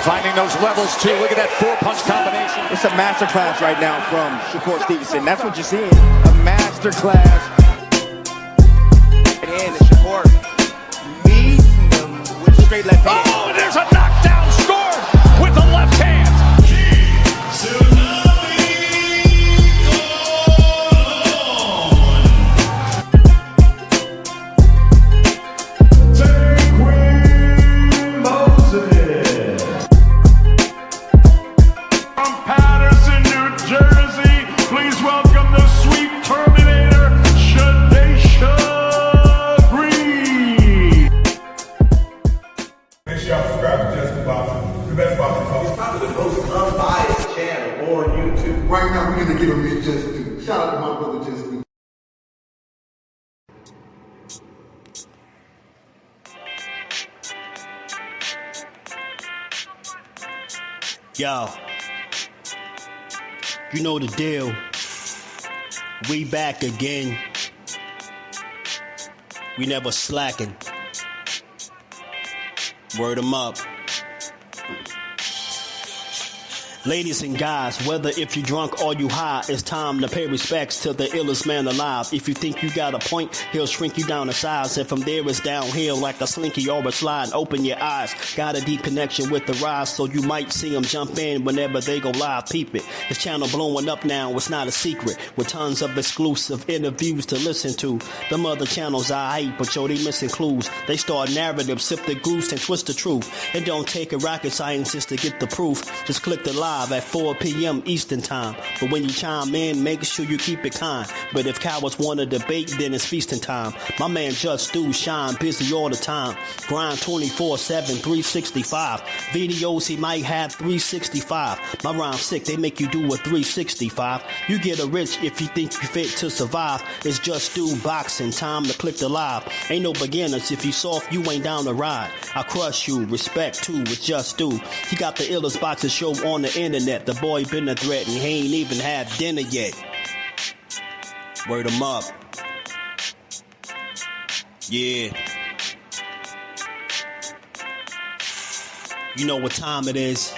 Finding those levels, too. Look at that four-punch combination. It's a masterclass right now from Shakur Stevenson. That's what you're seeing. A masterclass. And Shakur meeting them with straight left hand. Oh, there's a knockdown scored with the left hand. Right now, we're going to give him his just due. Shout out to my brother, Just Due. Yo, you know the deal. We back again. We never slacking. Word 'em up. Ladies and guys, whether if you drunk or you high, it's time to pay respects to the illest man alive. If you think you got a point, he'll shrink you down to size. And from there it's downhill like a slinky or a slide. Open your eyes, got a deep connection with the rise, so you might see them jump in whenever they go live. Peep it, this channel blowing up now, it's not a secret. With tons of exclusive interviews to listen to. Them other channels I hate, but yo, they missing clues. They start narratives, sip the goose and twist the truth. It don't take a rocket scientist to get the proof. Just click the live at 4 p.m. Eastern time. But when you chime in, make sure you keep it kind. But if cowards want to debate, then it's feasting time. My man Jusdu shine, busy all the time. Grind 24/7, 365. Videos he might have 365. My rhyme sick, they make you do a 365. You get a rich if you think you fit to survive. It's Jusdueboxing, time to click the live. Ain't no beginners, if you soft, you ain't down to ride. I crush you, respect too, it's Jusdu. He got the illest boxing show on the internet. The boy been a threat and he ain't even had dinner yet. Word 'em up. Yeah. You know what time it is.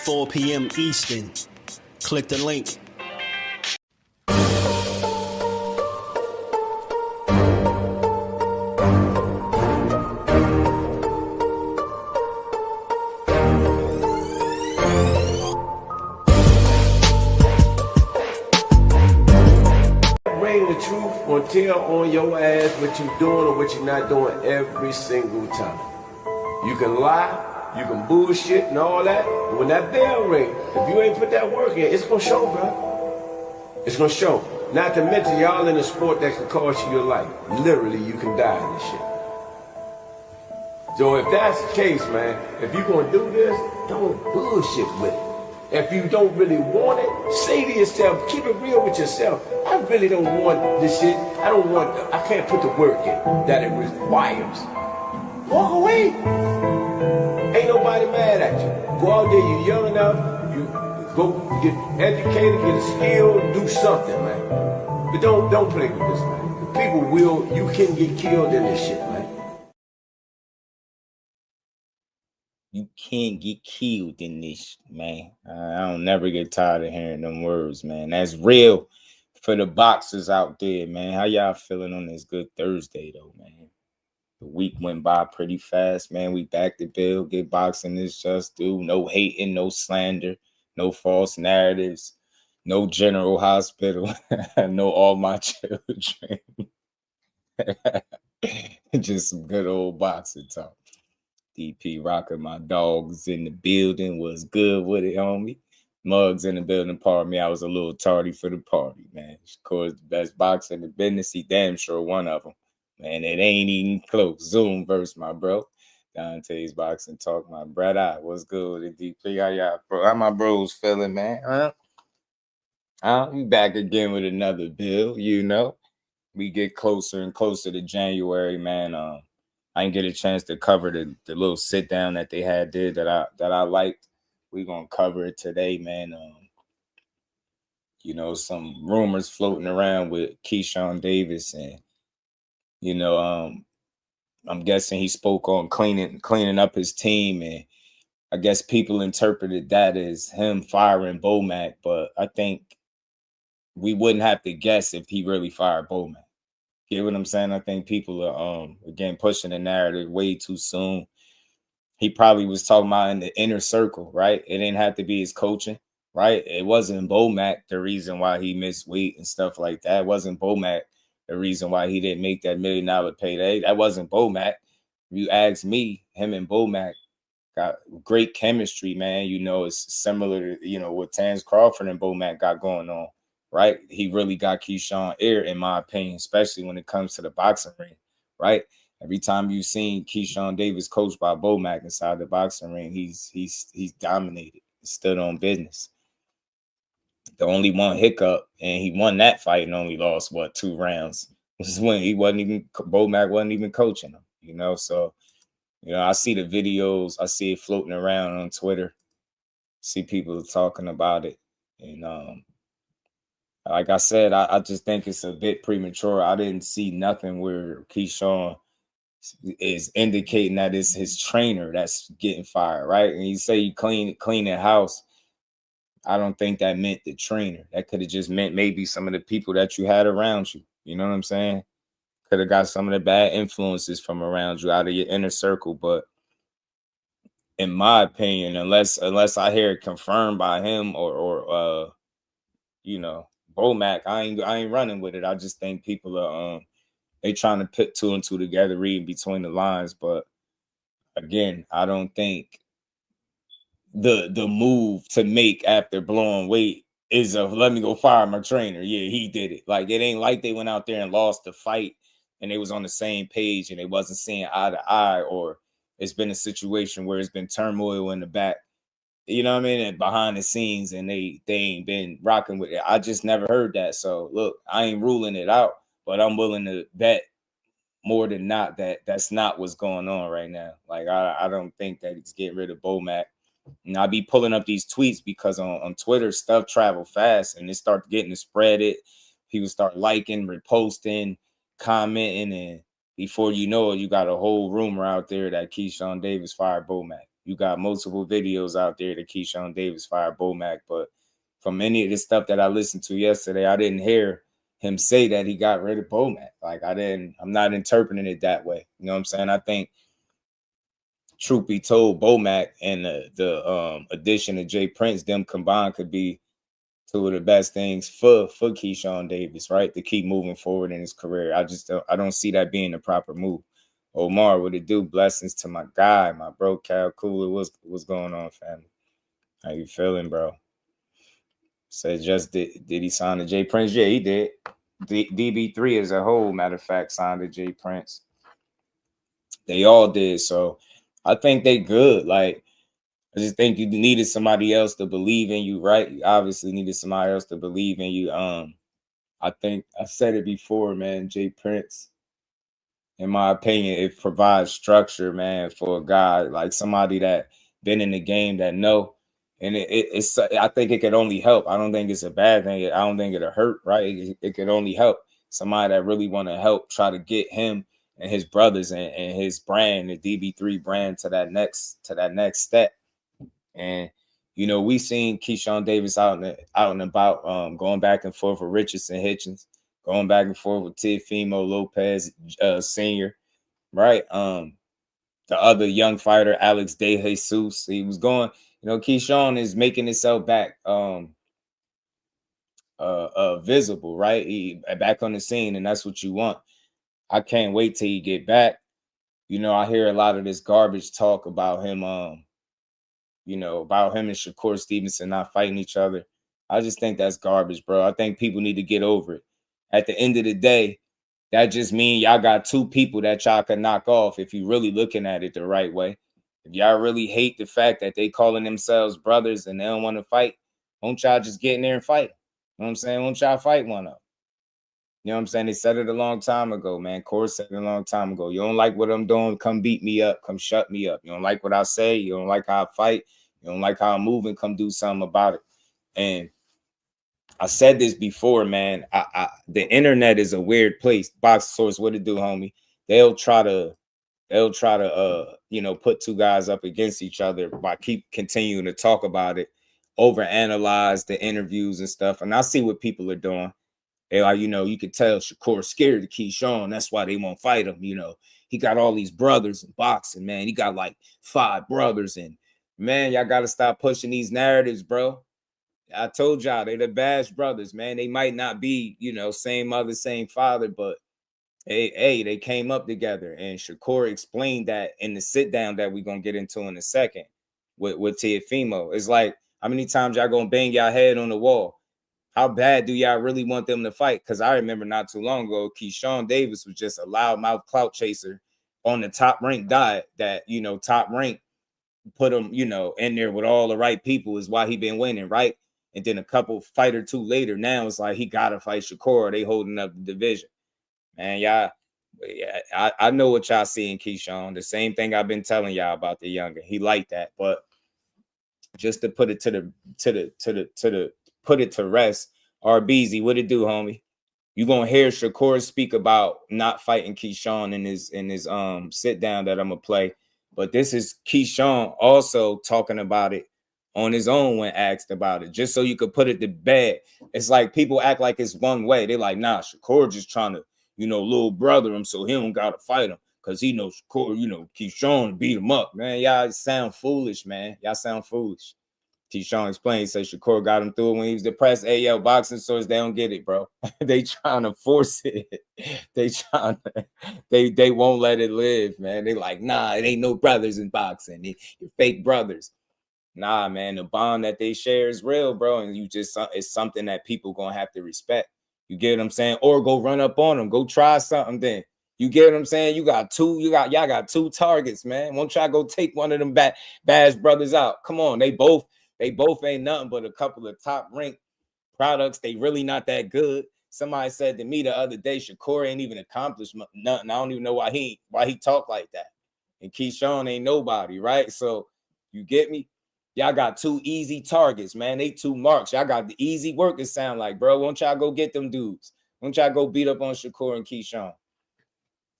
$4 p.m. Eastern. Click the link. The truth will tell on your ass what you doing or what you're not doing every single time. You can lie, you can bullshit and all that, but when that bell ring, if you ain't put that work in, it's gonna show, bro. It's gonna show. Not to mention y'all in a sport that can cost you your life. Literally, you can die in this shit. So if that's the case, man, if you gonna do this, don't bullshit with it. If you don't really want it, say to yourself, keep it real with yourself. I really don't want this shit. I can't put the work in that it requires. Walk away. Ain't nobody mad at you. Go out there, you're young enough, you go get educated, get a skill, do something, man. But don't play with this, man. You can get killed in this shit, man. You can't get killed in this, man. I don't never get tired of hearing them words, man. That's real for the boxers out there, man. How y'all feeling on this good Thursday, though, man? The week went by pretty fast, man. We back to build, get boxing this just do. No hating, no slander, no false narratives, no general hospital, no all my children. Just some good old boxing talk. DP rocking my dogs in the building. Was good with it, homie. Mugs in the building. Pardon me, I was a little tardy for the party, man. Of course, the best boxer in the business. He damn sure one of them. Man, it ain't even close. Zoom verse, my bro. Dante's Boxing Talk, my brother. What's good with it, DP? How y'all, bro? How my bros feeling, man? We back again with another build, you know. We get closer and closer to January, man. I didn't get a chance to cover the little sit down that they had there that I liked. We're gonna cover it today, man. You know, some rumors floating around with Keyshawn Davis and I'm guessing he spoke on cleaning up his team, and I guess people interpreted that as him firing Bomac, but I think we wouldn't have to guess if he really fired Bomac. Get what I'm saying? I think people are again pushing the narrative way too soon. He probably was talking about in the inner circle, right? It didn't have to be his coaching, right? It wasn't Bomac the reason why he missed weight and stuff like that. It wasn't Bomac the reason why he didn't make that $1 million payday. That wasn't Bomac. If you ask me, him and Bomac got great chemistry, man. It's similar to, what Terrence Crawford and Bomac got going on, right? He really got Keyshawn ear, in my opinion, especially when it comes to the boxing ring, right? Every time you've seen Keyshawn Davis coached by Bomac inside the boxing ring, he's dominated, stood on business. The only one hiccup, and he won that fight and only lost 2 rounds. This is when Bomac wasn't even coaching him, So, I see the videos, I see it floating around on Twitter, see people talking about it, and like I said, I just think it's a bit premature. I didn't see nothing where Keyshawn is indicating that it's his trainer that's getting fired, right? And you say you clean the house. I don't think that meant the trainer. That could have just meant maybe some of the people that you had around you. You know what I'm saying? Could have got some of the bad influences from around you out of your inner circle. But in my opinion, unless I hear it confirmed by him or Bomac, I ain't running with it. I just think people are they trying to put 2 and 2 together, reading between the lines. But again, I don't think the move to make after blowing weight is let me go fire my trainer. Yeah, he did it. Like, it ain't like they went out there and lost the fight and they was on the same page and they wasn't seeing eye to eye, or it's been a situation where it's been turmoil in the back, and behind the scenes, and they ain't been rocking with it. I just never heard that. So look, I ain't ruling it out, but I'm willing to bet more than not that that's not what's going on right now. Like, I don't think that he's getting rid of Bomac. And I be pulling up these tweets because on Twitter, stuff travel fast and it starts getting to spread it. People start liking, reposting, commenting, and before you know it, you got a whole rumor out there that Keyshawn Davis fired Bomac. You got multiple videos out there that Keyshawn Davis fired Bomac. But from any of the stuff that I listened to yesterday, I didn't hear him say that he got rid of Bomac. Like, I'm not interpreting it that way. You know what I'm saying? I think, truth be told, Bomac and the addition of Jay Prince, them combined, could be 2 of the best things for Keyshawn Davis, right? To keep moving forward in his career. I don't see that being the proper move. Omar, what it do? Blessings to my guy, my bro, Cal Cooler. What's going on, family? How you feeling, bro? Said did he sign to Jay Prince? Yeah, he did. DB3 as a whole, matter of fact, signed to Jay Prince. They all did. So I think they good. Like, I just think you needed somebody else to believe in you, right? You obviously needed somebody else to believe in you. I think I said it before, man. Jay Prince, in my opinion, it provides structure, man, for a guy, like somebody that been in the game that know. And it's I think it could only help. I don't think it's a bad thing. I don't think it'll hurt, right? It could only help somebody that really want to help try to get him and his brothers and his brand, the DB3 brand, to that next step. And we seen Keyshawn Davis out and about, going back and forth with Richardson Hitchens, going back and forth with Teofimo Lopez Sr., right? The other young fighter, Alex De Jesus, he was going. Keyshawn is making himself back visible, right? He back on the scene, and that's what you want. I can't wait till he get back. I hear a lot of this garbage talk about him, about him and Shakur Stevenson not fighting each other. I just think that's garbage, bro. I think people need to get over it. At the end of the day, that just means y'all got 2 people that y'all can knock off if you're really looking at it the right way. If y'all really hate the fact that they calling themselves brothers and they don't want to fight, won't y'all just get in there and fight them? You know what I'm saying? Won't y'all fight one of them? You know what I'm saying? They said it a long time ago, man. Corey said it a long time ago. You don't like what I'm doing, come beat me up. Come shut me up. You don't like what I say. You don't like how I fight. You don't like how I'm moving. Come do something about it. And I said this before, man. The internet is a weird place. Box Source, what it do, homie? They'll try to put two guys up against each other by continuing to talk about it, overanalyze the interviews and stuff. And I see what people are doing. They like, you could tell Shakur scared of Keyshawn. That's why they won't fight him. He got all these brothers in boxing, man. He got like 5 brothers. And man, y'all got to stop pushing these narratives, bro. I told y'all they the Bash brothers, man. They might not be, same mother, same father, but hey, they came up together. And Shakur explained that in the sit down that we're gonna get into in a second with Teofimo. It's like, how many times y'all gonna bang y'all head on the wall? How bad do y'all really want them to fight? Because I remember not too long ago, Keyshawn Davis was just a loudmouth clout chaser on the top rank diet that, top rank put him, in there with all the right people is why he been winning, right? And then a couple fight or two later, now it's like he gotta fight Shakur. They holding up the division. Man, y'all, I know what y'all see in Keyshawn. The same thing I've been telling y'all about the younger. He like that, but just to put it put it to rest, RBZ, what it do, homie? You gonna hear Shakur speak about not fighting Keyshawn in his sit down that I'm gonna play. But this is Keyshawn also talking about it on his own when asked about it, just so you could put it to bed. It's like people act like it's one way. They're like, nah, Shakur just trying to, little brother him so he don't gotta fight him because he knows Shakur, Keyshawn to beat him up. Man, y'all sound foolish, man. Y'all sound foolish. Keyshawn explained, said Shakur got him through it when he was depressed. Hey, yo, boxing source, they don't get it, bro. They trying to force it. They won't let it live, man. They like, nah, it ain't no brothers in boxing. You're fake brothers. Nah, man, the bond that they share is real, bro. And it's something that people gonna have to respect. You get what I'm saying? Or go run up on them. Go try something then. You get what I'm saying? Y'all got 2 targets, man. Won't y'all go take one of them Bash brothers out? Come on, they both ain't nothing but a couple of top ranked products. They really not that good. Somebody said to me the other day, Shakur ain't even accomplished nothing. I don't even know why he talk like that. And Keyshawn ain't nobody, right? So you get me? Y'all got 2 easy targets, man. They 2 marks. Y'all got the easy work, it sound like, bro. Won't y'all go get them dudes? Won't y'all go beat up on Shakur and Keyshawn?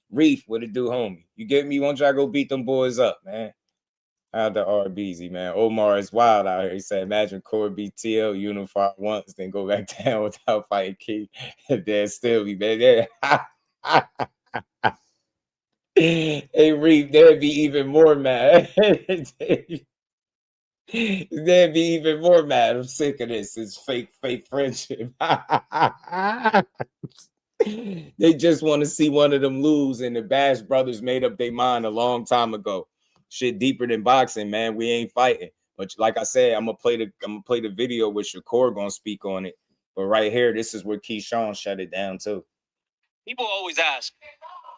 Reef, what it do, homie? You get me? Won't y'all go beat them boys up, man? Out the RBZ, man. Omar is wild out here. He said, imagine Core BTL unified once, then go back down without fighting Key. Then still be bad. Hey, Reef, they'd be even more mad. They'd be even more mad. I'm sick of this. It's fake friendship. They just want to see one of them lose, and the Bash brothers made up their mind a long time ago. Shit deeper than boxing, man. We ain't fighting. But like I said, I'm gonna play the video with Shakur gonna speak on it. But right here, this is where Keyshawn shut it down too. People always ask,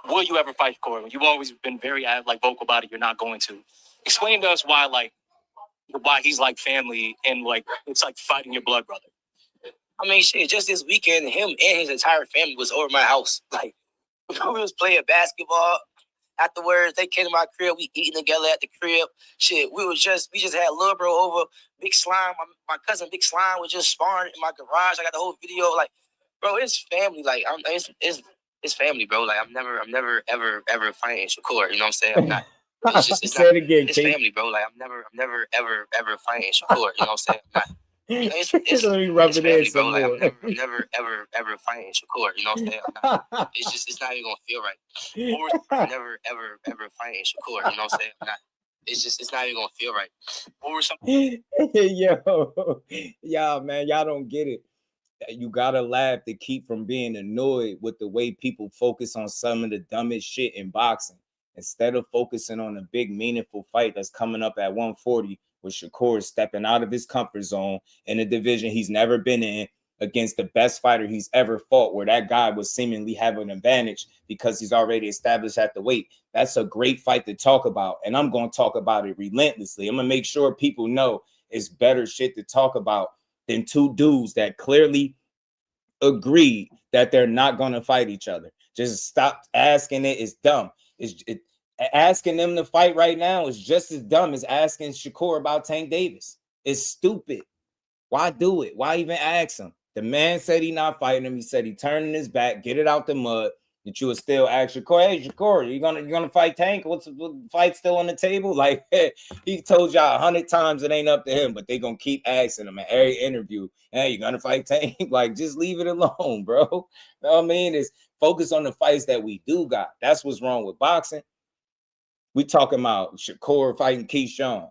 will you ever fight Shakur? You've always been very vocal about it. You're not going to. Explain to us why he's like family and like it's like fighting your blood brother. I mean, shit, just this weekend, him and his entire family was over my house. Like, we was playing basketball. Afterwards, they came to my crib. We eating together at the crib. Shit, we just had Lil Bro over. Big Slime, my cousin Big Slime was just sparring in my garage. I got the whole video. Like, bro, it's family. Like, it's family, bro. Like, I'm never, ever fighting Shakur. You know what I'm saying? I'm not. It's Say it again, it's family, bro. Like, I'm never, ever fighting Shakur. You know what I'm saying? I'm not. It's family, bro. Like, I'm never, ever fighting Shakur. You know what I'm saying? It's not even gonna feel right. I'm never, ever fighting Shakur. You know what I'm saying? It's not even gonna feel right. Yo, man, y'all don't get it. You gotta laugh to keep from being annoyed with the way people focus on some of the dumbest shit in boxing instead of focusing on a big meaningful fight that's coming up at 140. With Shakur stepping out of his comfort zone in a division he's never been in against the best fighter he's ever fought, where that guy would seemingly have an advantage because he's already established at the weight. That's a great fight to talk about, and I'm going to talk about it relentlessly. I'm going to make sure people know it's better shit to talk about than 2 dudes that clearly agreed that they're not going to fight each other. Just stop asking it. It's dumb. Asking them to fight right now is just as dumb as asking Shakur about Tank Davis. It's stupid. Why do it? Why even ask him? The man said he not fighting him. He said he turning his back, get it out the mud. That you would still ask Shakur, hey Shakur, you gonna fight Tank? What's the fight still on the table? Like he told y'all 100 times it ain't up to him, but they gonna keep asking him at every interview, hey, you gonna fight Tank? Like, just leave it alone, bro. You know what I mean? It's focus on the fights that we do got. That's what's wrong with boxing. We talking about Shakur fighting Keyshawn.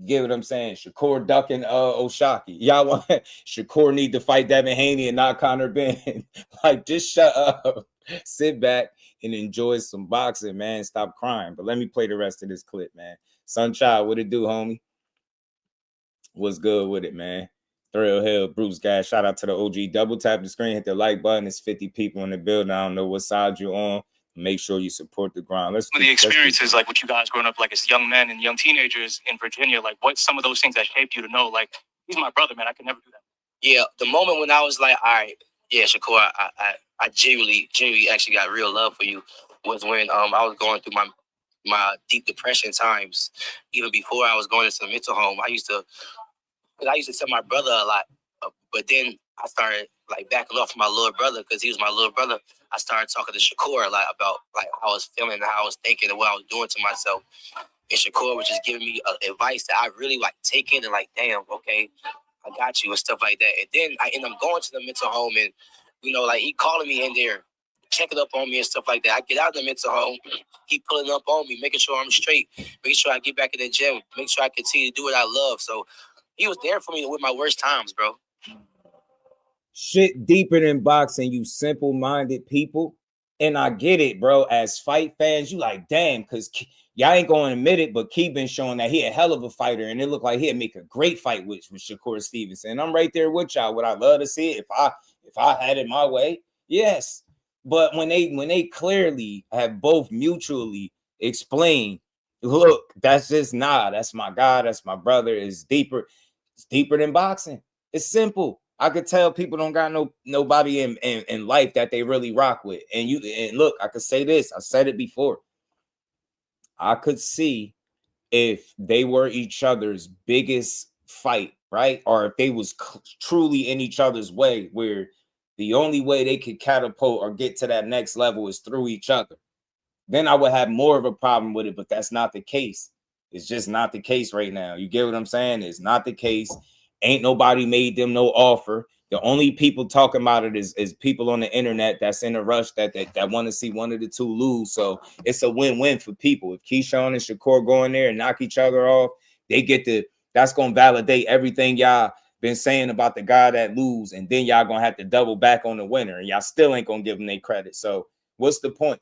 You get what I'm saying? Shakur ducking Oshaki. Y'all want Shakur need to fight Devin Haney and not Conor Ben. Like, just shut up. Sit back and enjoy some boxing, man. Stop crying. But let me play the rest of this clip, man. Sunchild, what it do, homie? What's good with it, man? Thrill Hill, Bruce, guys. Shout out to the OG. Double tap the screen, hit the like button. It's 50 people in the building. I don't know what side you're on. Make sure you support the grind. Some of the experiences, like what you guys growing up, like as young men and young teenagers in Virginia, like what's some of those things that shaped you to know, like, he's my brother, man. I could never do that. Yeah, the moment when I was like, all right, yeah, Shakur, I genuinely actually got real love for you was when I was going through my deep depression times. Even before I was going into the mental home, I used to tell my brother a lot, but then I started like backing off my little brother because he was my little brother. I started talking to Shakur a lot about like how I was feeling and how I was thinking and what I was doing to myself. And Shakur was just giving me advice that I really like taking and like, damn, okay, I got you and stuff like that. And then I end up going to the mental home and, you know, like he calling me in there, checking up on me and stuff like that. I get out of the mental home, he pulling up on me, making sure I'm straight, making sure I get back in the gym, making sure I continue to do what I love. So he was there for me with my worst times, bro. Shit deeper than boxing, you simple-minded people. And I get it, bro. As fight fans, you like, damn, because y'all ain't going to admit it, but Key been showing that he a hell of a fighter, and it looked like he'd make a great fight with Shakur Stevenson. And I'm right there with y'all. Would I love to see it if I had it my way? Yes. But when they clearly have both mutually explained, look, that's just that's my guy, that's my brother, it's deeper than boxing. It's simple. I could tell people don't got nobody in life that they really rock with. And look, I could say this. I said it before. I could see if they were each other's biggest fight, right? Or if they was truly in each other's way, where the only way they could catapult or get to that next level is through each other. Then I would have more of a problem with it, but that's not the case. It's just not the case right now. You get what I'm saying? It's not the case. Ain't nobody made them no offer. The only people talking about it is people on the internet that's in a rush that want to see one of the two lose. So it's a win-win for people. If Keyshawn and Shakur go in there and knock each other off, that's going to validate everything y'all been saying about the guy that lose, and then y'all going to have to double back on the winner, and y'all still ain't going to give them their credit. So what's the point?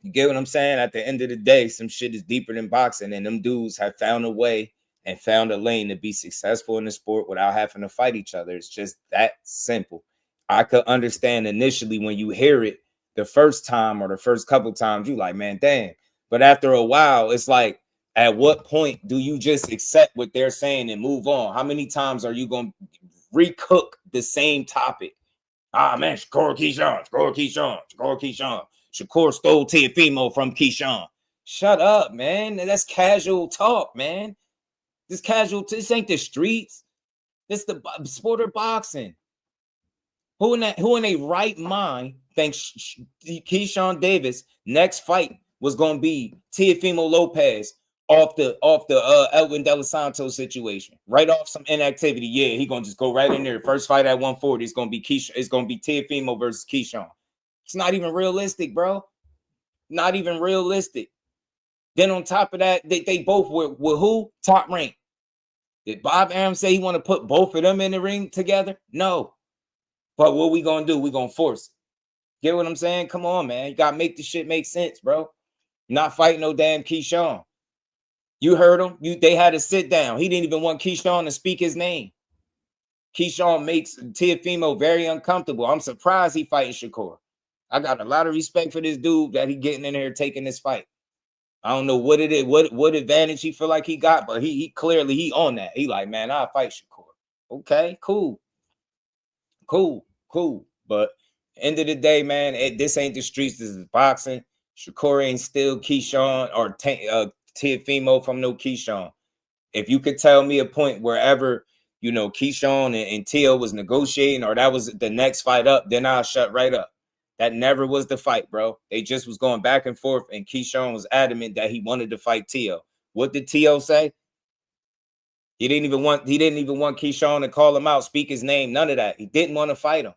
You get what I'm saying? At the end of the day, some shit is deeper than boxing, and them dudes have found a way and found a lane to be successful in the sport without having to fight each other. It's just that simple. I could understand initially when you hear it the first time or the first couple times, you like, man, damn. But after a while, it's like, at what point do you just accept what they're saying and move on? How many times are you going to recook the same topic? Man, Shakur Keyshawn. Shakur stole Teofimo from Keyshawn. Shut up, man. That's casual talk, man. This ain't the streets. This the sport of boxing. Who in a right mind thinks Keyshawn Davis next fight was gonna be Teofimo Lopez off the Elwin De Los Santos situation, right off some inactivity? Yeah, he gonna just go right in there. First fight at 140, it's gonna be Teofimo versus Keyshawn. It's not even realistic, bro. Not even realistic. Then on top of that, they both were who? Top rank. Did Bob Arum say he want to put both of them in the ring together? No. But what we gonna do? We gonna force it. Get what I'm saying? Come on, man. You gotta make the shit make sense, bro. Not fighting no damn Keyshawn. You heard him. They had to sit down. He didn't even want Keyshawn to speak his name. Keyshawn makes Teofimo very uncomfortable. I'm surprised he fighting Shakur. I got a lot of respect for this dude that he getting in here taking this fight. I don't know what it is, what advantage he feel like he got, but he clearly on that. He like, man, I'll fight Shakur. Okay, cool. But end of the day, man, this ain't the streets. This is boxing. Shakur ain't still Keyshawn or Teofimo from no Keyshawn. If you could tell me a point wherever you know, Keyshawn and Teo was negotiating, or that was the next fight up, then I'll shut right up. That never was the fight, bro. They just was going back and forth, and Keyshawn was adamant that he wanted to fight Teo. What did Teo say? He didn't even want Keyshawn to call him out, speak his name, none of that. He didn't want to fight him.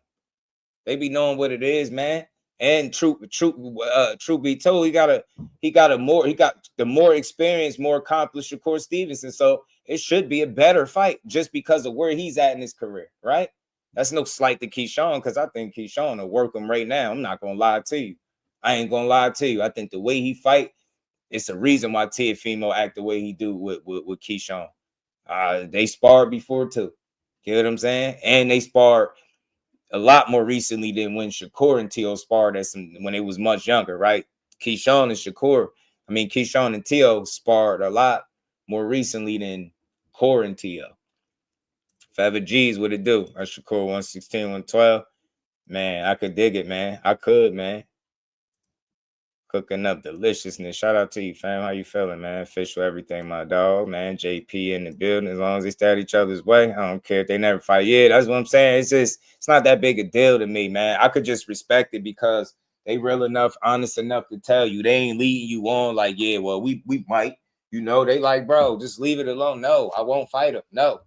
They be knowing what it is, man. And truth be told, he got the more experienced, more accomplished Shakur Stevenson. So it should be a better fight just because of where he's at in his career, right? That's no slight to Keyshawn, because I think Keyshawn will work him right now. I'm not gonna lie to you. I ain't gonna lie to you. I think the way he fight, it's a reason why Teofimo act the way he do with Keyshawn. They sparred before too. You know what I'm saying? And they sparred a lot more recently than when Shakur and Teo sparred when they was much younger, right? Keyshawn and Teo sparred a lot more recently than Core and Teo. Feather G's, what it do? That's Shakur 116, 112. Man, I could dig it, man. I could, man. Cooking up deliciousness. Shout out to you, fam. How you feeling, man? Official everything, my dog, man. JP in the building. As long as they stay at each other's way, I don't care if they never fight. Yeah, that's what I'm saying. It's not that big a deal to me, man. I could just respect it because they real enough, honest enough to tell you. They ain't leading you on like, yeah, well, we might. You know, they like, bro, just leave it alone. No, I won't fight him. No.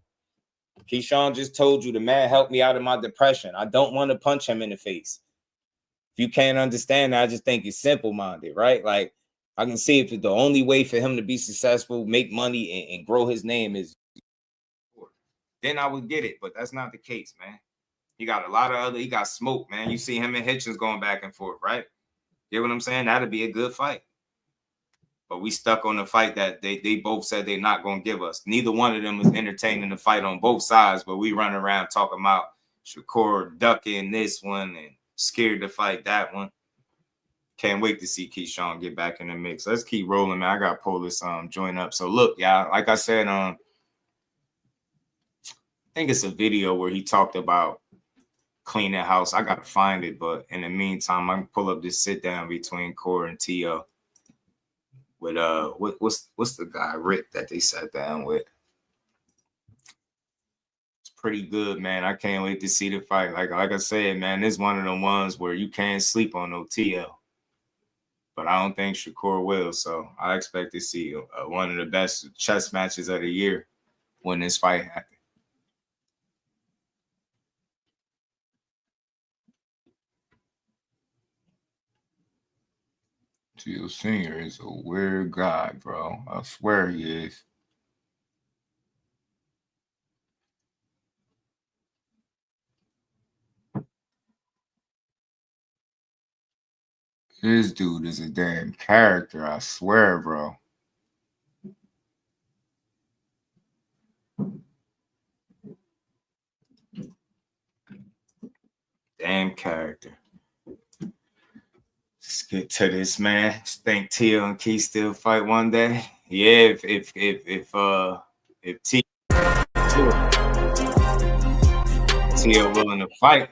Keyshawn just told you the man helped me out of my depression. I don't want to punch him in the face. If you can't understand that, I just think it's simple-minded, right? Like, I can see if the only way for him to be successful, make money, and grow his name is, then I would get it. But that's not the case, man. He got he got smoke, man. You see him and Hitchens going back and forth, right? You know what I'm saying? That'd be a good fight. But we stuck on the fight that they both said they're not going to give us. Neither one of them was entertaining the fight on both sides, but we run around talking about Shakur ducking this one and scared to fight that one. Can't wait to see Keyshawn get back in the mix. Let's keep rolling, man. I got to pull this joint up. So look, y'all, like I said, I think it's a video where he talked about cleaning house. I got to find it, but in the meantime, I can pull up this sit down between Core and Teo. With what's the guy Rick that they sat down with? It's pretty good, man. I can't wait to see the fight. Like I said, man, this is one of the ones where you can't sleep on no TL. But I don't think Shakur will. So I expect to see one of the best chess matches of the year when this fight happens. Teo Sr. is a weird guy, bro. I swear he is. This dude is a damn character, I swear, bro. Damn character. Let's get to this, man. Think Teo and Key still fight one day? Yeah, if Teo willing to fight,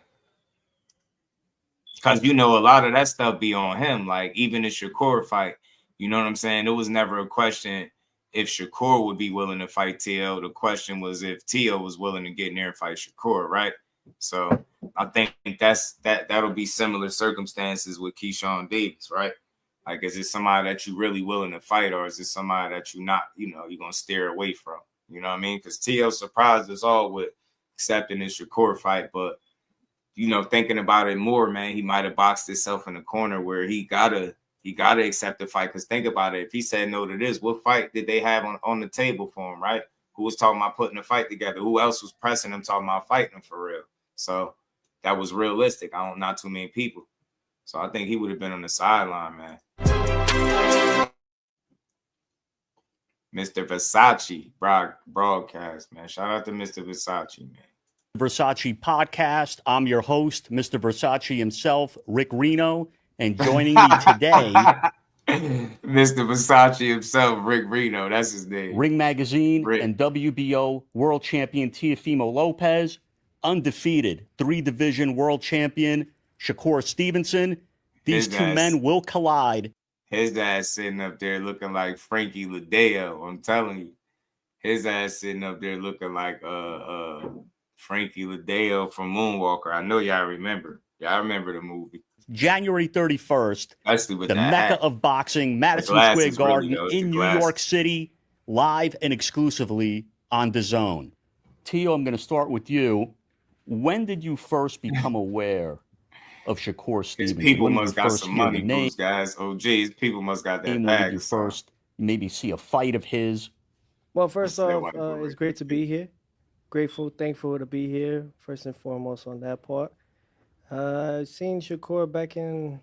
because you know a lot of that stuff be on him. Like even the Shakur fight, you know what I'm saying? It was never a question if Shakur would be willing to fight Teo. The question was if Teo was willing to get in there and fight Shakur, right? So I think that'll be similar circumstances with Keyshawn Davis, right? Like, is it somebody that you really willing to fight, or is it somebody that you not, you're gonna steer away from? You know what I mean? Because Teo surprised us all with accepting this Shakur fight, but thinking about it more, man, he might have boxed himself in the corner where he gotta accept the fight. Because think about it, if he said no to this, what fight did they have on the table for him, right? Who was talking about putting a fight together? Who else was pressing him, talking about fighting him for real? So that was realistic. Not too many people. So I think he would have been on the sideline, man. Mr. Versace broadcast, man. Shout out to Mr. Versace, man. Versace podcast. I'm your host, Mr. Versace himself, Rick Reno, and joining me today, Mr. Versace himself, Rick Reno. That's his name. Ring Magazine and WBO world champion Teofimo Lopez, undefeated 3-division world champion Shakur Stevenson. These two men will collide. His ass sitting up there looking like Frankie Ladeo. I'm telling you. His ass sitting up there looking like Frankie Liddell from Moonwalker. I know y'all remember. Y'all remember the movie. January 31st, Especially with the that Mecca hat. of boxing, Madison Square Garden in New York City, live and exclusively on DAZN. Tio, I'm going to start with you. When did you first become aware of Shakur Stevenson? People when must got some money, Bruce, guys. OGs, people must got that bag. When did you first maybe see a fight of his? Well, first off, it's great to be here. Grateful, thankful to be here, first and foremost on that part. I've seen Shakur back in...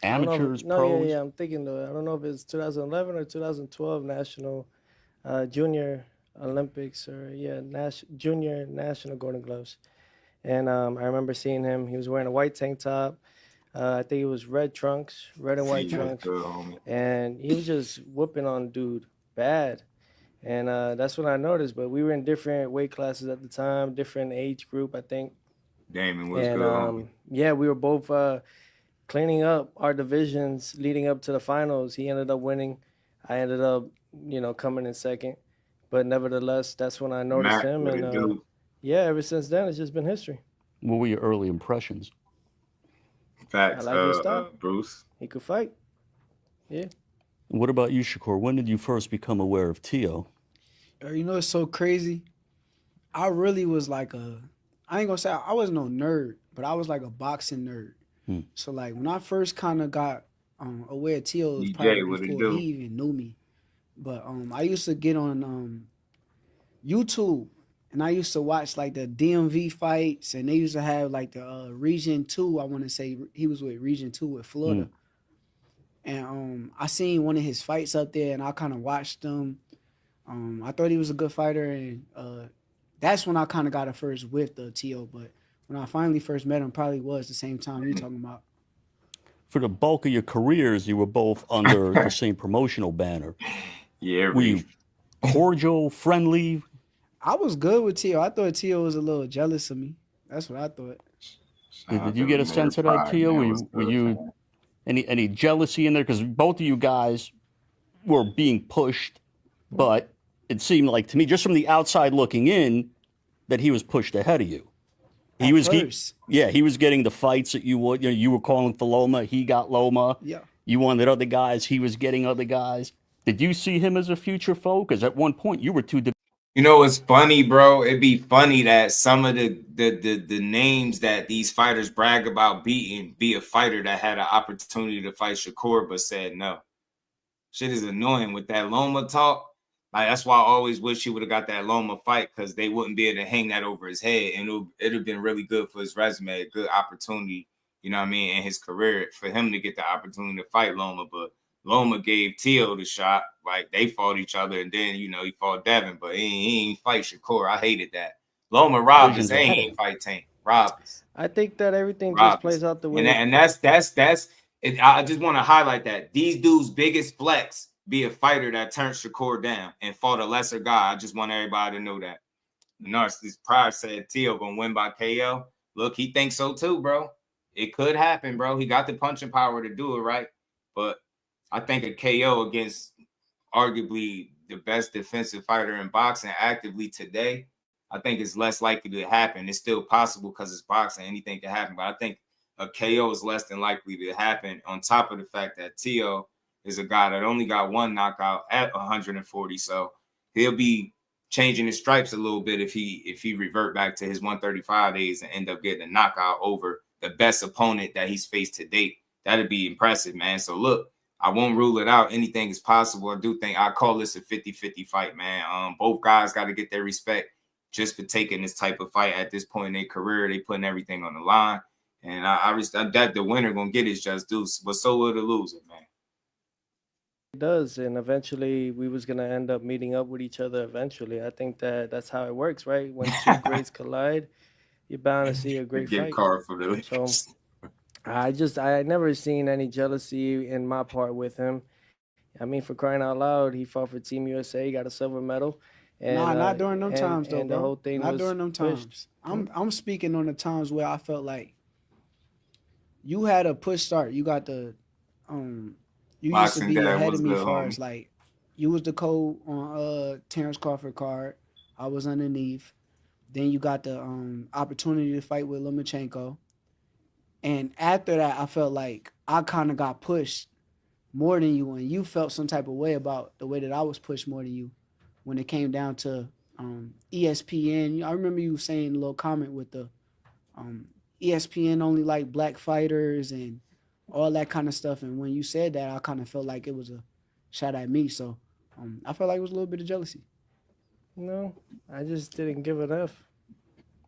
Amateurs, pros? Yeah, I'm thinking, I don't know if it's 2011 or 2012 National Junior Olympics or, Junior National Golden Gloves. And I remember seeing him. He was wearing a white tank top. I think it was red trunks, red and white trunks. And he was just whooping on dude bad. And that's what I noticed. But we were in different weight classes at the time, different age group, I think. Damon was good. Yeah, we were both cleaning up our divisions leading up to the finals. He ended up winning. I ended up, coming in second. But nevertheless, that's when I noticed him. And ever since then, it's just been history. What were your early impressions? Facts, I like his style. Bruce. He could fight. Yeah. What about you, Shakur? When did you first become aware of Tio? It's so crazy. I really was like I ain't gonna say I was no nerd, but I was like a boxing nerd. So like when I first kind of got aware of Tio, it was probably before he even knew me. But I used to get on YouTube and I used to watch like the DMV fights, and they used to have like the Region 2. I want to say he was with Region 2 with Florida. And I seen one of his fights up there, and I kind of watched him. I thought he was a good fighter, and that's when I kind of got a first whiff of Tio. But when I finally first met him, probably was the same time you're talking about. For the bulk of your careers, you were both under the same promotional banner. Yeah, were you cordial, friendly? I was good with Tio. I thought Tio was a little jealous of me. That's what I thought. Did you get a sense of that, Tio? Were you any jealousy in there? Because both of you guys were being pushed, but it seemed like to me, just from the outside looking in, that he was pushed ahead of you. He was getting the fights that you would. You were calling for Loma. He got Loma. Yeah. You wanted other guys. He was getting other guys. Did you see him as a future foe? Because at one point you were two. You know what's funny, bro? It'd be funny that some of the names that these fighters brag about beating be a fighter that had an opportunity to fight Shakur but said no. Shit is annoying with that Loma talk. Like, that's why I always wish he would have got that Loma fight, because they wouldn't be able to hang that over his head, and it'd have been really good for his resume, a good opportunity, you know what I mean, in his career for him to get the opportunity to fight Loma. But Loma gave Tio the shot. Like, they fought each other, and then, he fought Devin, but he ain't fight Shakur. I hated that. Loma robbed us. He ain't fight Tank. Robbed us. I think that everything just plays out the way. And that's it. I just want to highlight that. These dudes' biggest flex be a fighter that turned Shakur down and fought a lesser guy. I just want everybody to know that. Narcissist Pride said Tio gonna win by KO. Look, he thinks so too, bro. It could happen, bro. He got the punching power to do it, right? But I think a KO against arguably the best defensive fighter in boxing actively today, I think it's less likely to happen. It's still possible because it's boxing. Anything can happen. But I think a KO is less than likely to happen, on top of the fact that Tio is a guy that only got one knockout at 140. So he'll be changing his stripes a little bit if he revert back to his 135 days and end up getting a knockout over the best opponent that he's faced to date. That'd be impressive, man. So look, I won't rule it out. Anything is possible. I do think I call this a 50-50 fight, man. Both guys got to get their respect just for taking this type of fight at this point in their career. They putting everything on the line. And I respect that the winner going to get his just due, but so will the loser, man. It does, and eventually we was going to end up meeting up with each other eventually. I think that's how it works, right? When two greats collide, you're bound to see a great fight. Card for the so I never seen any jealousy in my part with him. I mean, for crying out loud, he fought for Team USA, he got a silver medal. And, not during them times, though, and bro. The whole thing not was during them times. Pushed. I'm speaking on the times where I felt like you had a push start. You got the you used to be ahead of me as far as like you was the code on Terrence Crawford card. I was underneath. Then you got the opportunity to fight with Lomachenko. And after that, I felt like I kind of got pushed more than you, and you felt some type of way about the way that I was pushed more than you when it came down to ESPN. I remember you saying a little comment with the ESPN only like black fighters and all that kind of stuff. And when you said that, I kind of felt like it was a shot at me. So I felt like it was a little bit of jealousy. No, I just didn't give enough.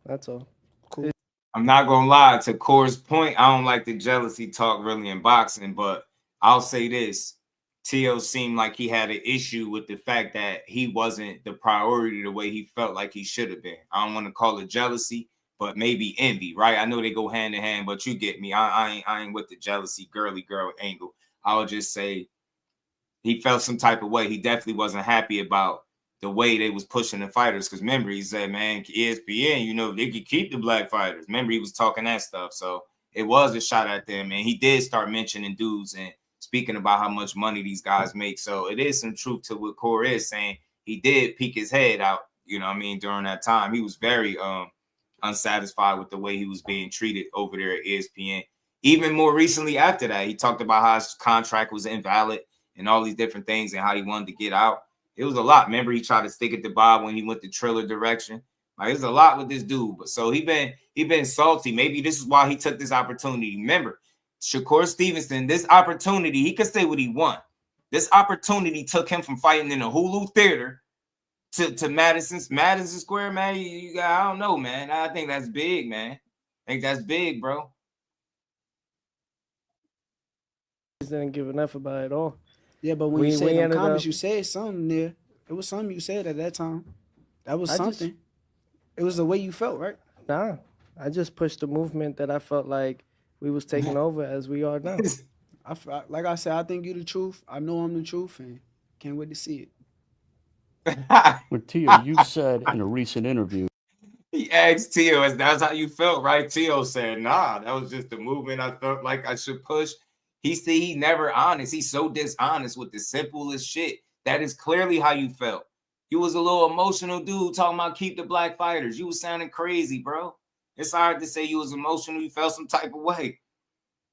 That's all. Cool. I'm not gonna lie, to Core's point, I don't like the jealousy talk really in boxing, but I'll say this. Teo seemed like he had an issue with the fact that he wasn't the priority the way he felt like he should have been. I don't want to call it jealousy, but maybe envy, right? I know they go hand in hand, but you get me. I ain't with the jealousy girly girl angle. I would just say he felt some type of way. He definitely wasn't happy about the way they was pushing the fighters. Because remember, he said, man, ESPN, you know, they could keep the black fighters. Remember, he was talking that stuff. So it was a shot at them. And he did start mentioning dudes and speaking about how much money these guys make. So it is some truth to what Core is saying. He did peek his head out, you know what I mean, during that time. He was very unsatisfied with the way he was being treated over there at ESPN. Even more recently after that, he talked about how his contract was invalid and all these different things and how he wanted to get out. It was a lot. Remember, he tried to stick it to Bob when he went the Triller direction. Like, there's a lot with this dude. But so he been salty. Maybe this is why he took this opportunity. Remember, Shakur Stevenson, this opportunity, he could say what he want. This opportunity took him from fighting in a Hulu theater to Madison Square, man. I don't know, man. I think that's big, man. I think that's big, bro. Didn't give enough about it all. Yeah, but when you said in the comments, you said something there. It was something you said at that time. That was something. It was the way you felt, right? Nah, I just pushed the movement that I felt like we was taking over as we are now. Like I said, I think you're the truth. I know I'm the truth, and can't wait to see it. With Teo, you said in a recent interview. He asked Teo, that's how you felt, right? Teo said, nah, that was just the movement I felt like I should push. He said he never honest. He's so dishonest with the simplest shit. That is clearly how you felt. You was a little emotional dude talking about keep the black fighters. You was sounding crazy, bro. It's hard to say you was emotional. You felt some type of way.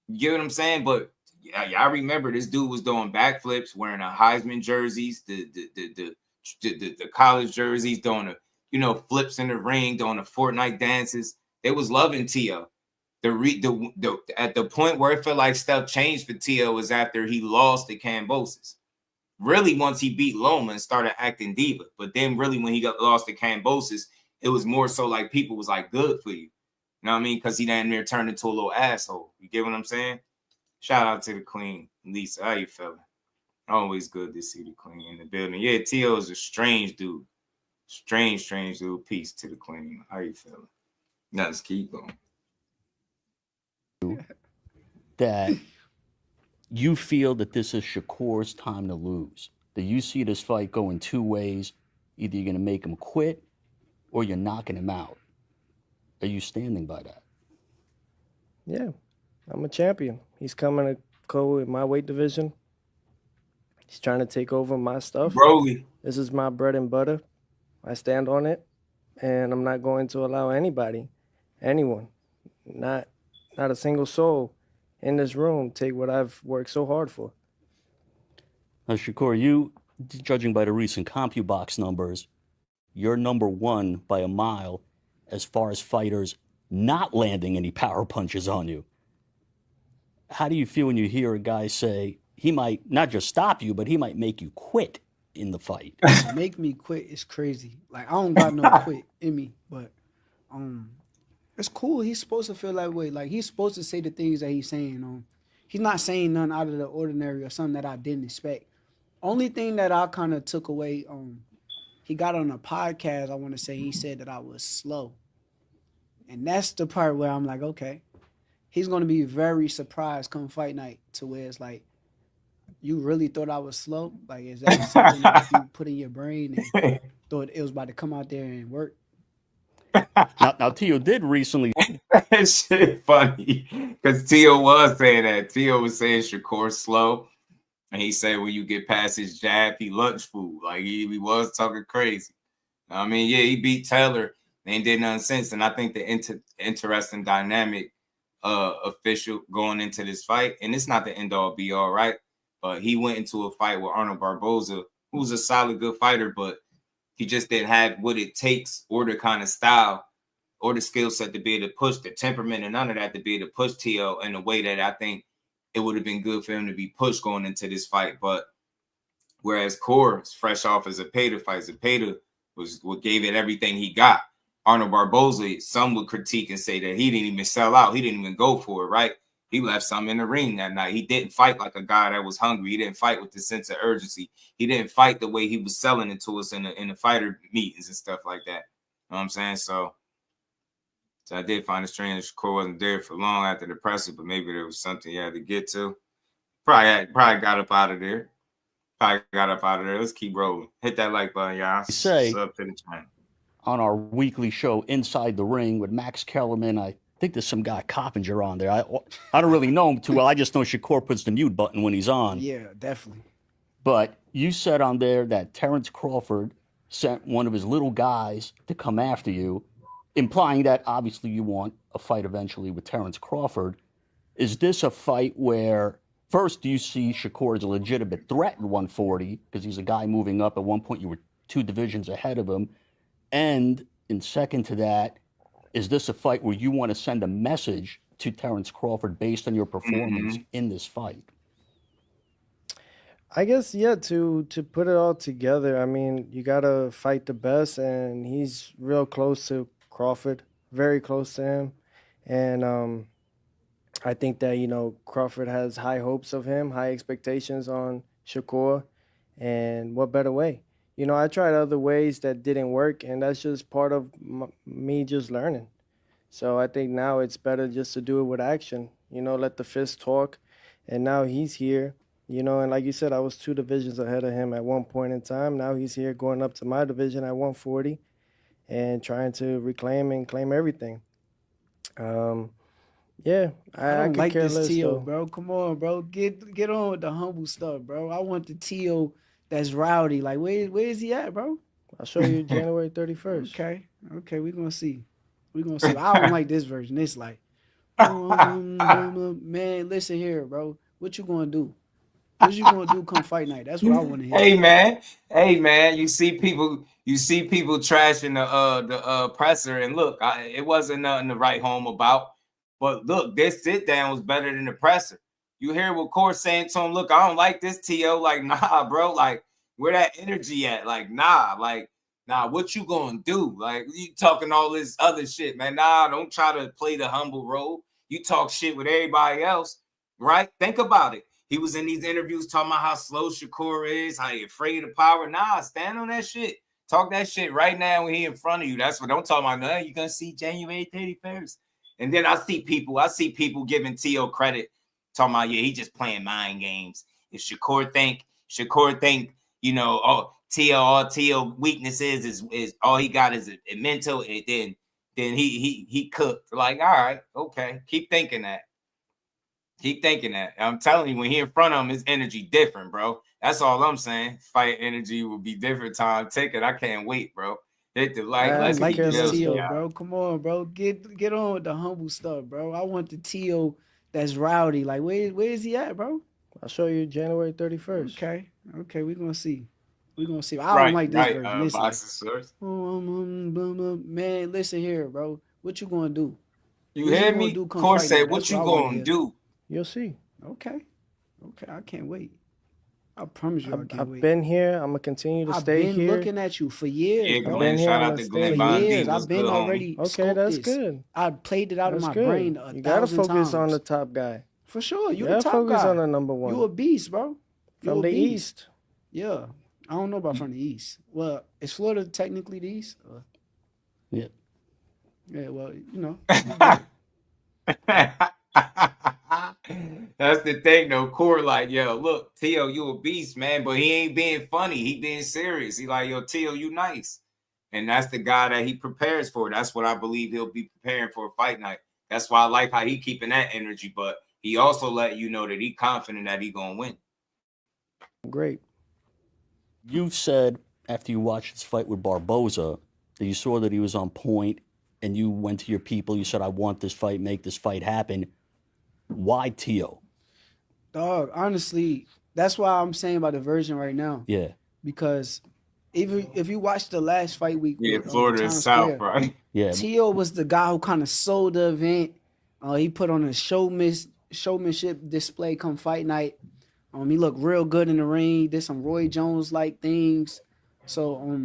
You get what I'm saying? But yeah, I remember this dude was doing backflips, wearing a Heisman jerseys, the college jerseys, doing flips in the ring, doing the Fortnite dances. They was loving Teo. At the point where it felt like stuff changed for Teo was after he lost to Kambosos. Really, once he beat Loma and started acting diva. But then really when he got lost to Kambosos, it was more so like people was like, good for you. You know what I mean? Because he damn near turned into a little asshole. You get what I'm saying? Shout out to the queen, Lisa. How you feeling? Always good to see the queen in the building. Yeah, Teo is a strange dude. Strange dude. Peace to the queen. How you feeling? Now let's keep going. That you feel that this is Shakur's time to lose. That you see this fight going two ways. Either you're going to make him quit or you're knocking him out. Are you standing by that? Yeah, I'm a champion. He's coming to go in my weight division. He's trying to take over my stuff. Broly. This is my bread and butter. I stand on it, and I'm not going to allow anyone, not a single soul in this room take what I've worked so hard for. Now, Shakur, you, judging by the recent CompuBox numbers, you're number one by a mile as far as fighters not landing any power punches on you. How do you feel when you hear a guy say he might not just stop you, but he might make you quit in the fight? Make me quit is crazy. Like, I don't got no quit in me, but it's cool. He's supposed to feel that way. Like, he's supposed to say the things that he's saying. He's not saying nothing out of the ordinary or something that I didn't expect. Only thing that I kind of took away, he got on a podcast, I want to say, he said that I was slow. And that's the part where I'm like, okay, he's going to be very surprised come fight night to where it's like, you really thought I was slow? Like, is that something that you put in your brain and thought it was about to come out there and work? Now, Teo did recently. That shit funny because Teo was saying that. Teo was saying Shakur slow. And he said when you get past his jab, he lunch food. Like he was talking crazy. I mean, yeah, he beat Taylor. They ain't did nothing since. And I think the interesting dynamic official going into this fight, and it's not the end all be all, right? But he went into a fight with Arnold Barboza, who's a solid, good fighter, but he just didn't have what it takes or the kind of style or the skill set to be able to push the temperament and none of that to be able to push T.O. in a way that I think it would have been good for him to be pushed going into this fight. But whereas Core is fresh off as a Zapata fight, Zapata was what gave it everything he got. Arnold Barboza, some would critique and say that he didn't even sell out. He didn't even go for it, right? He left something in the ring that night. He didn't fight like a guy that was hungry. He didn't fight with the sense of urgency. He didn't fight the way he was selling it to us in the fighter meetings and stuff like that. You know what I'm saying? So I did find it strange Shakur wasn't there for long after the presser, but maybe there was something he had to get to. Probably got up out of there. Let's keep rolling. Hit that like button, y'all. Say, sub to the channel. On our weekly show, Inside the Ring, with Max Kellerman, I think there's some guy, Coppinger, on there. I don't really know him too well. I just know Shakur puts the mute button when he's on. Yeah, definitely. But you said on there that Terrence Crawford sent one of his little guys to come after you, implying that obviously you want a fight eventually with Terrence Crawford. Is this a fight where, first, do you see Shakur as a legitimate threat in 140? Because he's a guy moving up. At one point, you were 2 divisions ahead of him. And in second to that, is this a fight where you want to send a message to Terrence Crawford based on your performance in this fight? I guess, yeah, to put it all together, I mean, you got to fight the best, and he's real close to Crawford, very close to him. And I think that, Crawford has high hopes of him, high expectations on Shakur, and what better way? I tried other ways that didn't work, and that's just part of me just learning. So I think now it's better just to do it with action, let the fist talk. And now he's here, and like you said, I was 2 divisions ahead of him at one point in time. Now he's here going up to my division at 140 and trying to reclaim and claim everything. Yeah, I don't like this less, T.O., bro. Come on, bro. Get on with the humble stuff, bro. I want the T.O. that's rowdy. Like, where is he at, bro? I'll show you January 31st. Okay, we're going to see. I don't like this version. It's like, man, listen here, bro. What you going to do? What you going to do come fight night? That's what I want to hear. Hey, man, you see people trashing the presser, and look, it wasn't nothing to write home about. But look, this sit down was better than the presser. You hear what Court's saying to him, look, I don't like this, T.O. Like, nah, bro. Like, where that energy at? Like, nah, what you gonna do? Like, you talking all this other shit, man. Nah, don't try to play the humble role. You talk shit with everybody else, right? Think about it. He was in these interviews talking about how slow Shakur is, how he afraid of power. Nah, stand on that shit. Talk that shit right now when he in front of you. That's what I'm talking about. No, you're gonna see January 31st. And then I see people giving T.O. credit, talking about, yeah, he just playing mind games. If Shakur think, T.O. weaknesses is all he got is a mental, and then he cooked. Like, all right, okay, keep thinking that. I'm telling you, when he in front of him, his energy different, bro. That's all I'm saying. Fight energy will be different. Time, take it. I can't wait, bro. Hit the like. Let's like keep this T.O., bro. Come on, bro. Get on with the humble stuff, bro. I want the T.O. that's rowdy. Like, where is he at, bro? I'll show you January 31st. Okay, we're gonna see. I don't like this version. It's like, man, listen here, bro. What you gonna do? You hear me? Court said, what you gonna do? You'll see. Okay, I can't wait. I promise you, I've been here. I'm gonna continue to stay here. I've been looking at you for years. Yeah, Glenn, shout out to Glenn. For years, I've been already. Okay, that's good. I played it out of my brain 1,000 times. You gotta focus on the top guy. For sure, you the top focus guy. On the number one. You a beast, bro. From the east. Yeah, I don't know about from the east. Well, is Florida technically the east? Yeah. Yeah. Well, That's the thing, though. Core, like, yo, look, T.O., you a beast, man, but he ain't being funny. He being serious. He like, yo, T.O., you nice. And that's the guy that he prepares for. That's what I believe he'll be preparing for a fight night. That's why I like how he keeping that energy, but he also let you know that he confident that he gonna win. Great. You said after you watched his fight with Barboza that you saw that he was on point and you went to your people. You said, I want this fight, make this fight happen. Why Teo? Dog, honestly, that's why I'm saying about the version right now. Yeah. Because if you watch the last fight week, Yeah, with, Florida Times is South, Square, right? Yeah. Teo was the guy who kind of sold the event. He put on a showmanship display come fight night. He looked real good in the ring. Did some Roy Jones like things. So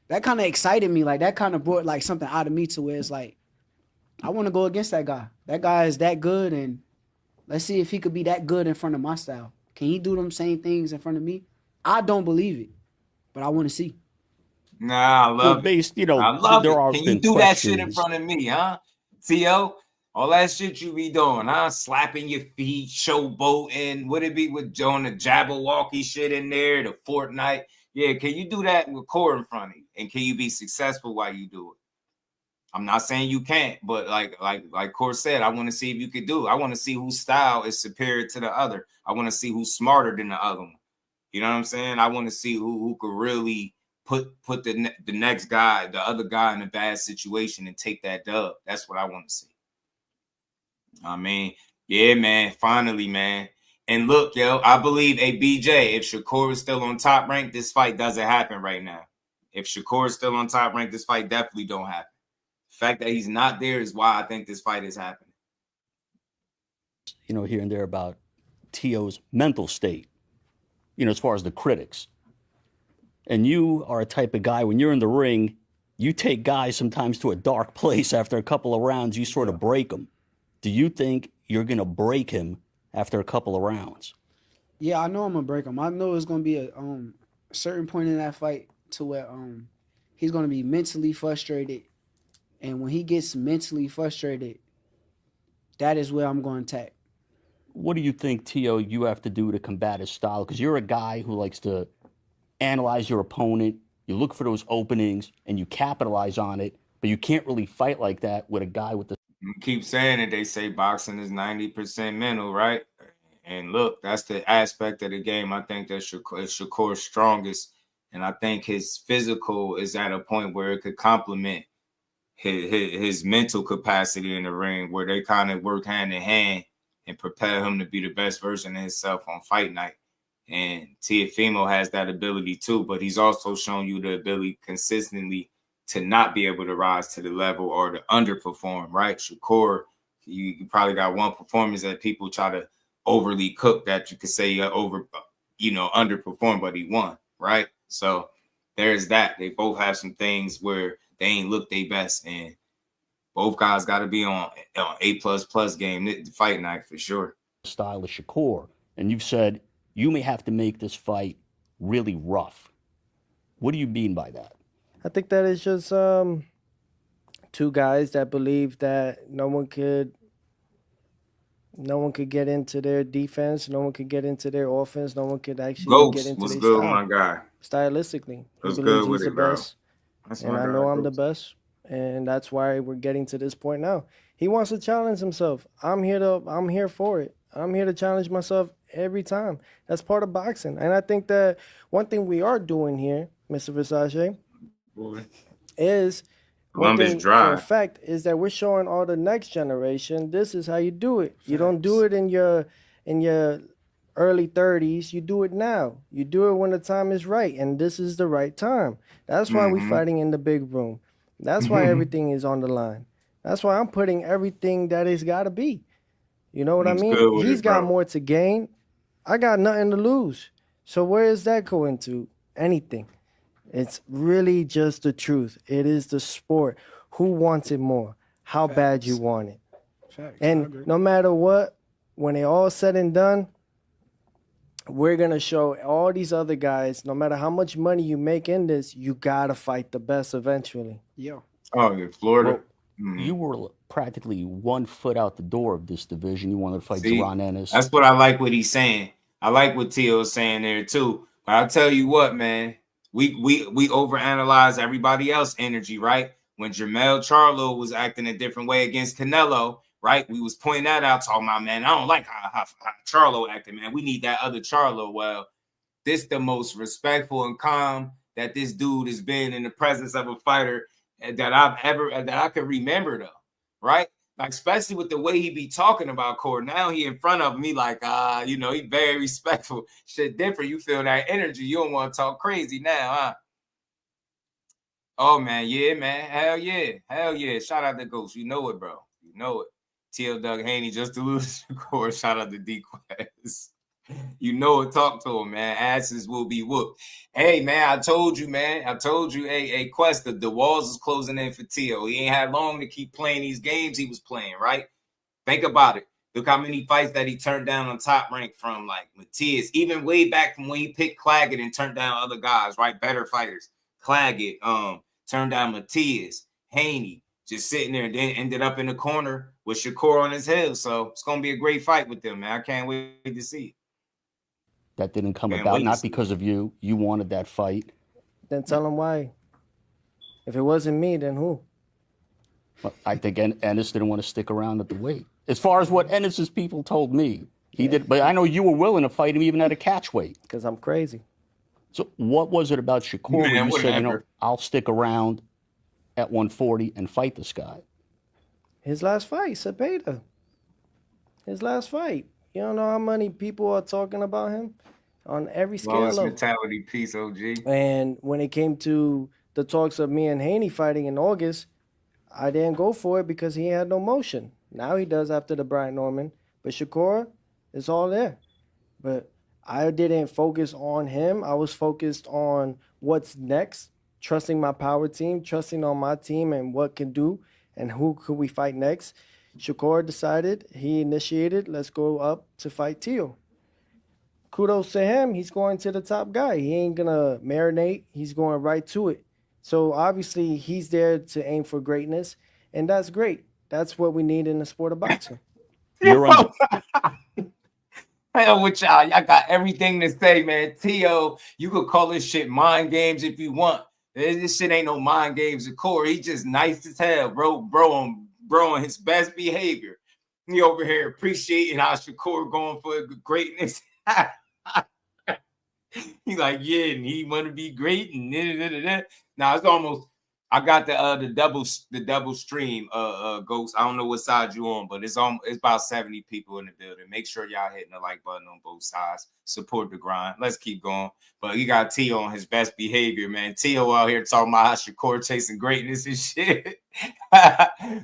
that kind of excited me. Like that kind of brought like something out of me to where it's like I want to go against that guy. That guy is that good, and let's see if he could be that good in front of my style. Can he do them same things in front of me? I don't believe it, but I want to see. Nah, I love it. Based, you know, I love there it. are Can you been do that shit in questions. front of me, huh? T.O., all that shit you be doing, huh? Slapping your feet, showboating. Would it be with Joan, the Jabberwocky shit in there, the Fortnite? Yeah, can you do that with Core in front of you? And can you be successful while you do it? I'm not saying you can't, but like Core said, I want to see if you could do it. I want to see whose style is superior to the other. I want to see who's smarter than the other one. You know what I'm saying? I want to see who could really put the next guy, the other guy in a bad situation and take that dub. That's what I want to see. I mean, yeah, man, finally, man. And look, yo, I believe BJ, if Shakur is still on top rank, this fight doesn't happen right now. If Shakur is still on top rank, this fight definitely don't happen. The fact that he's not there is why I think this fight is happening. You know, here and there about Teo's mental state, you know, as far as the critics. And you are a type of guy, when you're in the ring, you take guys sometimes to a dark place. After a couple of rounds, you sort of break them. Do you think you're going to break him after a couple of rounds? Yeah, I know I'm going to break him. I know it's going to be a certain point in that fight to where he's going to be mentally frustrated. And when he gets mentally frustrated, that is where I'm going to attack. What do you think, Teo, you have to do to combat his style? Because you're a guy who likes to analyze your opponent. You look for those openings and you capitalize on it, but you can't really fight like that with a guy with the... Keep saying it. They say boxing is 90% mental, right? And look, that's the aspect of the game I think that Shakur's strongest. And I think his physical is at a point where it could complement his mental capacity in the ring, where they kind of work hand in hand and prepare him to be the best version of himself on fight night. And Teofimo has that ability too, but he's also shown you the ability consistently to not be able to rise to the level or to underperform, right? Shakur, you probably got one performance that people try to overly cook that you could say underperformed, but he won, right? So there's that. They both have some things where they ain't look their best, and both guys got to be on A++ game fight night for sure. Style of Shakur, and you've said you may have to make this fight really rough. What do you mean by that? I think that it's just two guys that believe that no one could get into their defense, no one could get into their offense, no one could actually get into their good, style. My guy. Stylistically, What's he good believes with he's it, the bro? best, and I know I'm the best, and that's why we're getting to this point now. He wants to challenge himself. I'm here for it. I'm here to challenge myself every time. That's part of boxing, and I think that one thing we are doing here, Mr. Versace, is one thing for a fact is that we're showing all the next generation this is how you do it. You don't do it in your early 30s. You do it now. You do it when the time is right, and this is the right time. That's why we're fighting in the big room. That's why everything is on the line. That's why I'm putting everything that it's got to be. You know what I mean? He's got more to gain. I got nothing to lose. So where does that go into? Anything. It's really just the truth. It is the sport. Who wants it more? How bad you want it. And no matter what, when it all said and done, we're going to show all these other guys, no matter how much money you make in this, you got to fight the best eventually. Yeah. Oh, in Florida. Well, you were practically 1 foot out the door of this division. You wanted to fight Jaron Ennis. That's what I like what he's saying. I like what Teo's saying there too. But I'll tell you what, man. We overanalyze everybody else's energy, right? When Jermell Charlo was acting a different way against Canelo, right? We was pointing that out, talking about, man, I don't like how Charlo acted, man. We need that other Charlo. Well, this the most respectful and calm that this dude has been in the presence of a fighter that I could remember though, right? Like, especially with the way he be talking about Core. Now he in front of me like, he very respectful. Shit different. You feel that energy. You don't want to talk crazy now, huh? Oh, man. Yeah, man. Hell yeah. Hell yeah. Shout out to Ghost. You know it, bro. You know it. T.L. Doug Haney just to lose the Core. Shout out to D-Quest. You know it. Talk to him, man. Asses will be whooped. Hey, man, I told you, man. Hey, Quest, the walls is closing in for Tio. He ain't had long to keep playing these games he was playing, right? Think about it. Look how many fights that he turned down on Top Rank from, like, Matias. Even way back from when he picked Claggett and turned down other guys, right? Better fighters. Claggett, turned down Matias, Haney, just sitting there, and then ended up in the corner with Shakur on his heels. So it's going to be a great fight with them, man. I can't wait to see it. That didn't come about, not because of you. You wanted that fight. Then tell him why. If it wasn't me, then who? Well, I think Ennis didn't want to stick around at the weight. As far as what Ennis's people told me, he did. But I know you were willing to fight him even at a catch weight. Because I'm crazy. So what was it about Shakur where you said, I'll stick around at 140 and fight this guy? His last fight, Cepeda. His last fight. You don't know how many people are talking about him on every scale. Lost mentality piece, OG. And when it came to the talks of me and Haney fighting in August, I didn't go for it because he had no motion. Now he does after the Brian Norman. But Shakur, it's all there. But I didn't focus on him. I was focused on what's next, trusting my power team, trusting on my team and what can do and who could we fight next. Shakur decided, he initiated, let's go up to fight Tio. Kudos to him. He's going to the top guy. He ain't going to marinate. He's going right to it. So obviously he's there to aim for greatness, and that's great. That's what we need in the sport of boxing. You're on. Hell with y'all. Y'all got everything to say, man. Tio, you could call this shit mind games if you want. This shit ain't no mind games of Corey. He just nice as hell, bro on his best behavior. He over here appreciating how Shakur going for greatness. He's like, yeah, and he want to be great and Now it's almost. I got the double stream Ghost. I don't know what side you on, but it's about 70 people in the building. Make sure y'all hitting the like button on both sides. Support the grind. Let's keep going. But he got Tio on his best behavior, man. Tio out here talking about how Shakur chasing greatness and shit.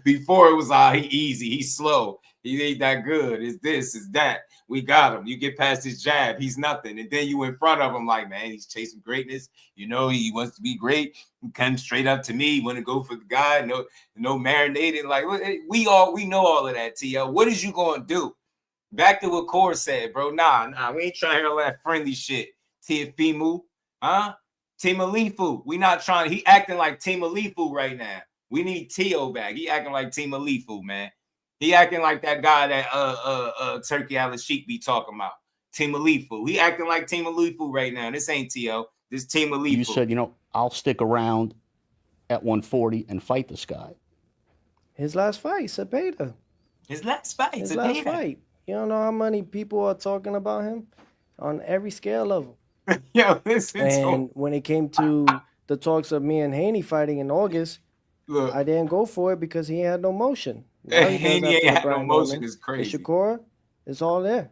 Before it was he easy, he's slow. He ain't that good. It's this, it's that. We got him. You get past his jab, he's nothing. And then you in front of him like, man, he's chasing greatness. You know, he wants to be great. He comes straight up to me, want to go for the guy. No marinating. Like, we know all of that, T.O. What is you going to do? Back to what Core said, bro. Nah, we ain't trying to hear all that friendly shit. Teofimo, huh? Timalifu. We not trying. He acting like Timalifu right now. We need Tio back. He acting like Timalifu, man. He acting like that guy that Turkey Al-Sheikh be talking about. Timalifu. He acting like Timalifu right now. This ain't Tio. This Timalifu. You said, I'll stick around at 140 and fight this guy. His last fight, Cepeda. His last fight. You don't know how many people are talking about him on every scale level. Yo, listen. And when it came to the talks of me and Haney fighting in August, look, I didn't go for it because he had no motion. Haney ain't had no motion is crazy. Shakur, it's all there.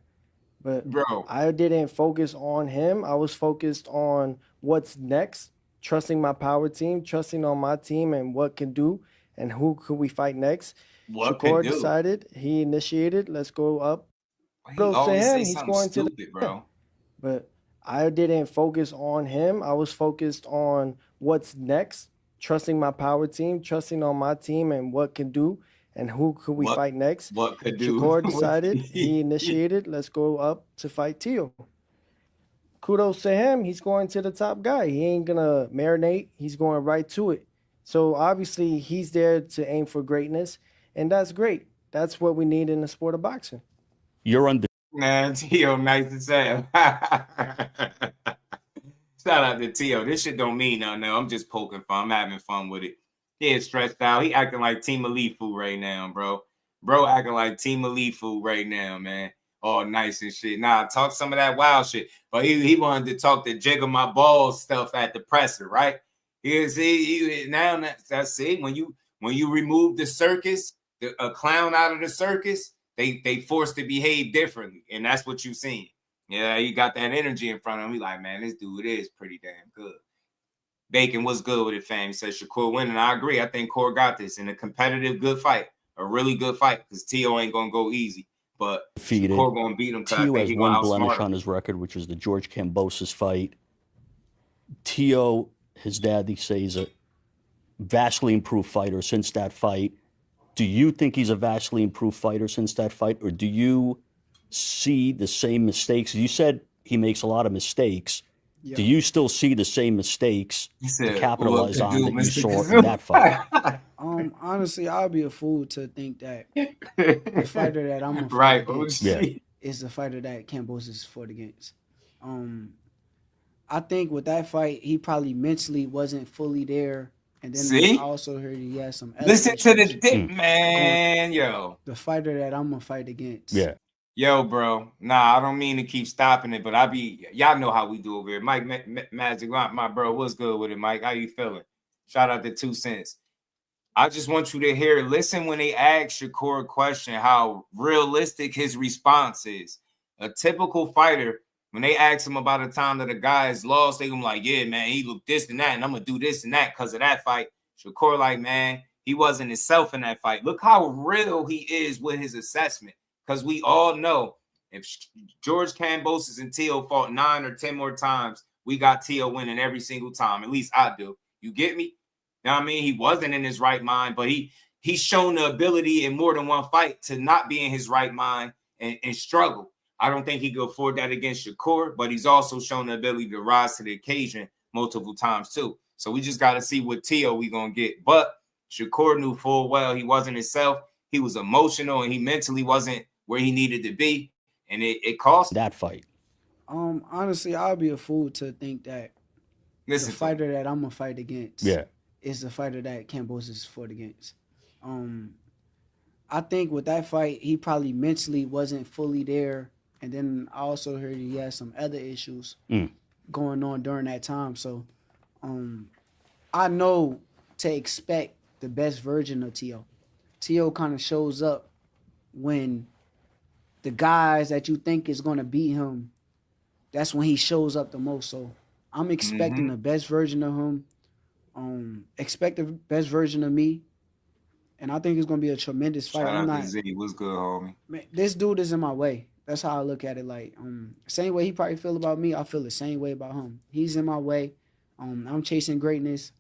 But bro, I didn't focus on him. I was focused on what's next, trusting my power team, trusting on my team and what can do and who could we fight next. Shakur decided, he initiated, let's go up. Close to him, he's going to the bro. But I didn't focus on him. I was focused on what's next, trusting my power team, trusting on my team and what can do and who could we fight next. What could do? Shakur decided, he initiated, let's go up to fight Tio. Kudos to him. He's going to the top guy. He ain't going to marinate. He's going right to it. So obviously he's there to aim for greatness, and that's great. That's what we need in the sport of boxing. You're under. Man, Tio, nice to say. Shout out to Tio. This shit don't mean nothing. No, I'm just poking fun. I'm having fun with it. He is stressed out. He acting like Team Alifu right now, bro. Bro acting like Team Alifu right now, man. all nice and shit. Nah, talk some of that wild shit. But he wanted to talk the jiggle my balls stuff at the presser, right? Now that's it. When you remove the circus, a clown out of the circus, they forced to behave differently, and that's what you seen. Yeah, he got that energy in front of him. He like, man, this dude is pretty damn good. Bacon was good with it, fam. He said Shakur winning. I agree. I think Core got this in a competitive, good fight, a really good fight, because Tio ain't gonna go easy, but Shakur gonna beat him. Tio has one blemish on his record, which is the George Kambosos fight. Tio, his dad, they say, is a vastly improved fighter since that fight. Do you think he's a vastly improved fighter since that fight, or do you see the same mistakes? You said he makes a lot of mistakes. Yeah. Do you still see the same mistakes to capitalize on that you saw in that fight? Honestly, I'll be a fool to think that the fighter that I'm gonna fight against is the fighter that Kambosos fought against. I think with that fight, he probably mentally wasn't fully there. And then I also heard he had some. Listen to the dick, man, yo. The fighter that I'm gonna fight against. Yeah. Yo, bro. Nah, I don't mean to keep stopping it, but y'all know how we do over here. Mike Magic, my bro, what's good with it, Mike? How you feeling? Shout out to 2 Cents. I just want you to listen when they ask Shakur a question, how realistic his response is. A typical fighter, when they ask him about a time that a guy is lost, they gonna be like, yeah, man, he looked this and that, and I'm gonna do this and that because of that fight. Shakur like, man, he wasn't himself in that fight. Look how real he is with his assessment. Because we all know if George Kambosos and Tio fought 9 or 10 more times, we got Tio winning every single time. At least I do. You get me? You know what I mean? He wasn't in his right mind, but he's shown the ability in more than one fight to not be in his right mind and struggle. I don't think he could afford that against Shakur, but he's also shown the ability to rise to the occasion multiple times too. So we just got to see what Tio we going to get. But Shakur knew full well he wasn't himself. He was emotional and he mentally wasn't where he needed to be, and it cost that fight. Honestly, I'll be a fool to think that the fighter that I'm gonna fight against is the fighter that Kambosos fought against. I think with that fight, he probably mentally wasn't fully there, and then I also heard he had some other issues going on during that time. So, I know to expect the best version of Tio. Tio kind of shows up when the guys that you think is going to beat him, that's when he shows up the most. So I'm expecting the best version of him. Expect the best version of me. And I think it's going to be a tremendous fight. Shout out to Z. What's good, homie? Man, this dude is in my way. That's how I look at it. Like, same way he probably feel about me, I feel the same way about him. He's in my way. I'm chasing greatness.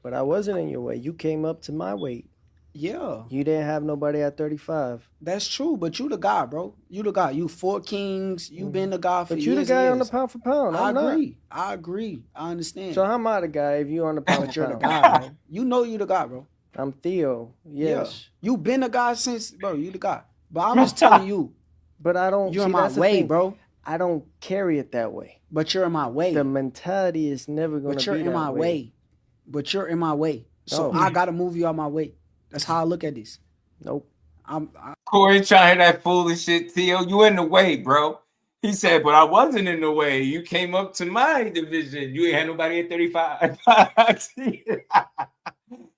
But I wasn't in your way. You came up to my weight. Yeah. You didn't have nobody at 35. That's true, but you the guy, bro. You the guy. You 4 Kings. You been the guy for years. But you the guy on the pound for pound. I agree. I agree. I understand. So how am I the guy if you on the pound for pound? You're the guy, bro. You know you the guy, bro. I'm Theo. Yes. Yeah. You been the guy since, bro. You the guy. But I'm just telling you. But I don't. You're in my way, bro. I don't carry it that way. But you're in my way. The mentality is never going to be that way. But you're in my way. But you're in my way. So I got to move you out my way. That's how I look at this. Nope. Corey trying that foolish shit, Theo. You in the way, bro. He said, but I wasn't in the way. You came up to my division. You ain't had nobody at 35.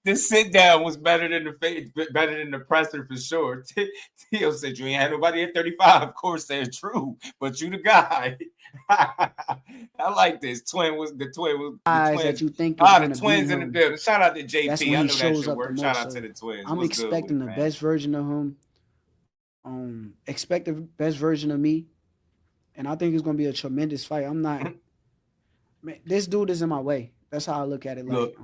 This sit down was better than the presser for sure. Theo said you ain't had nobody at 35. Of course, that's true, but you the guy. I like this. The twins that you think the twins in the building. Shout out to JP. That's when I know that should work. Shout out to the twins. I'm expecting the best version of him. Expect the best version of me, and I think it's gonna be a tremendous fight. I'm not. Man, this dude is in my way. That's how I look at it. Like,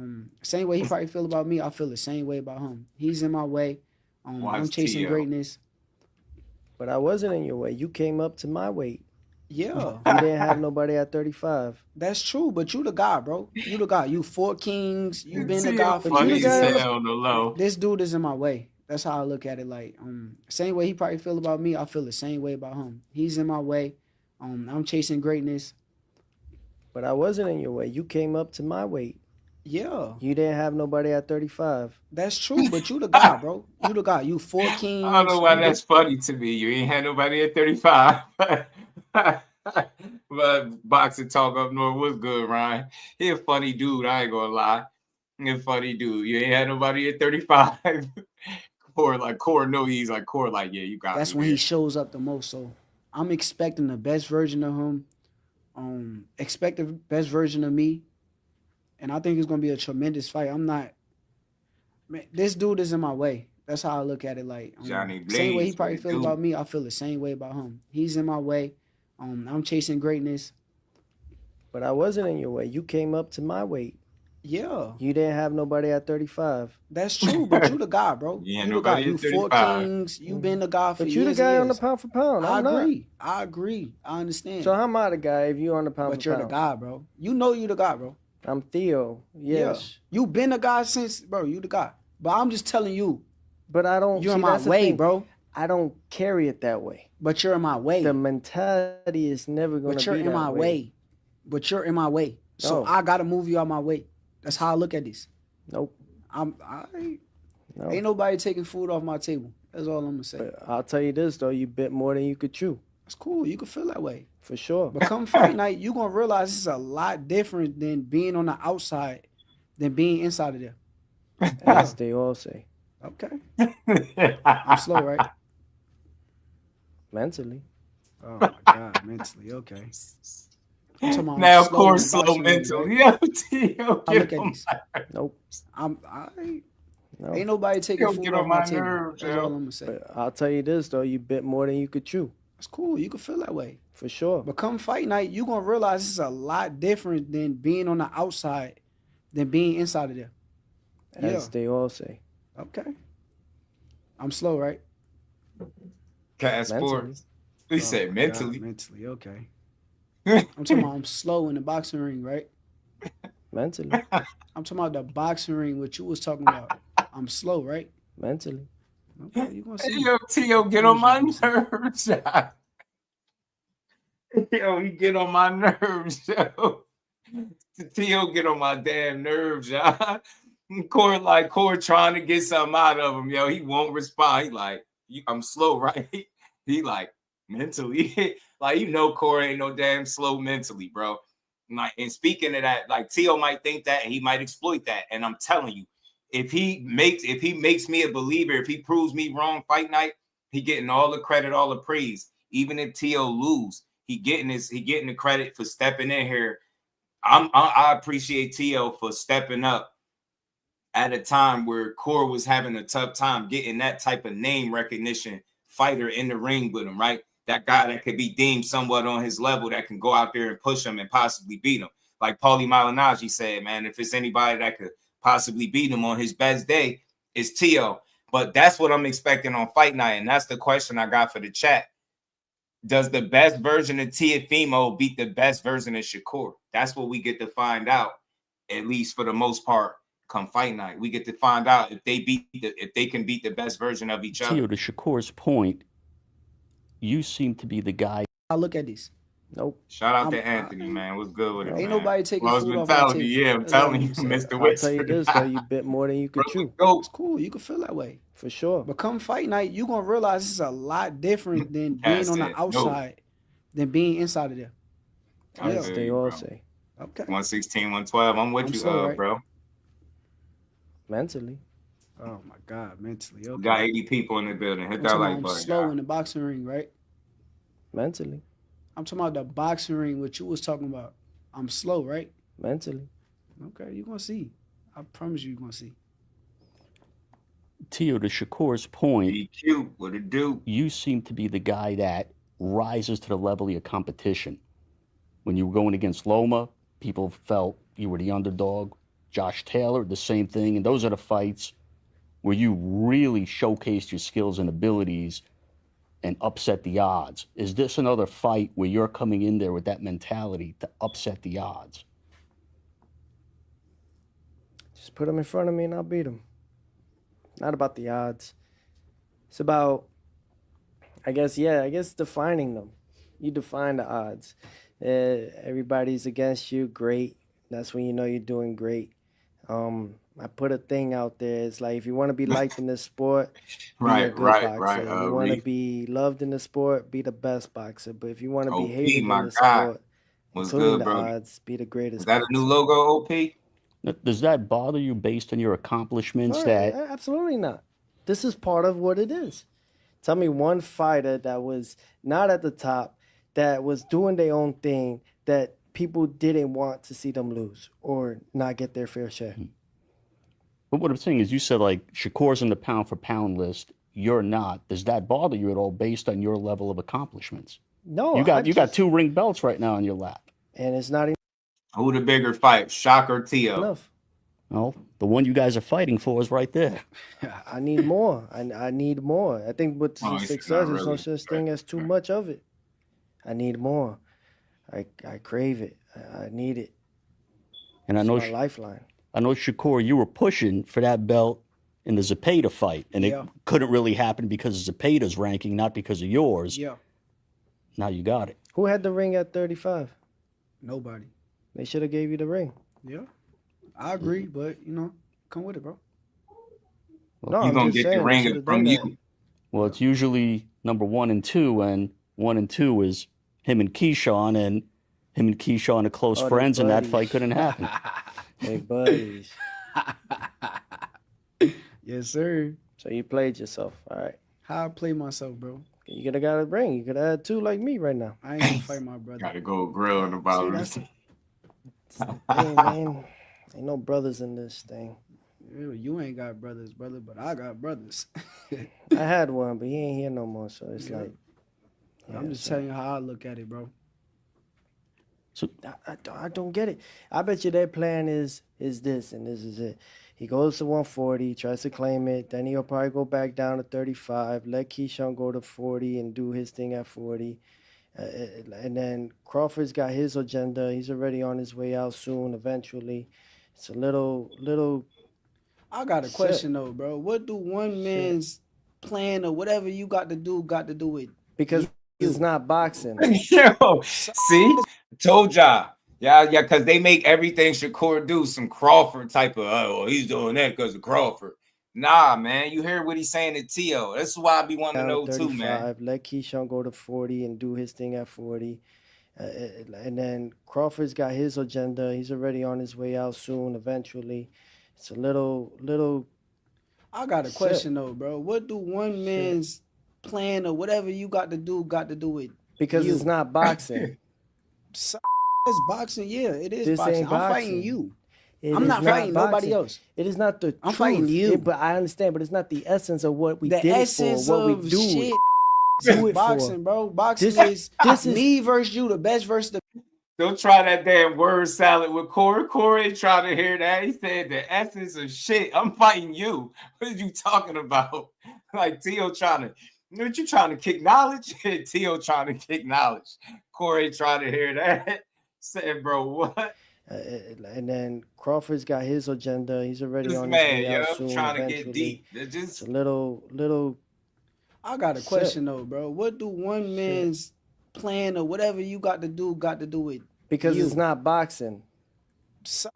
same way he probably feel about me, I feel the same way about him. He's in my way. I'm chasing greatness. But I wasn't in your way. You came up to my weight. Yeah. You didn't have nobody at 35. That's true, but you the guy, bro. You the guy. You 4 Kings. You been the guy for you. On the low. This dude is in my way. That's how I look at it. Like, same way he probably feel about me, I feel the same way about him. He's in my way. I'm chasing greatness. But I wasn't in your way. You came up to my weight. Yeah. You didn't have nobody at 35. That's true, but you the guy, bro. You the guy. You 4 kings. I don't know why that's funny to me. You ain't had nobody at 35. But boxing talk up north was good, Ryan. He a funny dude. I ain't gonna lie. He a funny dude. You ain't had nobody at 35. Core know he's like Core. Like, yeah, you got. That's when he shows up the most. So I'm expecting the best version of him. Expect the best version of me. And I think it's gonna be a tremendous fight. Man, this dude is in my way. That's how I look at it. Like Johnny Blaze, same way he probably feels dude. about me, I feel the same way about him. He's in my way. I'm chasing greatness. But I wasn't in your way. You came up to my weight. Yeah. You didn't have nobody at 35. That's true, but you the guy, bro. Yeah, you the guy. nobody You at 4 35. kings. You been the guy for But years. you the guy and on the years. pound for pound. I I'm agree. I agree. I understand. So how am I the guy if you on the pound But for you're pound? the guy, bro. You know you the guy, bro. I'm Theo. Yes. Yeah. You been the guy since, bro. You the guy. But I'm just telling you. But I don't. You're see, in my that's the way, thing. bro. I don't carry it that way. But you're in my way. The mentality is never going to be But you're in my way. But you're in my way. So No. I gotta move you out my way. That's how I look at this. Nope. No. Ain't nobody taking food off my table. That's all I'm gonna say. But I'll tell you this though, you bit more than you could chew. It's cool. You can feel that way. For sure. But come fight night, you're gonna realize this is a lot different than being on the outside than being inside of there. As they all say. Okay. I'm slow, right? Mentally. Oh my God, mentally. Okay. I'm talking about Now, of slow course, in slow boxing, mental. right? Yo, Tio, I get look at on this. Nope. No. Ain't nobody taking Yo, food get off on my my table. nerves, That's yo. all I'm gonna say. But I'll tell you this though, you bit more than you could chew. It's cool. You can feel that way. For sure. But come fight night, you're gonna realize this is a lot different than being on the outside than being inside of there. As they all say. Okay. I'm slow, right? Cat Sports. He said mentally. God, mentally, okay. I'm talking about I'm slow in the boxing ring, right? Mentally. I'm talking about the boxing ring, what you was talking about. I'm slow, right? Mentally. Okay, you gonna see. Yo, Tio, get on my nerves. Yo, he get on my nerves, yo. Tio get on my damn nerves, yo. Core trying to get something out of him, yo. He won't respond. He like, I'm slow, right? He like, mentally. Like, you know, Core ain't no damn slow mentally, bro. Like, and speaking of that, like, Tio might think that and he might exploit that. And I'm telling you, if he makes me a believer, if he proves me wrong fight night, he getting all the credit, all the praise. Even if Tio lose, he getting the credit for stepping in here. I appreciate Tio for stepping up at a time where Core was having a tough time getting that type of name recognition fighter in the ring with him, right? That guy that could be deemed somewhat on his level that can go out there and push him and possibly beat him. Like Paulie Malignaggi said, man, if it's anybody that could possibly beat him on his best day, it's Tio. But that's what I'm expecting on fight night. And that's the question I got for the chat. Does the best version of Teofimo beat the best version of Shakur? That's what we get to find out, at least for the most part, come fight night. We get to find out if they can beat the best version of each other. Tio, to Shakur's point, you seem to be the guy. I look at this. Nope. Shout out to Anthony, man. What's good with it, Ain't man? nobody taking Lost food off my mentality. table. Yeah, I'm That's all telling I'm you, gonna say. Mr. I'll Whisper. tell you this though, you bit more than you could chew. It's cool. You can feel that way. For sure. But come fight night, you're gonna realize this is a lot different than Cat being on the said, outside than being inside of there. As they all bro. say. Okay. 116, 112. I'm with I'm you, slow, right? bro. Mentally. Oh my God, mentally. Okay. We got 80 people in the building. Hit I'm that talking like about I'm button. slow y'all. in the boxing ring, right? Mentally. I'm talking about the boxing ring, what you was talking about. I'm slow, right? Mentally. Okay, you're gonna see. I promise you're gonna see. Tio, to Shakur's point, Be cute. What it do? you seem to be the guy that rises to the level of your competition. When you were going against Loma, people felt you were the underdog. Josh Taylor, the same thing. And those are the fights where you really showcased your skills and abilities and upset the odds. Is this another fight where you're coming in there with that mentality to upset the odds? Just put them in front of me and I'll beat them. Not about the odds. It's about, I guess defining them. You define the odds. Everybody's against you, great. That's when you know you're doing great. I put a thing out there. It's like, if you want to be liked in this sport, be a Right, good right, boxer. right. If you want to Reef. be loved in the sport, be the best boxer. But if you want to be OP, hated in my the guy. sport, What's including good, the bro? odds, be the greatest Is that a boxer. new logo, OP? Does that bother you based on your accomplishments? No, That absolutely not. This is part of what it is. Tell me one fighter that was not at the top, that was doing their own thing, that people didn't want to see them lose or not get their fair share. But what I'm saying is, you said like Shakur's in the pound for pound list. You're not. Does that bother you at all based on your level of accomplishments? No, you got 2 ring belts right now on your lap. And it's not Who the bigger fight, Shakur, Teo? enough. Well, the one you guys are fighting for is right there. I need more. I need more. I think with success, there's no such thing as too much of it. I need more. I crave it. I need it. And It's my lifeline. I know, Shakur, you were pushing for that belt in the Zepeda fight, and it couldn't really happen because of Zepeda's ranking, not because of yours. Yeah. Now you got it. Who had the ring at 35? Nobody. They should have gave you the ring. Yeah. I agree, but, come with it, bro. No, You I'm gonna just get saying, the they ring should've from done you. that. Well, it's usually number 1 and 2, and 1 and 2 is him and Keyshawn, and him and Keyshawn are close they're friends, and that buddies. fight couldn't happen. Hey, buddies. Yes, sir. So you played yourself. All right. How I play myself, bro. You could have got a ring. You could have had 2 like me right now. I ain't gonna fight my brother. Gotta go grilling about it. Hey, man. Ain't no brothers in this thing. You ain't got brothers, brother, but I got brothers. I had one, but he ain't here no more. So it's like, I'm just telling you how I look at it, bro. So I don't get it. I bet you their plan is this, and this is it. He goes to 140, tries to claim it. Then he'll probably go back down to 35. Let Keyshawn go to 40 and do his thing at 40. And then Crawford's got his agenda. He's already on his way out soon, eventually. It's a little. I got a question though, bro. What do one man's plan or whatever you got to do with? Because it's not boxing. Yo, see? Told y'all. Yeah, because they make everything Shakur do some Crawford type of, well, he's doing that because of Crawford. Nah, man, you hear what he's saying to Teo. That's why I be wanting to know too, man. Let Keyshawn go to 40 and do his thing at 40. And then Crawford's got his agenda. He's already on his way out soon, eventually. It's a little. I got a question though, bro. What do one man's plan or whatever you got to do with? Because it's not boxing. It's boxing, yeah. It is This boxing. ain't I'm boxing. fighting you. It I'm is not fighting nobody boxing. else. It is not the I'm truth. fighting you. But I understand, but it's not the essence of what we The did essence it for, what of we do. shit. Do it Boxing, for. bro. Boxing This is is me versus you, the best versus the. Don't try that damn word salad with Corey. Corey ain't trying to hear that. He said the essence of shit. I'm fighting you. What are you talking about? Like Teo trying to, what you trying to kick knowledge? Teo trying to kick knowledge. Corey ain't trying to hear that. Said, bro, what? And then Crawford's got his agenda. He's already This on man, his way out yo, soon, trying to eventually. get deep. They're just It's a little. I got a question though, bro. What do one man's plan or whatever you got to do with? Because it's not boxing. It's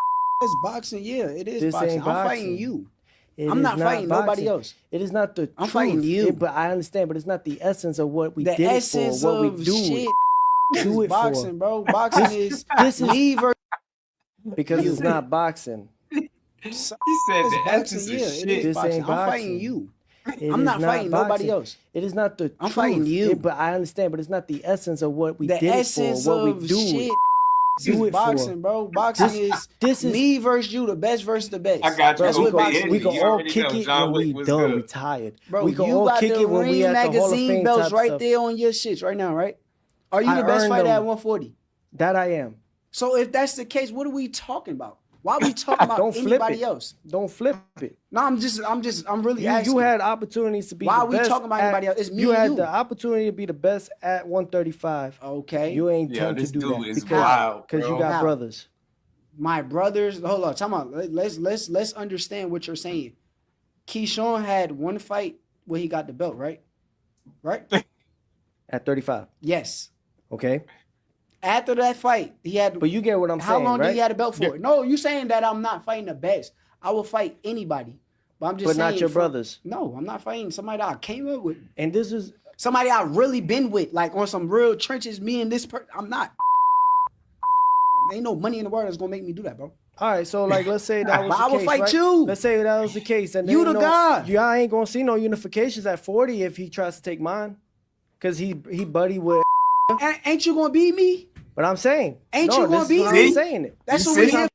boxing, yeah. It is This boxing. ain't I'm boxing. fighting you. It I'm is not fighting nobody boxing. else. It is not the I'm truth. fighting you. But I understand, but it's not the essence of what we The did it essence for, what of we do. shit Do is it boxing, for. bro. Boxing is This is me versus. because it's not boxing. he said It's the boxing, essence yeah. of It shit. is This boxing. ain't I'm boxing. fighting you. It I'm is not fighting nobody boxing. else. It is not the I'm truth. fighting you. But I understand, but it's not the essence of what we The did it essence for, what of we do. shit Do is it boxing, for. bro. Boxing This is me versus you, the best versus the best. I got you. That's Bro, what we boxing can, we is. can You all already kick know. it John when we Wick was done, good. we tired. Bro, We can you all got kick the it when we Ring at the Hall of magazine Fame belts type right stuff. there on your shits right now, right? Are you I the best earned fighter them. at 140? That I am. So if that's the case, what are we talking about? Why are we talking about Don't flip anybody it. else? Don't flip it. No, I'm really asking. You had opportunities to be Why the are we best talking about at- anybody else? It's me You and had you. the opportunity to be the best at 135. Okay. You ain't Yeah, tend to this do dude that is wild, because you bro. got How? brothers. My brothers, hold on, time out. Let's understand what you're saying. Keyshawn had one fight where he got the belt, right? Right? At 35. Yes. Okay. After that fight, he had. But you get what I'm How saying, long right? did he have a belt for? No, you saying that I'm not fighting the best. I will fight anybody. But I'm just But saying. not your brothers. No, I'm not fighting somebody that I came up with. And this is somebody I really been with, like on some real trenches, me and this person. I'm not. There ain't no money in the world that's going to make me do that, bro. all right, so like let's say that was the I will case, fight right? you. Let's say that was the case, and You the guy. Y'all ain't gonna see no unifications at 40 if he tries to take mine, cause he buddy with. Ain't you gonna beat me? But I'm saying, ain't you gonna beat me? me? I'm saying it. That's what we have.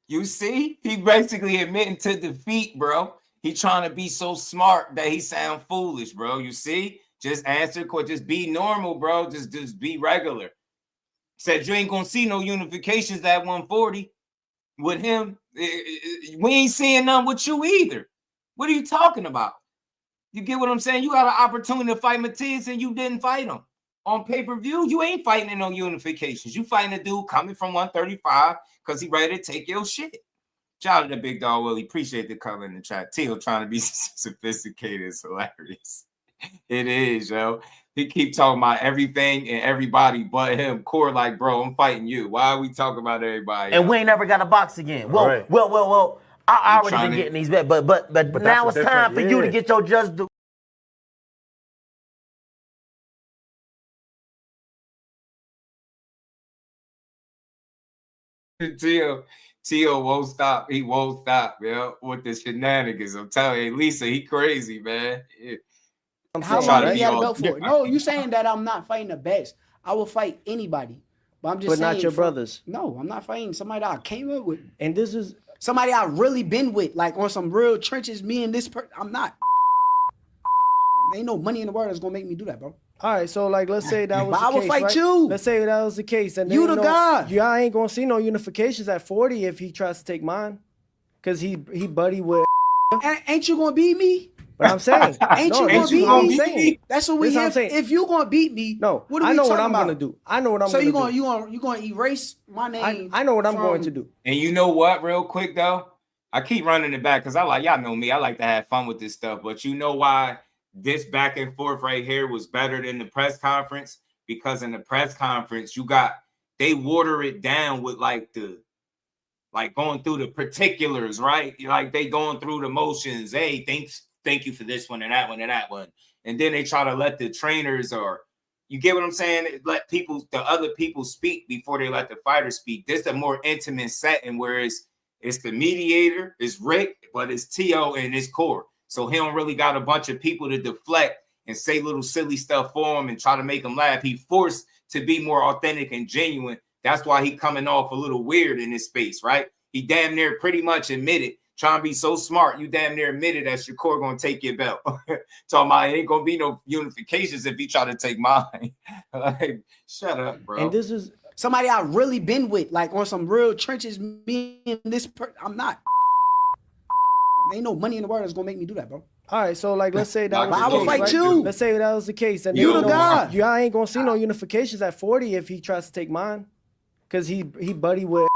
You see? He basically admitting to defeat, bro. He trying to be so smart that he sound foolish, bro. You see? Just answer, just be normal, bro. Just be regular. Said you ain't gonna see no unifications at 140 with him. We ain't seeing none with you either. What are you talking about? You get what I'm saying? You got an opportunity to fight Matias and you didn't fight him. On pay-per-view, you ain't fighting in no unifications. You fighting a dude coming from 135 because he ready to take your shit. Shout out to Big Dog Willie. Appreciate the color in the chat. Teal trying to be sophisticated is hilarious. It is, yo. He keep talking about everything and everybody but him. Core like, bro, I'm fighting you. Why are we talking about everybody? And we ain't never got a box again. Well, right. well. I already been getting these bets, but now it's time for you to get your just due. Tio won't stop. He won't stop, yo, with the shenanigans. I'm telling you, Lisa, he crazy, man. How long you got a belt for? No, you saying that I'm not fighting the best. I will fight anybody. But I'm just saying. But not your brothers. No, I'm not fighting somebody that I came up with. And this is somebody I really been with, like on some real trenches, me and this person. I'm not. There ain't no money in the world that's going to make me do that, bro. all right, so like let's say that was But the I will case, fight right? you. Let's say that was the case, and You the guy. Y'all ain't gonna see no unifications at 40 if he tries to take mine, cause he buddy with. Ain't you gonna beat me? But I'm saying, ain't you gonna beat me? That's what we have. Saying. If you gonna beat me, no, what are I we know talking what I'm about? gonna do. I know what I'm so gonna do. So you gonna erase my name? I know what I'm going to do. And you know what? Real quick though, I keep running it back because y'all know me. I like to have fun with this stuff. But you know why this back and forth right here was better than the press conference? Because in the press conference, they water it down with like going through the particulars, right? Like they going through the motions. Hey, thank you for this one and that one and that one. And then they try to let the trainers you get what I'm saying? Let the other people speak before they let the fighter speak. This is a more intimate setting where it's the mediator, it's Rick, but it's Tio and it's Core. So he don't really got a bunch of people to deflect and say little silly stuff for him and try to make him laugh. He forced to be more authentic and genuine. That's why he coming off a little weird in this space, right? He damn near pretty much admitted, trying to be so smart, you damn near admitted that Shakur gonna take your belt. Talking about it ain't gonna be no unifications if he try to take mine. Like, shut up, bro. And this is somebody I really been with, like on some real trenches, me and this person. I'm not. There ain't no money in the world that's gonna make me do that, bro. All right, so like let's say that was I the will case, fight right? you. Let's say that was the case, and you the guy. Y'all ain't gonna see no unifications at 40 if he tries to take mine, cause he buddy with.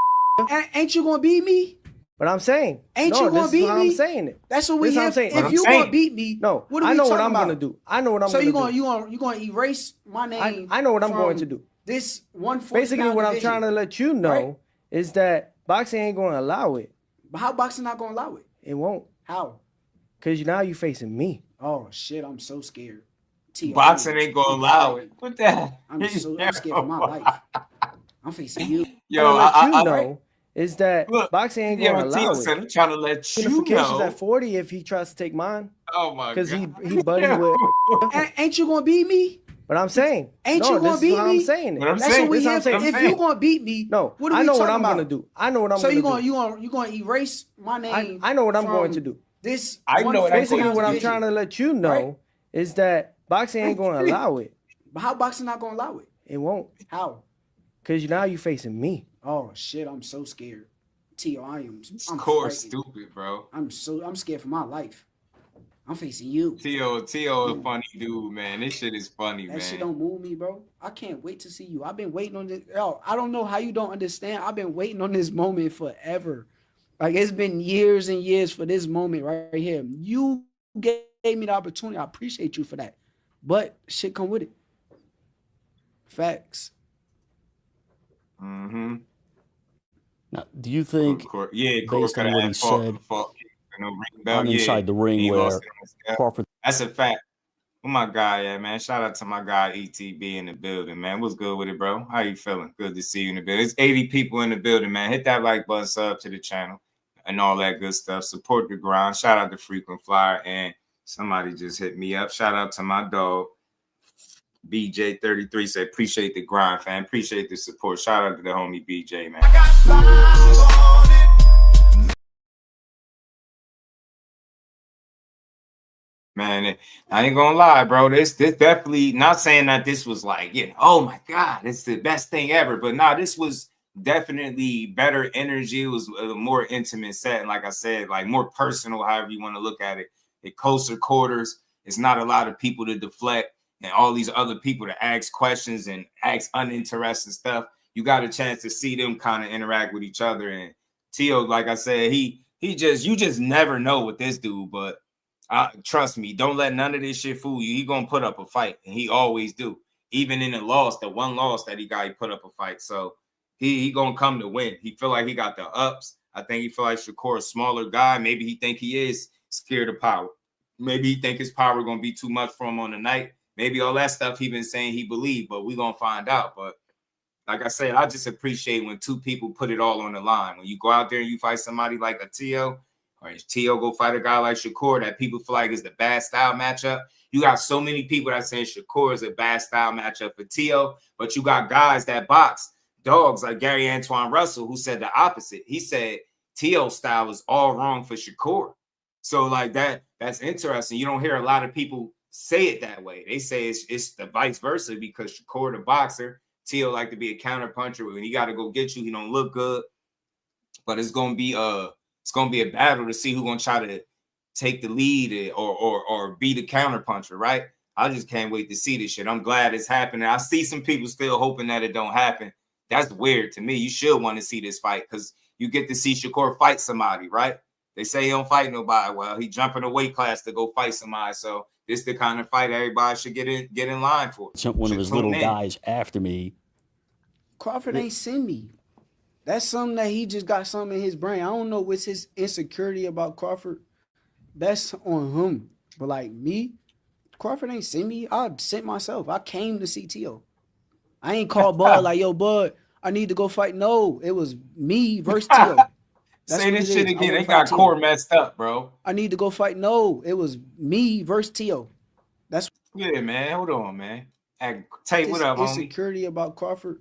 Ain't you gonna beat me? But I'm saying, ain't you gonna beat me? I'm saying it. That's what we have. If you gonna beat me, no, what are we I know talking what I'm about? gonna do. I know what I'm so gonna do. So you gonna erase my name? I know what I'm going to do. This 140. Basically, what I'm trying to let you know is that boxing ain't gonna allow it. But how boxing not gonna allow it? It won't. How? Cause now you facing me. Oh shit! I'm so scared. Boxing ain't gonna allow it. What the? I'm scared for my life. I'm facing you. Yo, I know is that boxing ain't gonna allow it. I'm trying to let you unifications know. At 40 if he tries to take mine. Oh my god! Because he buddy with. Ain't you gonna beat me? But I'm saying, ain't you gonna beat me? I'm saying it. That's what we have. If you gonna beat me, no, what are I we know talking what I'm about? gonna do. I know what I'm so gonna do. So you gonna erase my name? I know what I'm going to do. This I know basically what I'm trying to let you know is that boxing ain't gonna allow it. But how boxing not gonna allow it? It won't. How? Because now you facing me. Oh shit! I'm so scared. Tio, I'm stupid, bro. I'm scared for my life. I'm facing you. Tio, a funny dude, man. This shit is funny, man. That shit don't move me, bro. I can't wait to see you. I've been waiting on this. Yo, I don't know how you don't understand. I've been waiting on this moment forever. Like, it's been years and years for this moment right here. You gave me the opportunity. I appreciate you for that. But shit come with it. Facts. Mm-hmm. Now, do you think, Corey based could on have what had he said ring on belt. Inside the Ring, he where lost it on his scalp. Crawford? That's a fact. Where my guy at, man? Shout out to my guy ETB in the building, man. What's good with it, bro? How you feeling? Good to see you in the building. There's 80 people in the building, man. Hit that like button, sub to the channel, and all that good stuff. Support the grind. Shout out to Frequent Flyer, and somebody just hit me up. Shout out to my dog BJ33. Said appreciate the grind, fam. Appreciate the support. Shout out to the homie BJ, man. Man, I ain't gonna lie, bro. This definitely, not saying that this was like, oh my God, it's the best thing ever. But nah, this was definitely better energy. It was a more intimate set. And like I said, like more personal, however you want to look at it. At closer quarters, it's not a lot of people to deflect and all these other people to ask questions and ask uninteresting stuff. You got a chance to see them kind of interact with each other. And Teo, like I said, you just never know with this dude, but trust me, don't let none of this shit fool you. He gonna put up a fight, and he always do. Even in the one loss that he got, he put up a fight. So he gonna come to win. He feel like he got the ups. I think he feel like Shakur a smaller guy. Maybe he think he is scared of power. Maybe he think his power gonna be too much for him on the night. Maybe all that stuff he been saying he believe, but we gonna find out. But like I said, I just appreciate when two people put it all on the line. When you go out there and you fight somebody like a Teo, or Teo go fight a guy like Shakur that people feel like is the bad style matchup. You got so many people that saying Shakur is a bad style matchup for Teo, but you got guys that box dogs like Gary Antoine Russell who said the opposite. He said Teo's style is all wrong for Shakur. So like that's interesting. You don't hear a lot of people say it that way. They say it's the vice versa because Shakur the boxer, Teo like to be a counter puncher. When he got to go get you, he don't look good. But it's gonna be a battle to see who's gonna try to take the lead or be the counter puncher, right? I just can't wait to see this shit. I'm glad it's happening. I see some people still hoping that it don't happen. That's weird to me. You should want to see this fight because you get to see Shakur fight somebody, right? They say he don't fight nobody. Well, he jumping a weight class to go fight somebody. So this the kind of fight everybody should get in line for. One of his little guys after me. Crawford ain't send me. That's something that he just got something in his brain. I don't know what's his insecurity about Crawford. That's on him. But like me, Crawford ain't send me. I sent myself. I came to see Teo. I ain't called Bud like, yo, Bud, I need to go fight. No, it was me versus Teo. Say this shit again. They got Core messed up, bro. I need to go fight. No, it was me versus Teo. That's man. Hold on, man. Tay, what up, homie? Insecurity about Crawford.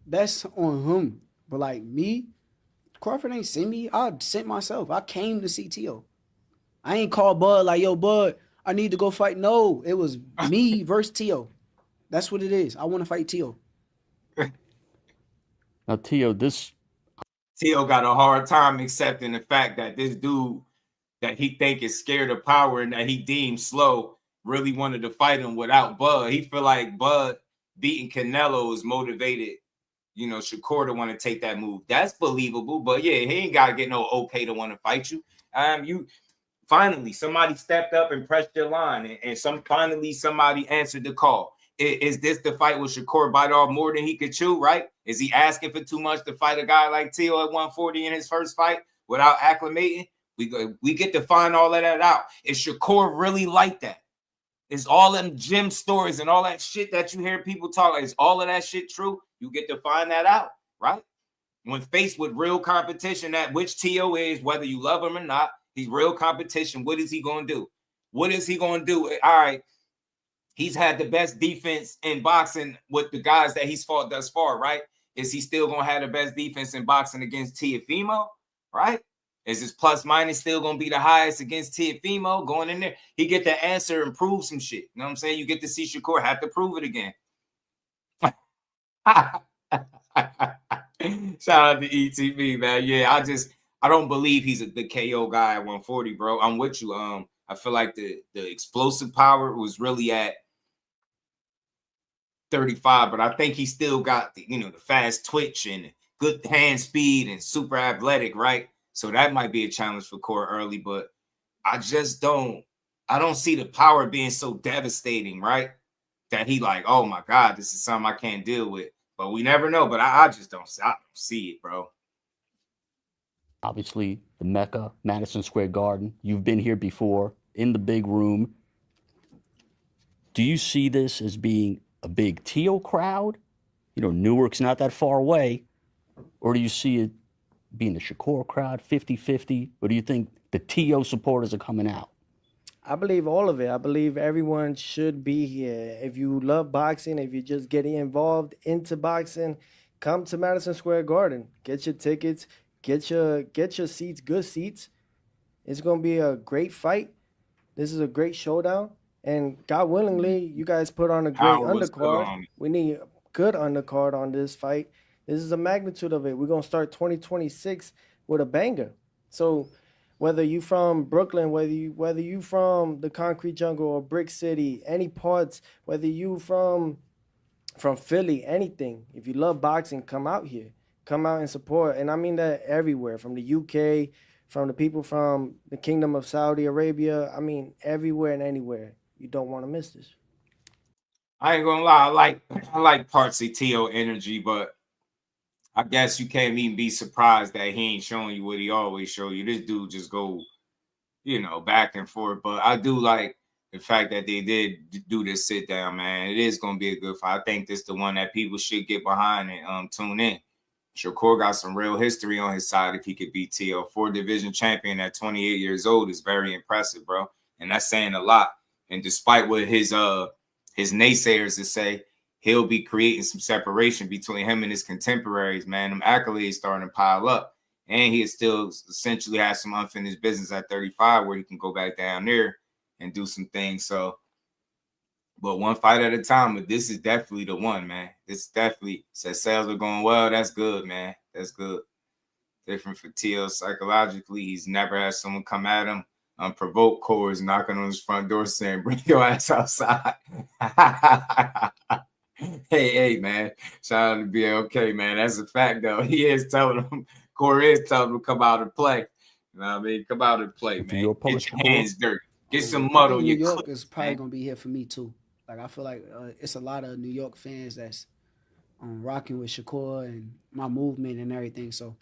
That's on him. But like me, Crawford ain't send me. I sent myself. I came to see Teo. I ain't called Bud like, yo, Bud, I need to go fight. No, it was me versus Teo. That's what it is. I want to fight Teo. Now, Teo got a hard time accepting the fact that this dude that he think is scared of power and that he deems slow really wanted to fight him without Bud. He feel like Bud beating Canelo is motivated, Shakur to want to take that move. That's believable, but yeah, he ain't got to get no okay to want to fight you. You finally somebody stepped up and pressed your line, and finally somebody answered the call. Is this the fight with Shakur bite off more than he could chew, right? Is he asking for too much to fight a guy like Teo at 140 in his first fight without acclimating? We get to find all of that out. Is Shakur really like that? Is all them gym stories and all that shit that you hear people talk, is all of that shit true? You get to find that out, right? When faced with real competition, that which Teo is, whether you love him or not, he's real competition. What is he going to do? What is he going to do? All right. He's had the best defense in boxing with the guys that he's fought thus far, right? Is he still going to have the best defense in boxing against Teofimo, right? Is his plus minus still going to be the highest against Teofimo going in there? He get the answer and prove some shit. You know what I'm saying? You get to see Shakur have to prove it again. Shout out to ETB, man. Yeah, I don't believe he's the KO guy at 140, bro. I'm with you. I feel like the explosive power was really at 35, but I think he still got the fast twitch and good hand speed and super athletic, right? So that might be a challenge for Core early, but I don't see the power being so devastating, right? That he like, oh my God, this is something I can't deal with. But we never know. But I just don't see it, bro. Obviously, the Mecca, Madison Square Garden. You've been here before, in the big room. Do you see this as being a big Teo crowd? You know, Newark's not that far away. Or do you see it being the Shakur crowd, 50-50? Or do you think the Teo supporters are coming out? I believe all of it. I believe everyone should be here. If you love boxing, if you're just getting involved into boxing, come to Madison Square Garden. Get your tickets. Get your seats, good seats. It's going to be a great fight. This is a great showdown. And God willingly, you guys put on a great undercard. We need a good undercard on this fight. This is the magnitude of it. We're going to start 2026 with a banger. So whether you from Brooklyn, whether you from the Concrete Jungle or Brick City, any parts, whether you from Philly, anything. If you love boxing, come out here. Come out and support. And I mean that everywhere, from the UK, from the people from the Kingdom of Saudi Arabia. I mean, everywhere and anywhere. You don't want to miss this. I ain't gonna lie, I like parts of Teo energy, but I guess you can't even be surprised that he ain't showing you what he always show you. This dude just go, you know, back and forth. But I do like the fact that they did do this sit down, man. It is gonna be a good fight. I think this is the one that people should get behind and tune in. Shakur got some real history on his side if he could beat Teo. 4-division champion at 28 years old is very impressive, bro. And that's saying a lot. And despite what his naysayers to say, he'll be creating some separation between him and his contemporaries, man. Them accolades starting to pile up. And he still essentially has some unfinished business at 35 where he can go back down there and do some things. So, but one fight at a time, but this is definitely the one, man. This definitely says sales are going well. That's good, man. That's good. Different for Teo psychologically. He's never had someone come at him unprovoked. Core is knocking on his front door saying, bring your ass outside. Hey, man. Shout out to BLK, man. That's a fact, though. He is telling him, Corey is telling him to come out and play. You know what I mean? Come out and play, man. Get your hands dirty. Get some mud on your New York clips, is probably going to be here for me, too. Like, I feel like it's a lot of New York fans that's rocking with Shakur and my movement and everything. So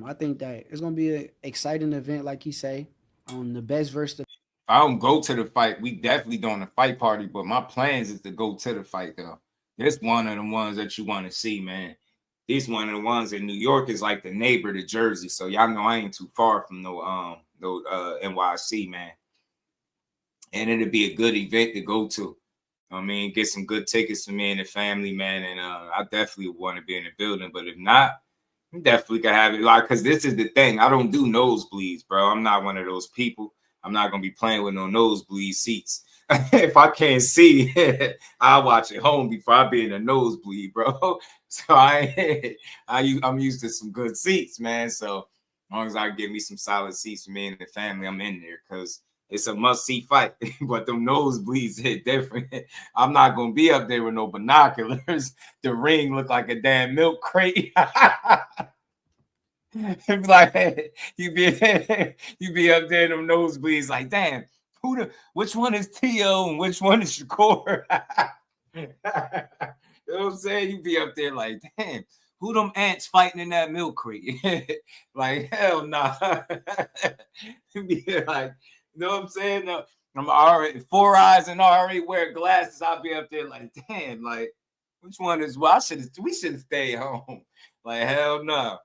I think that it's going to be an exciting event, like you say. The best versus If I don't go to the fight, we definitely doing a fight party, but my plans is to go to the fight, though. This one of the ones that you want to see, man. This one of the ones in New York is like the neighbor to Jersey. So y'all know I ain't too far from no NYC, man. And it'll be a good event to go to. I mean, get some good tickets for me and the family, man. And I definitely want to be in the building. But if not, I'm definitely gonna have it. Like, because this is the thing. I don't do nosebleeds, bro. I'm not one of those people. I'm not gonna be playing with no nosebleed seats. If I can't see, I'll watch it home before I be in a nosebleed, bro. So I'm used to some good seats, man. So as long as I get me some solid seats for me and the family, I'm in there because it's a must-see fight. But them nosebleeds hit different. I'm not gonna be up there with no binoculars. The ring look like a damn milk crate. Like you be up there in them nosebleeds like, damn, which one is Teo and which one is Shakur? You know what I'm saying? You be up there like, damn, who them ants fighting in that milk crate? Like, hell nah. You be like, you know what I'm saying? No, I'm already 4 eyes and already wear glasses. I'll be up there like, damn, like, which one is we should stay home. Like, hell no.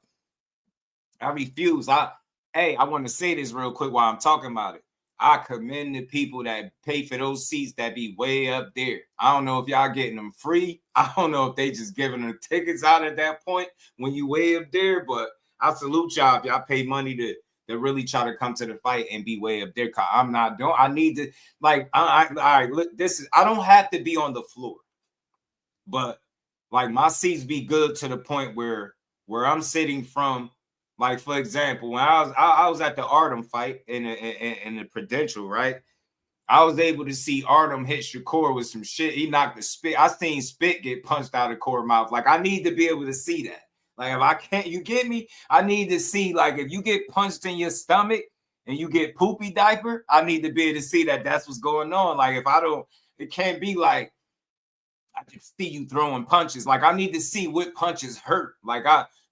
I refuse. I want to say this real quick while I'm talking about it. I commend the people that pay for those seats that be way up there. I don't know if y'all getting them free. I don't know if they just giving them tickets out at that point when you way up there, but I salute y'all if y'all pay money to really try to come to the fight and be way up there. Cause I'm not doing. I need to look. This is. I don't have to be on the floor, but like my seats be good to the point where I'm sitting from. Like, for example, when I was at the Artem fight in the Prudential, right? I was able to see Artem hit Shakur with some shit. He knocked the spit. I seen spit get punched out of Core mouth. Like, I need to be able to see that. Like, if I can't, you get me? I need to see, like, if you get punched in your stomach and you get poopy diaper, I need to be able to see that that's what's going on. Like, if I don't, it can't be like, I just see you throwing punches. Like, I need to see what punches hurt. Like,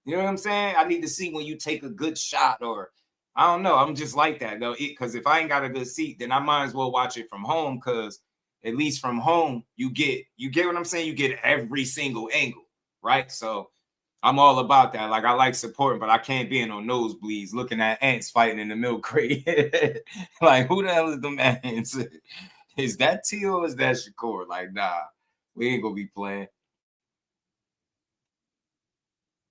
You know what I'm saying? I need to see when you take a good shot, or I don't know. I'm just like that though. Because if I ain't got a good seat, then I might as well watch it from home. Because at least from home, you get what I'm saying. You get every single angle, right? So I'm all about that. Like I like supporting, but I can't be in on nosebleeds looking at ants fighting in the milk crate. Like who the hell is the man? Is that Tio or is that Shakur? Like nah, we ain't gonna be playing.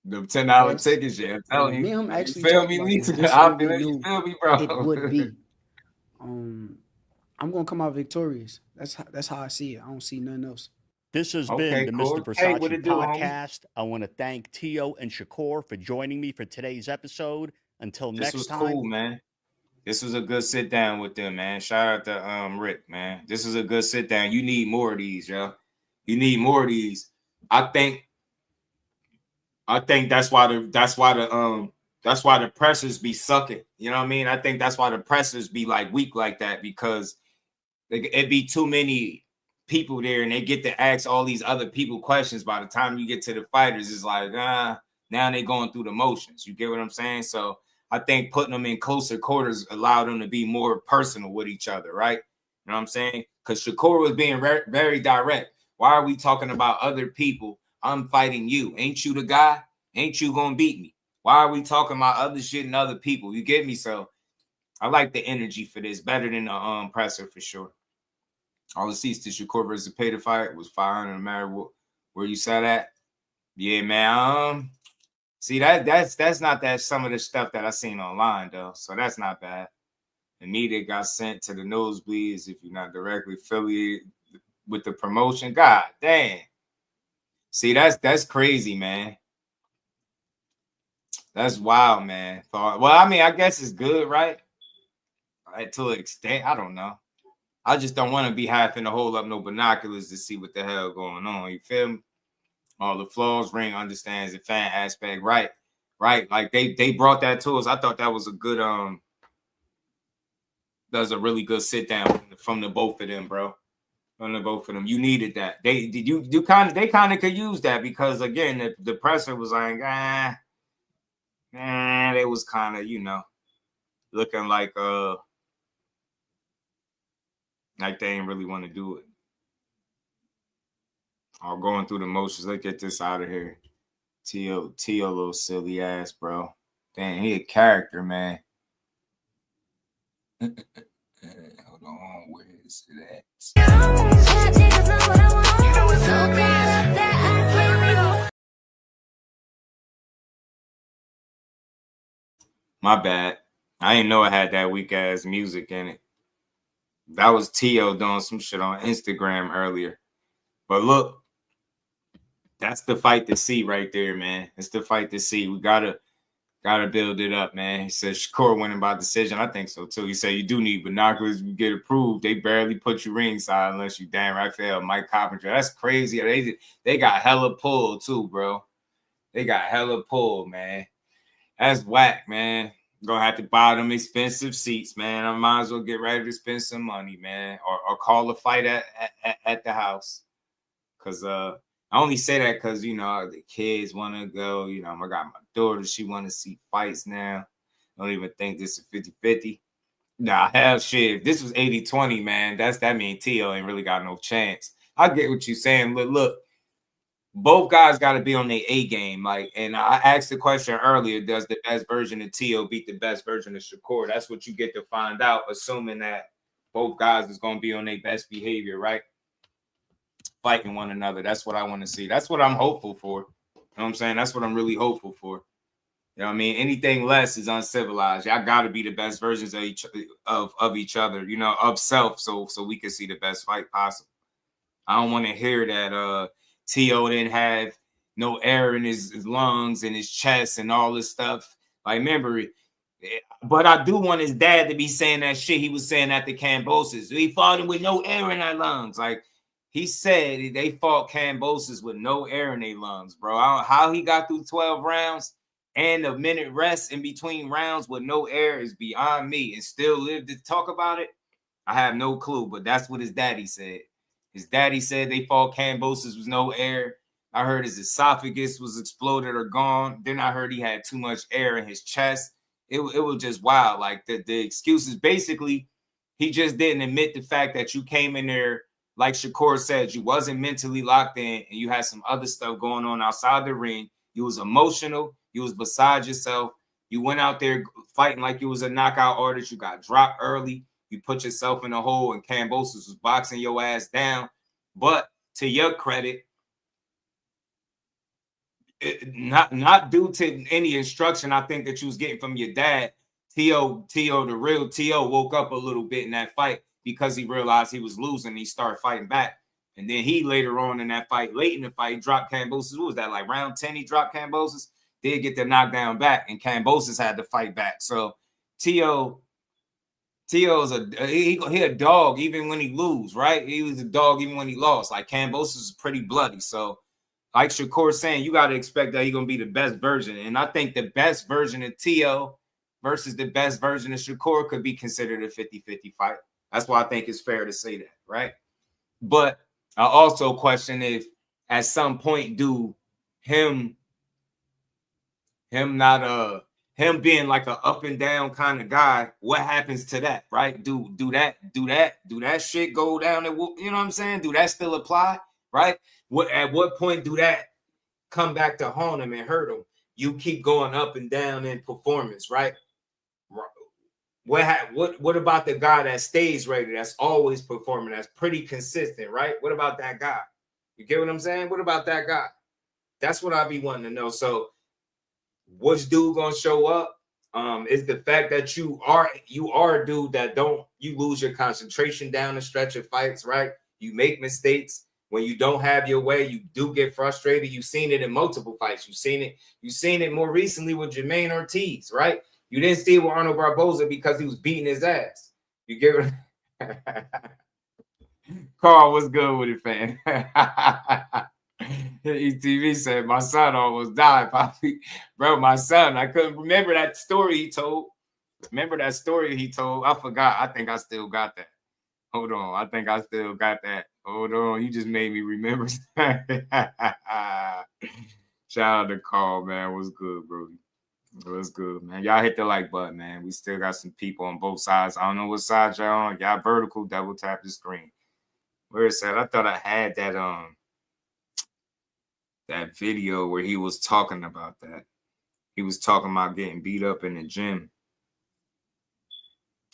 The $10 tickets, yeah. I'm telling you. Me and him You actually feel talked me, about this. Lisa? This I what we feel you knew feel me, bro. it would be. I'm gonna come out victorious. That's how I see it. I don't see nothing else. This has been Okay, the cool. Mr. Versace Hey, what it do, homie? podcast. I want to thank Tio and Shakur for joining me for today's episode. Until This next was time. cool, man. This was a good sit down with them, man. Shout out to Rick, man. This is a good sit down. You need more of these, yo. You need more of these. I think that's why the pressers be sucking. You know what I mean? I think that's why the pressers be like weak like that, because it'd be too many people there and they get to ask all these other people questions. By the time you get to the fighters, it's like, now they going through the motions. You get what I'm saying? So I think putting them in closer quarters allowed them to be more personal with each other, right? You know what I'm saying? Because Shakur was being very direct. Why are we talking about other people? I'm fighting you. Ain't you the guy? Ain't you gonna beat me? Why are we talking about other shit and other people? You get me? So I like the energy for this better than the presser for sure. All the seats to Shakur versus pay to fight was 500 no matter where you sat at. Yeah, man. See that's not that some of the stuff that I seen online though. So that's not bad. And media got sent to the nosebleeds if you're not directly affiliated with the promotion. God damn. See, that's crazy, man. That's wild, man. Well, I mean, I guess it's good, right? To an extent, I don't know. I just don't want to be having to hold up no binoculars to see what the hell going on. You feel me? All the flaws, Ring understands the fan aspect, right? Right. Like they brought that to us. I thought that was a good that's a really good sit down from the both of them, bro. From the both of them. You needed that. They kind of could use that because again, the presser was like, it was kind of, looking like they ain't really want to do it. Or going through the motions. Let's get this out of here. Tio, little silly ass, bro. Damn, he a character, man. Hold on, where is it at? My bad. I didn't know it had that weak ass music in it. That was Tio doing some shit on Instagram earlier. But look, that's the fight to see right there, man. It's the fight to see. We gotta build it up, man. He said Shakur winning by decision. I think so too. He said you do need binoculars. You get approved. They barely put you ringside unless you damn right fail. Mike Coppinger. That's crazy. They got hella pull too, bro. They got hella pull, man. That's whack, man. Gonna have to buy them expensive seats, man. I might as well get ready to spend some money, man, or call a fight at the house. Cause I only say that because the kids want to go. I got my daughter; she want to see fights now. I don't even think this is 50-50. Nah, hell shit. If this was 80-20, man, that means Tio ain't really got no chance. I get what you're saying, but look. Both guys got to be on their A game. And I asked the question earlier, does the best version of Tio beat the best version of Shakur? That's what you get to find out, assuming that both guys is going to be on their best behavior, right? Fighting one another. That's what I want to see. That's what I'm hopeful for. You know what I'm saying? That's what I'm really hopeful for. You know what I mean? Anything less is uncivilized. Y'all got to be the best versions of each other, of self, so we can see the best fight possible. I don't want to hear that Tio didn't have no air in his lungs and his chest and all this stuff. Remember it. But I do want his dad to be saying that shit he was saying at the Cambosis. He fought him with no air in their lungs. He said they fought Cambosis with no air in their lungs, bro. How he got through 12 rounds and a minute rest in between rounds with no air is beyond me, and still live to talk about it. I have no clue, but that's what his daddy said. His daddy said they fought Cambosis with no air. I heard his esophagus was exploded or gone. Then I heard he had too much air in his chest. It was just wild. Like the excuses, basically, he just didn't admit the fact that you came in there, like Shakur said, you wasn't mentally locked in and you had some other stuff going on outside the ring. You was emotional. You was beside yourself. You went out there fighting like you was a knockout artist. You got dropped early. You put yourself in a hole and Kambosos was boxing your ass down. But to your credit, not due to any instruction I think that you was getting from your dad, Teo, the real Teo, woke up a little bit in that fight because he realized he was losing. He started fighting back. And then he later on in that fight, late in the fight, he dropped Kambosos. What was that, like round 10 he dropped Kambosos? Did get the knockdown back, and Kambosos had to fight back. So Teo's he a dog even when he lose, right? He was a dog even when he lost. Like Kambosos is pretty bloody. So like Shakur saying, you got to expect that he's going to be the best version. And I think the best version of Teo versus the best version of Shakur could be considered a 50-50 fight. That's why I think it's fair to say that, right? But I also question if at some point do him being like an up and down kind of guy, what happens to that, right? Do that shit go down? And you know what I'm saying? Do that still apply, right? At what point do that come back to haunt him and hurt him? You keep going up and down in performance, right? What about the guy that stays ready, that's always performing, that's pretty consistent, right? What about that guy? You get what I'm saying? What about that guy? That's what I be wanting to know. So which dude gonna show up? Is the fact that you are a dude that you lose your concentration down the stretch of fights, right? You make mistakes. When you don't have your way, you do get frustrated. You've seen it in multiple fights. You've seen it more recently with Jermaine Ortiz, right? You didn't see it with Arnold Barboza because he was beating his ass. You get it? Carl, what's good with it, fam? ETV said, my son almost died, Poppy. Bro, my son, I couldn't remember that story he told. I forgot. I think I still got that. Hold on. I think I still got that. Hold on. You just made me remember. Shout out to Carl, man. What's good, bro? What's good, man? Y'all hit the like button, man. We still got some people on both sides. I don't know what side y'all on. Y'all vertical, double tap the screen. Where is that? I thought I had that video where he was talking about that. He was talking about getting beat up in the gym.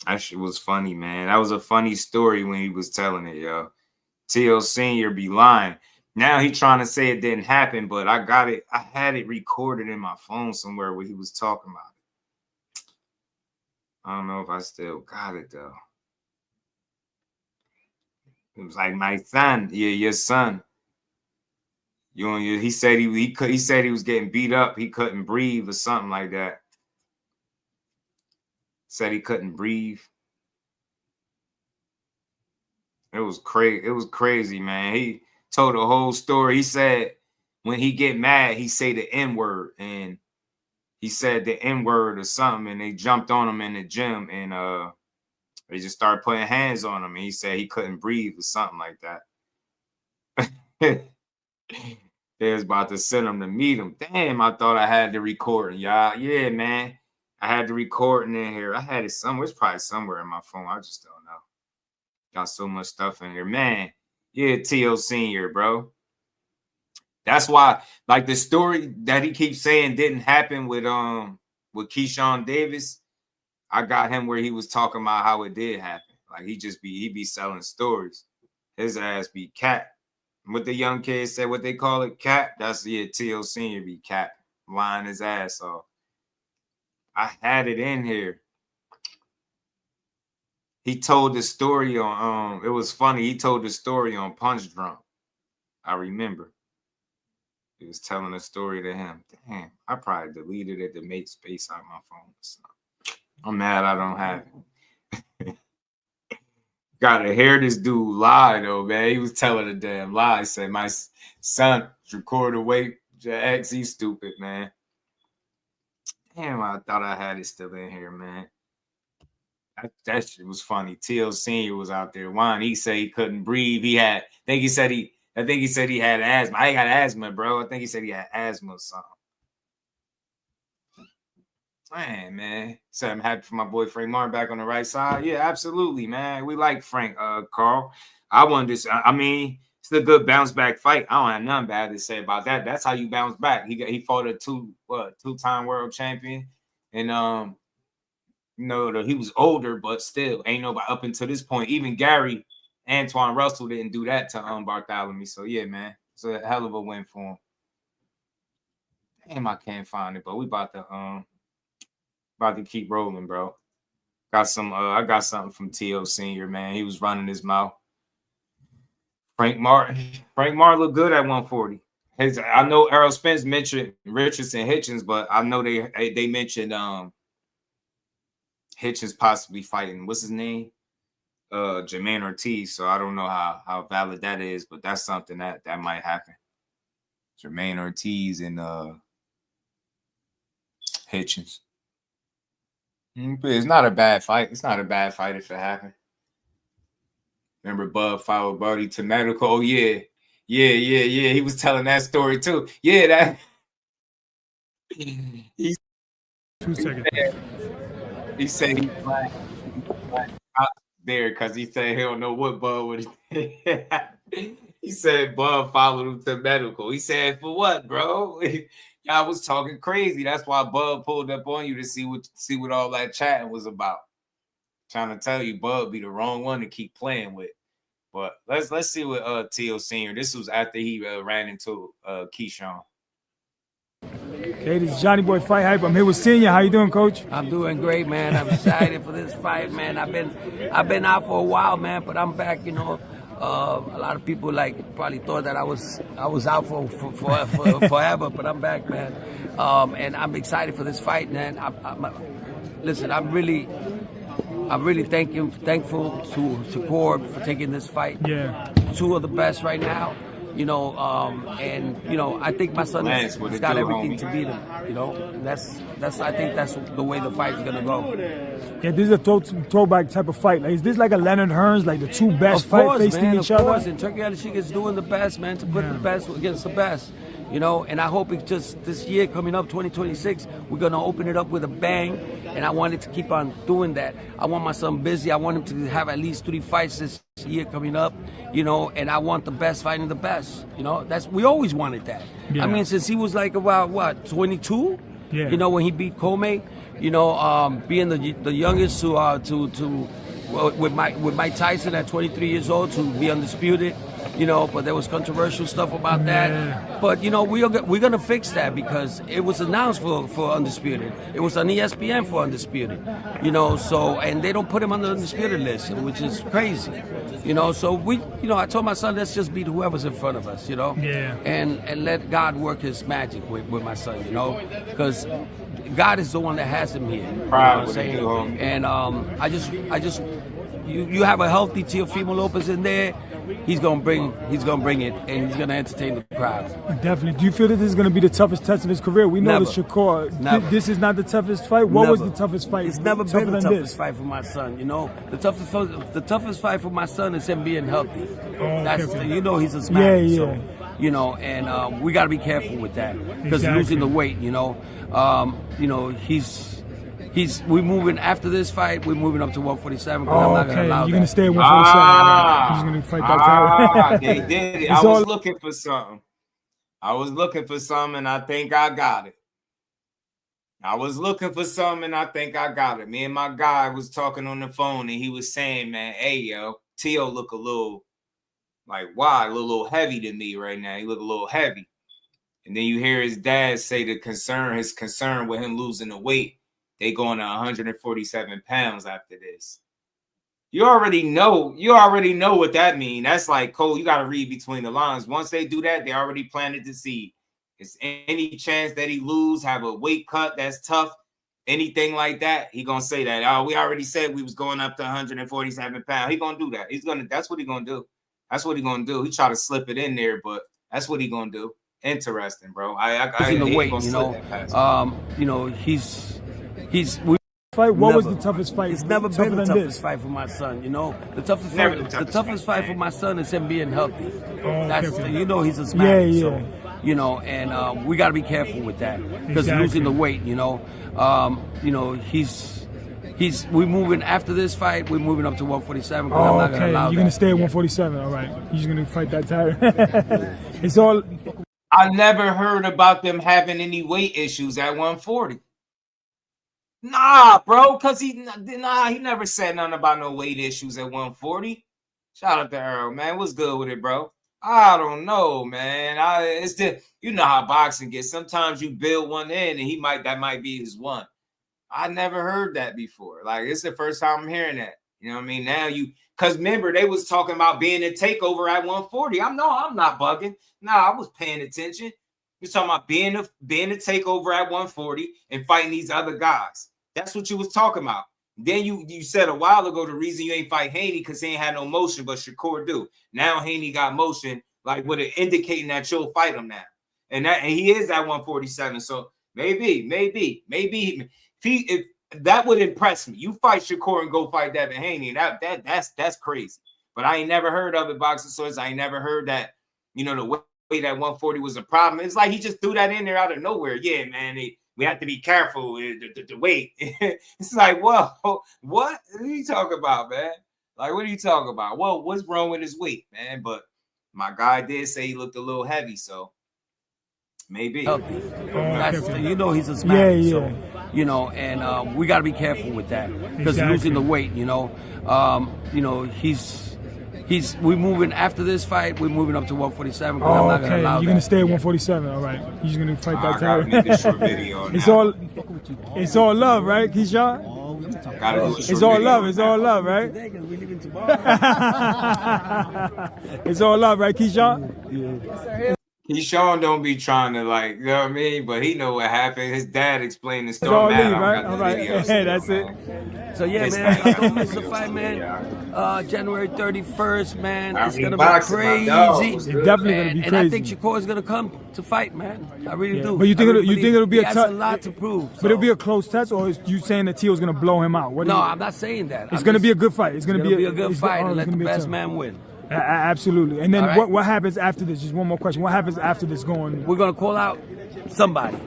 That shit was funny, man. That was a funny story when he was telling it, yo. Teo Sr. be lying. Now he trying to say it didn't happen, but I got it. I had it recorded in my phone somewhere where he was talking about it. I don't know if I still got it, though. It was like, my son. Yeah, your son. He said he said he was getting beat up. He couldn't breathe or something like that. Said he couldn't breathe. It was crazy. It was crazy, man. He told the whole story. He said when he get mad, he say the N-word, and he said the N-word or something, and they jumped on him in the gym, and they just started putting hands on him, and he said he couldn't breathe or something like that. They was about to send him to meet him. Damn, I thought I had the recording, y'all. Yeah, man. I had the recording in here. I had it somewhere. It's probably somewhere in my phone. I just don't know. Got so much stuff in here. Man, yeah, Teo Sr., bro. That's why, like, the story that he keeps saying didn't happen with Keyshawn Davis. I got him where he was talking about how it did happen. Like, he be selling stories. His ass be cat. What the young kids say, what they call it, cap. That's, yeah, Teo Sr. be cap. Lying his ass off. I had it in here. He told the story on, it was funny. He told the story on Punch Drunk. I remember. He was telling a story to him. Damn, I probably deleted it to make space out my phone. So I'm mad I don't have it. Gotta hear this dude lie, though, man. He was telling a damn lie. He said, my son recorded away. X, he's stupid, man. Damn, I thought I had it still in here, man. That shit was funny. Teo Sr. was out there whining. He said he couldn't breathe. He said I think he said he had asthma. I ain't got asthma, bro. I think he said he had asthma or something. Man. So I'm happy for my boy Frank Martin back on the right side. Yeah, absolutely, man. We like Frank, Carl. I wanted to. I mean, it's a good bounce back fight. I don't have nothing bad to say about that. That's how you bounce back. He fought a two-time world champion, and he was older, but still ain't nobody up until this point. Even Gary Antoine Russell didn't do that to Bartholomew. So yeah, man, it's a hell of a win for him. Damn, I can't find it, but we about to keep rolling, bro. I got something from T.O. Senior, man. He was running his mouth. Frank Martin looked good at 140. I know Errol Spence mentioned Richardson Hitchens, but I know they mentioned Hitchens possibly fighting. What's his name? Jermaine Ortiz. So I don't know how valid that is, but that's something that might happen. Jermaine Ortiz and Hitchens. It's not a bad fight. It's not a bad fight if it happened. Remember Bud followed Buddy to medical? Oh, yeah. He was telling that story, too. Yeah, that. 2 seconds. He said he's black out there because he said he don't know what Bud would. He said Bud followed him to medical. He said, for what, bro? Y'all was talking crazy. That's why Bud pulled up on you to see what all that chatting was about. Trying to tell you, Bud be the wrong one to keep playing with. But let's see what T.O. Senior. This was after he ran into Keyshawn. Okay, this is Johnny Boy Fight Hype. I'm here with Senior. How you doing, Coach? I'm doing great, man. I'm excited for this fight, man. I've been out for a while, man, but I'm back. You know, a lot of people probably thought that I was out for forever, but I'm back, man. And I'm excited for this fight, man. Listen, I'm really thankful to Shakur for taking this fight. Yeah. Two of the best right now. You know, and you know, I think my son has got everything to beat him. You know, and I think that's the way the fight's gonna go. Yeah, this is a throwback type of fight. Like, is this like a Leonard Hearns, like the two best fight facing each other? Of course, and Turkey Alashik is doing the best, man, to put the best against the best. You know, and I hope it just this year coming up, 2026, we're gonna open it up with a bang, and I want it to keep on doing that. I want my son busy. I want him to have at least 3 fights this year coming up. You know, and I want the best fighting the best. You know, we always wanted that. Yeah. I mean, since he was like about what 22. Yeah. You know, when he beat Comey. You know, being the youngest with Mike Tyson at 23 years old to be undisputed. You know, but there was controversial stuff about that. But, you know, we're going to fix that because it was announced for Undisputed. It was on ESPN for Undisputed. You know, so, and they don't put him on the Undisputed list, which is crazy. You know, so I told my son, let's just beat whoever's in front of us, you know. Yeah. And let God work his magic with my son, you know, because God is the one that has him here. You know what I'm saying? And I just you have a healthy Teofimo Lopez in there. He's gonna bring it, and he's gonna entertain the crowd. Definitely. Do you feel that this is gonna be the toughest test of his career? We know that Shakur. This is not the toughest fight. What was the toughest fight? It's never been the toughest fight for my son. You know, the toughest fight for my son is him being healthy. You know, he's a smash. Yeah. So, you know, and we got to be careful with that because losing the weight. You know, we're moving after this fight. We're moving up to 147. I'm not gonna allow You're gonna stay at 147. He's gonna fight that. They did it. I was looking for something. And I think I got it. Me and my guy was talking on the phone, and he was saying, "Man, hey yo, Tio look a little a little heavy to me right now. He look a little heavy." And then you hear his dad say his concern with him losing the weight. They going to 147 pounds after this. You already know what that means. That's like, Cole, you got to read between the lines. Once they do that, they already planted the seed. Is any chance that he lose, have a weight cut that's tough, anything like that, he going to say that. Oh, we already said we was going up to 147 pounds. He going to do that. That's what he going to do. He try to slip it in there, but that's what he going to do. Interesting, bro. I in the weight, you know. You know, we fight? What was the toughest fight? It's never been the toughest fight for my son. You know, the toughest fight for my son is him being healthy. You know, he's a smash. Yeah. So, you know, and we got to be careful with that because losing the weight. You know, we're moving after this fight. We're moving up to 147. I'm not gonna allow You're gonna stay at 147. All right. You're just gonna fight that title. It's all. I never heard about them having any weight issues at 140. Nah, bro, because he never said nothing about no weight issues at 140. Shout out to Earl, man. What's good with it, bro? I don't know, man. You know how boxing gets. Sometimes you build one in, and that might be his one. I never heard that before. Like, it's the first time I'm hearing that. You know what I mean? Now because remember, they was talking about being a takeover at 140. I'm not bugging. I was paying attention. You're talking about being a takeover at 140 and fighting these other guys. That's what you was talking about. Then you said a while ago the reason you ain't fight Haney because he ain't had no motion, but Shakur do. Now Haney got motion, like with it indicating that you'll fight him now. And he is at 147. So maybe if that would impress me. You fight Shakur and go fight Devin Haney. That's crazy. But I ain't never heard of it, boxing source. I ain't never heard that, the weight at 140 was a problem. It's like he just threw that in there out of nowhere. Yeah, man. We have to be careful the weight. It's like, whoa, what are you talking about, man? Like, what are you talking about? Well, what's wrong with his weight, man? But my guy did say he looked a little heavy, so maybe. You know, he's a smash. Yeah. So, and we got to be careful with that because losing the weight. We're moving after this fight. We're moving up to 147. I'm not gonna allow You're gonna stay at 147. All right. You're just gonna fight that title. Make a short video on it's all love, right, Keyshawn? It's all love. It's all love, right? It's all love, right, Keyshawn? Keyshawn don't be trying to, like, you know what I mean? But he know what happened. His dad explained the story. Right? All right. Hey, that's it. So, yeah, man, don't miss the fight, man. January 31st, man. It's going to be crazy. It's definitely going to be crazy. And I think Shakur is going to come to fight, man. I really do. But you think it'll be a tough? a lot to prove. But it'll be a close test, or is you saying that Teo's going to blow him out? No, I'm not saying that. It's going to be a good fight. It's going to be a good fight and let the best man win. Absolutely. And then what happens after this? Just one more question. What happens after this going? We're going to call out somebody.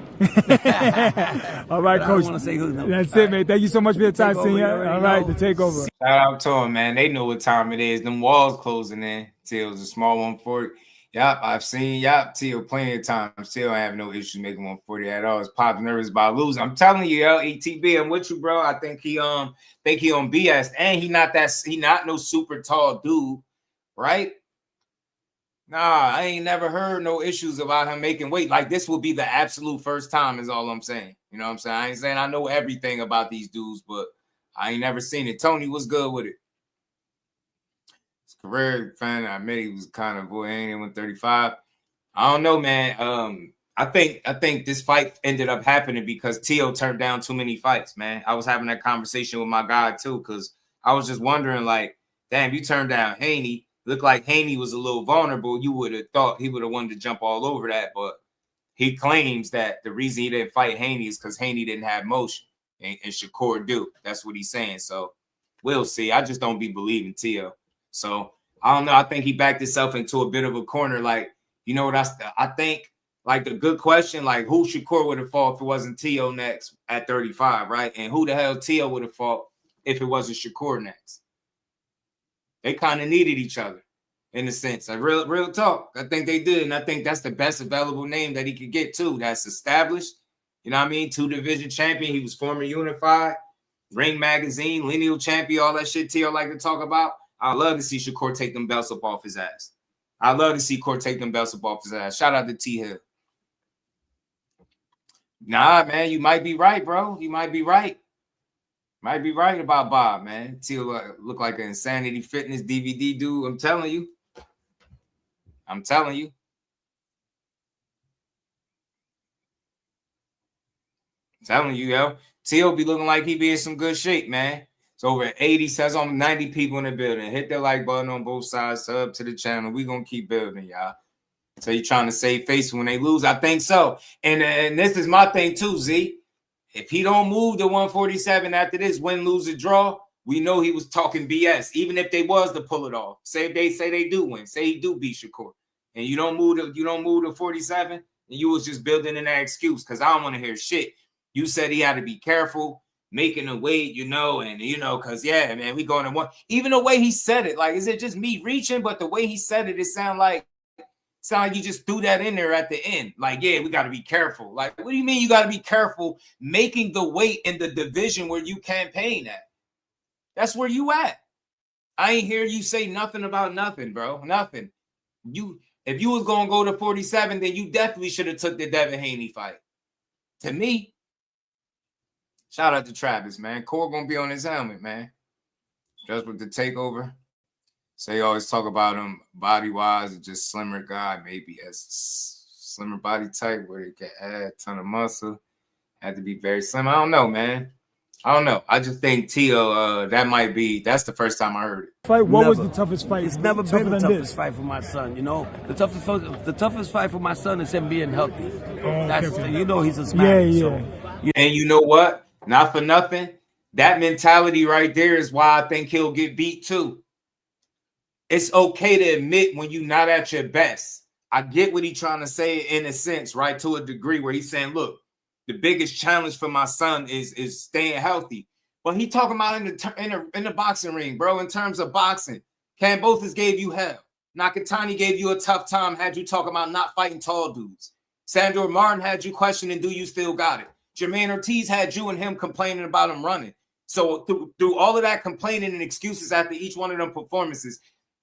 All right, Coach. I don't want to say who's number. That's it, man. Thank you so much for your time, Senior. All right, the takeover. Shout out to him, man. They know what time it is. Them walls closing in. Teal's a small 140. Yep, I've seen Teal plenty of times. Teal have no issue making 140 at all. It's Pop's nervous about losing. I'm telling you, ETB, I'm with you, bro. I think he on BS, and he not no super tall dude. Right? Nah, I ain't never heard no issues about him making weight. Like, this will be the absolute first time is all I'm saying. You know what I'm saying? I ain't saying I know everything about these dudes, but I ain't never seen it. Tony was good with it. His career, fan, I admit he was kind of boy, ain't in 135. I don't know, man. I think this fight ended up happening because Teo turned down too many fights, man. I was having that conversation with my guy, too, because I was just wondering, like, damn, you turned down Haney. Looked like Haney was a little vulnerable. You would have thought he would have wanted to jump all over that, but he claims that the reason he didn't fight Haney is because Haney didn't have motion, and Shakur do. That's what he's saying. So we'll see. I just don't be believing Teo. So I don't know. I think he backed himself into a bit of a corner. Like, you know what I think? Like, the good question, like, who Shakur would have fought if it wasn't Teo next at 35, right? And who the hell Teo would have fought if it wasn't Shakur next? They kind of needed each other in a sense. Like, real talk. I think they did. And I think that's the best available name that he could get too. That's established. You know what I mean? 2-division champion. He was former Unified, Ring Magazine, lineal champion, all that shit Teo like to talk about. I'd love to see Shakur take them belts up off his ass. I'd love to see Shakur take them belts up off his ass. Shout out to T Hill. Nah, man, you might be right, bro. You might be right. Might be right about Bob, man. Teal look like an Insanity Fitness DVD dude. I'm telling you. Yo. Teal be looking like he be in some good shape, man. It's over 80, says almost 90 people in the building. Hit that like button on both sides. Sub to the channel. We gonna keep building, y'all. So you trying to save face when they lose? I think so. And this is my thing too, Z. If he don't move to 147 after this win, lose, or draw, we know he was talking BS. Even if they was to pull it off, say they do win, say he do beat Shakur, and you don't move to 47, and you was just building in that excuse because I don't want to hear shit. You said he had to be careful making a weight, and because yeah, man, we going to one. Even the way he said it, like, is it just me reaching? But the way he said it, it sound like you just threw that in there at the end. Like, yeah, we got to be careful. Like, what do you mean you got to be careful making the weight in the division where you campaign at? That's where you at. I ain't hear you say nothing about nothing, bro. Nothing. If you was going to go to 47, then you definitely should have took the Devin Haney fight. To me, shout out to Travis, man. Core going to be on his helmet, man. Just with the takeover. So you always talk about him body-wise, just slimmer guy, maybe as slimmer body type where he can add a ton of muscle. Had to be very slim. I don't know, man. I don't know. I just think Tio, that's the first time I heard it. What was the toughest fight? It's never been the toughest fight for my son. The toughest fight for my son is him being healthy. He's a smash. Yeah. And you know what? Not for nothing. That mentality right there is why I think he'll get beat too. It's okay to admit when you're not at your best. I get what he's trying to say in a sense, right? To a degree where he's saying, look, the biggest challenge for my son is staying healthy. But he talking about in the boxing ring, bro, in terms of boxing. Kambosos gave you hell. Nakatani gave you a tough time, had you talking about not fighting tall dudes. Sandor Martin had you questioning, do you still got it? Jermaine Ortiz had you and him complaining about him running. So through all of that complaining and excuses after each one of them performances,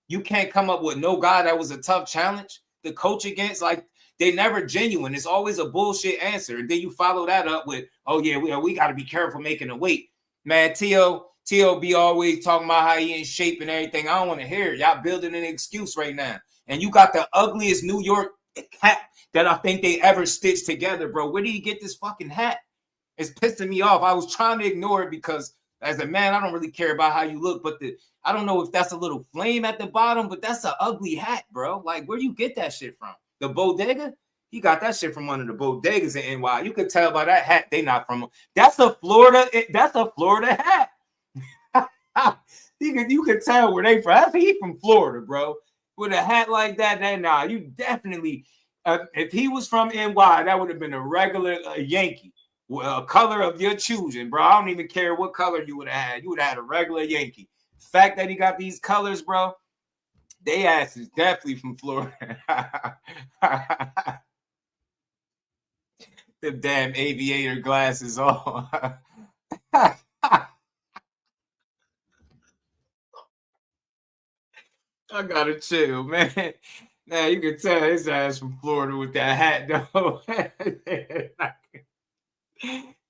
you can't come up with no guy that was a tough challenge to coach against. Like, they never genuine. It's always a bullshit answer. And then you follow that up with, oh, yeah, we got to be careful making a weight. Man, Tio be always talking about how he in shape and everything. I don't want to hear it. Y'all building an excuse right now. And you got the ugliest New York hat that I think they ever stitched together, bro. Where did he get this fucking hat? It's pissing me off. I was trying to ignore it because as a man, I don't really care about how you look, but I don't know if that's a little flame at the bottom, but that's an ugly hat, bro. Like, where do you get that shit from? The bodega? He got that shit from one of the bodegas in NY. You could tell by that hat they not from. That's a Florida hat. You could tell where they from. He from Florida, bro. With a hat like that, you definitely. If he was from NY, that would have been a regular Yankee. A color of your choosing, bro. I don't even care what color you would have had. You would have had a regular Yankee. The fact that he got these colors, bro, they ass is definitely from Florida. The damn aviator glasses on. I gotta chill, man. Now you can tell his ass from Florida with that hat, though.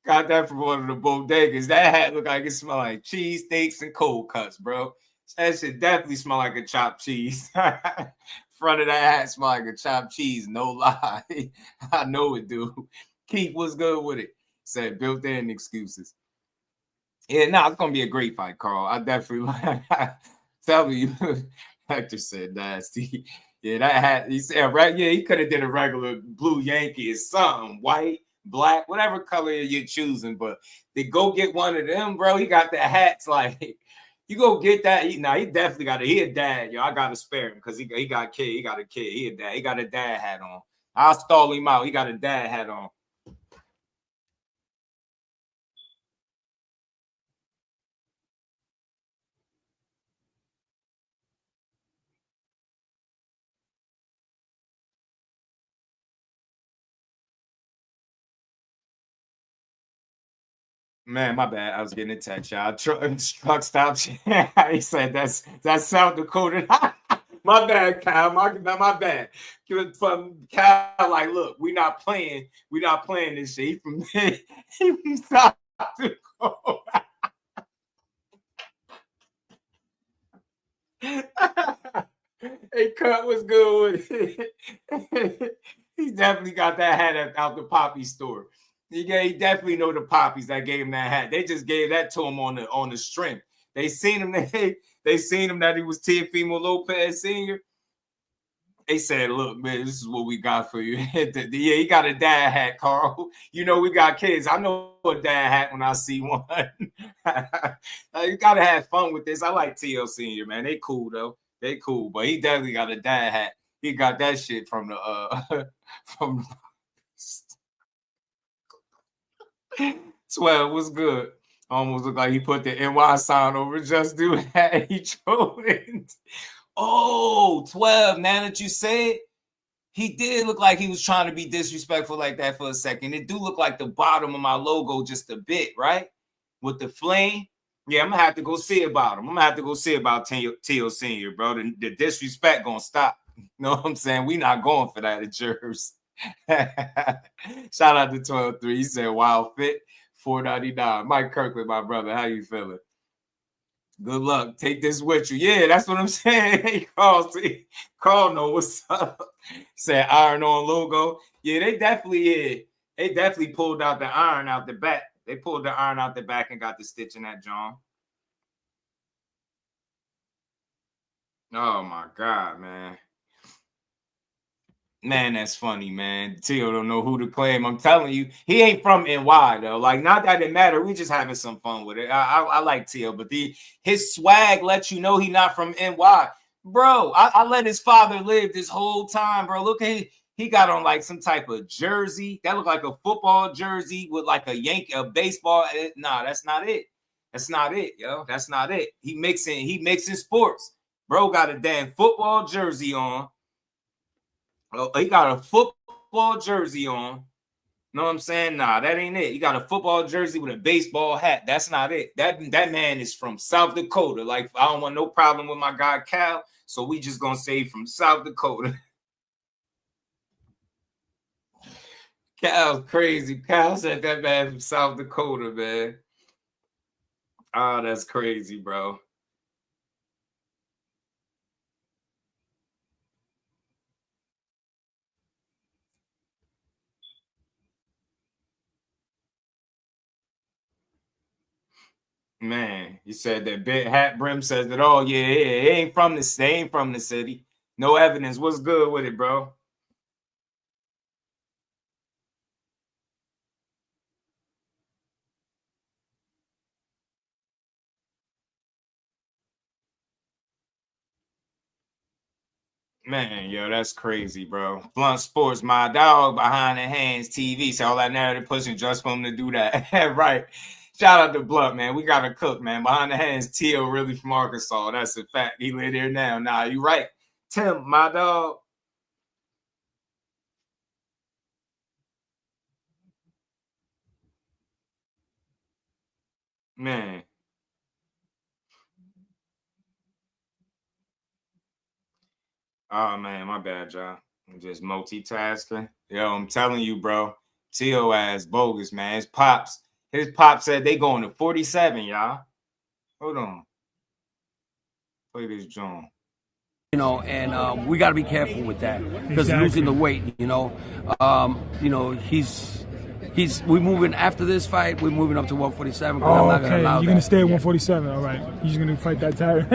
Got that from one of the bodegas. That hat look like it smell like cheese steaks and cold cuts, bro. That shit definitely smell like a chopped cheese. Front of that hat smell like a chopped cheese, no lie. I know it, dude. Keith was good with it. Said built-in excuses. Yeah, it's gonna be a great fight, Carl. I definitely tell you. Hector said nasty. Yeah, that hat. He said right. Yeah, he could have did a regular blue Yankee or something, white, black, whatever color you're choosing. But they go get one of them, bro. He got the hats like. You go get that. He definitely got it. He a dad, yo. I gotta spare him because he got a kid. He got a kid. He a dad. He got a dad hat on. I'll stall him out. He got a dad hat on. Man, my bad. I was getting a text, y'all. Truck stop. He said that's South Dakota. My bad, Kyle. My bad. From Kyle, like, look, we not playing this shit. He from South Dakota. Hey, Cut was good with it. He definitely got that hat out the Poppy store. He definitely know the Poppies that gave him that hat. They just gave that to him on the strength. They seen him. They seen him that he was Teofimo Lopez Sr. They said, look, man, this is what we got for you. Yeah, he got a dad hat, Carl. You know, we got kids. I know a dad hat when I see one. You got to have fun with this. I like T.O. Sr., man. They cool, though. They cool. But he definitely got a dad hat. He got that shit from the from 12 was good. Almost looked like he put the NY sign over Just Do hat. He drove it. Oh, 12, now that you say it, he did look like he was trying to be disrespectful like that for a second. It do look like the bottom of my logo just a bit, right? With the flame. Yeah, I'm going to have to go see about him. I'm going to have to go see about T.O. Sr., bro. The disrespect going to stop. You know what I'm saying? We not going for that at Jervs. Shout out to 12-3. He said, wild fit, $4.99. Mike Kirkland, my brother. How you feeling? Good luck. Take this with you. Yeah, that's what I'm saying. Hey, Carl know what's up. Said iron on logo. Yeah, they definitely pulled out the iron out the back. They pulled the iron out the back and got the stitch in that John. Oh my God, man. Man, that's funny, man. Tio don't know who to claim. I'm telling you, he ain't from NY though. Like, not that it matter. We just having some fun with it. I like Tio, but his swag lets you know he not from NY, bro. I let his father live this whole time, bro. Look at he got on like some type of jersey that looked like a football jersey with like a baseball. Nah, that's not it. That's not it, yo. That's not it. He mixing sports. Bro got a damn football jersey on. He got a football jersey on. Know what I'm saying? Nah, that ain't it. He got a football jersey with a baseball hat. That's not it. That man is from South Dakota. Like, I don't want no problem with my guy Cal, so we just gonna say from South Dakota. Cal's crazy. Cal said that man from South Dakota, man. Oh, that's crazy, bro. Man, you said that big hat brim says it all. Yeah, it ain't from the city. No evidence. What's good with it, bro? Man, yo, that's crazy, bro. Blunt Sports, my dog behind the hands TV. So all that narrative pushing just for him to do that. Right. Shout out to Blunt, man. We got to cook, man. Behind the hands, Tio really from Arkansas. That's a fact. He live there now. Nah, you right. Tim, my dog. Man. Oh, man, my bad, y'all. I'm just multitasking. Yo, I'm telling you, bro. Tio ass bogus, man. His pop said they going to 47, y'all. Hold on. Play this John. You know, and we got to be careful with that because losing the weight. You know, we're moving after this fight. We're moving up to 147. Oh, I'm not gonna allow you're gonna stay at 147. All right, you're just gonna fight that title.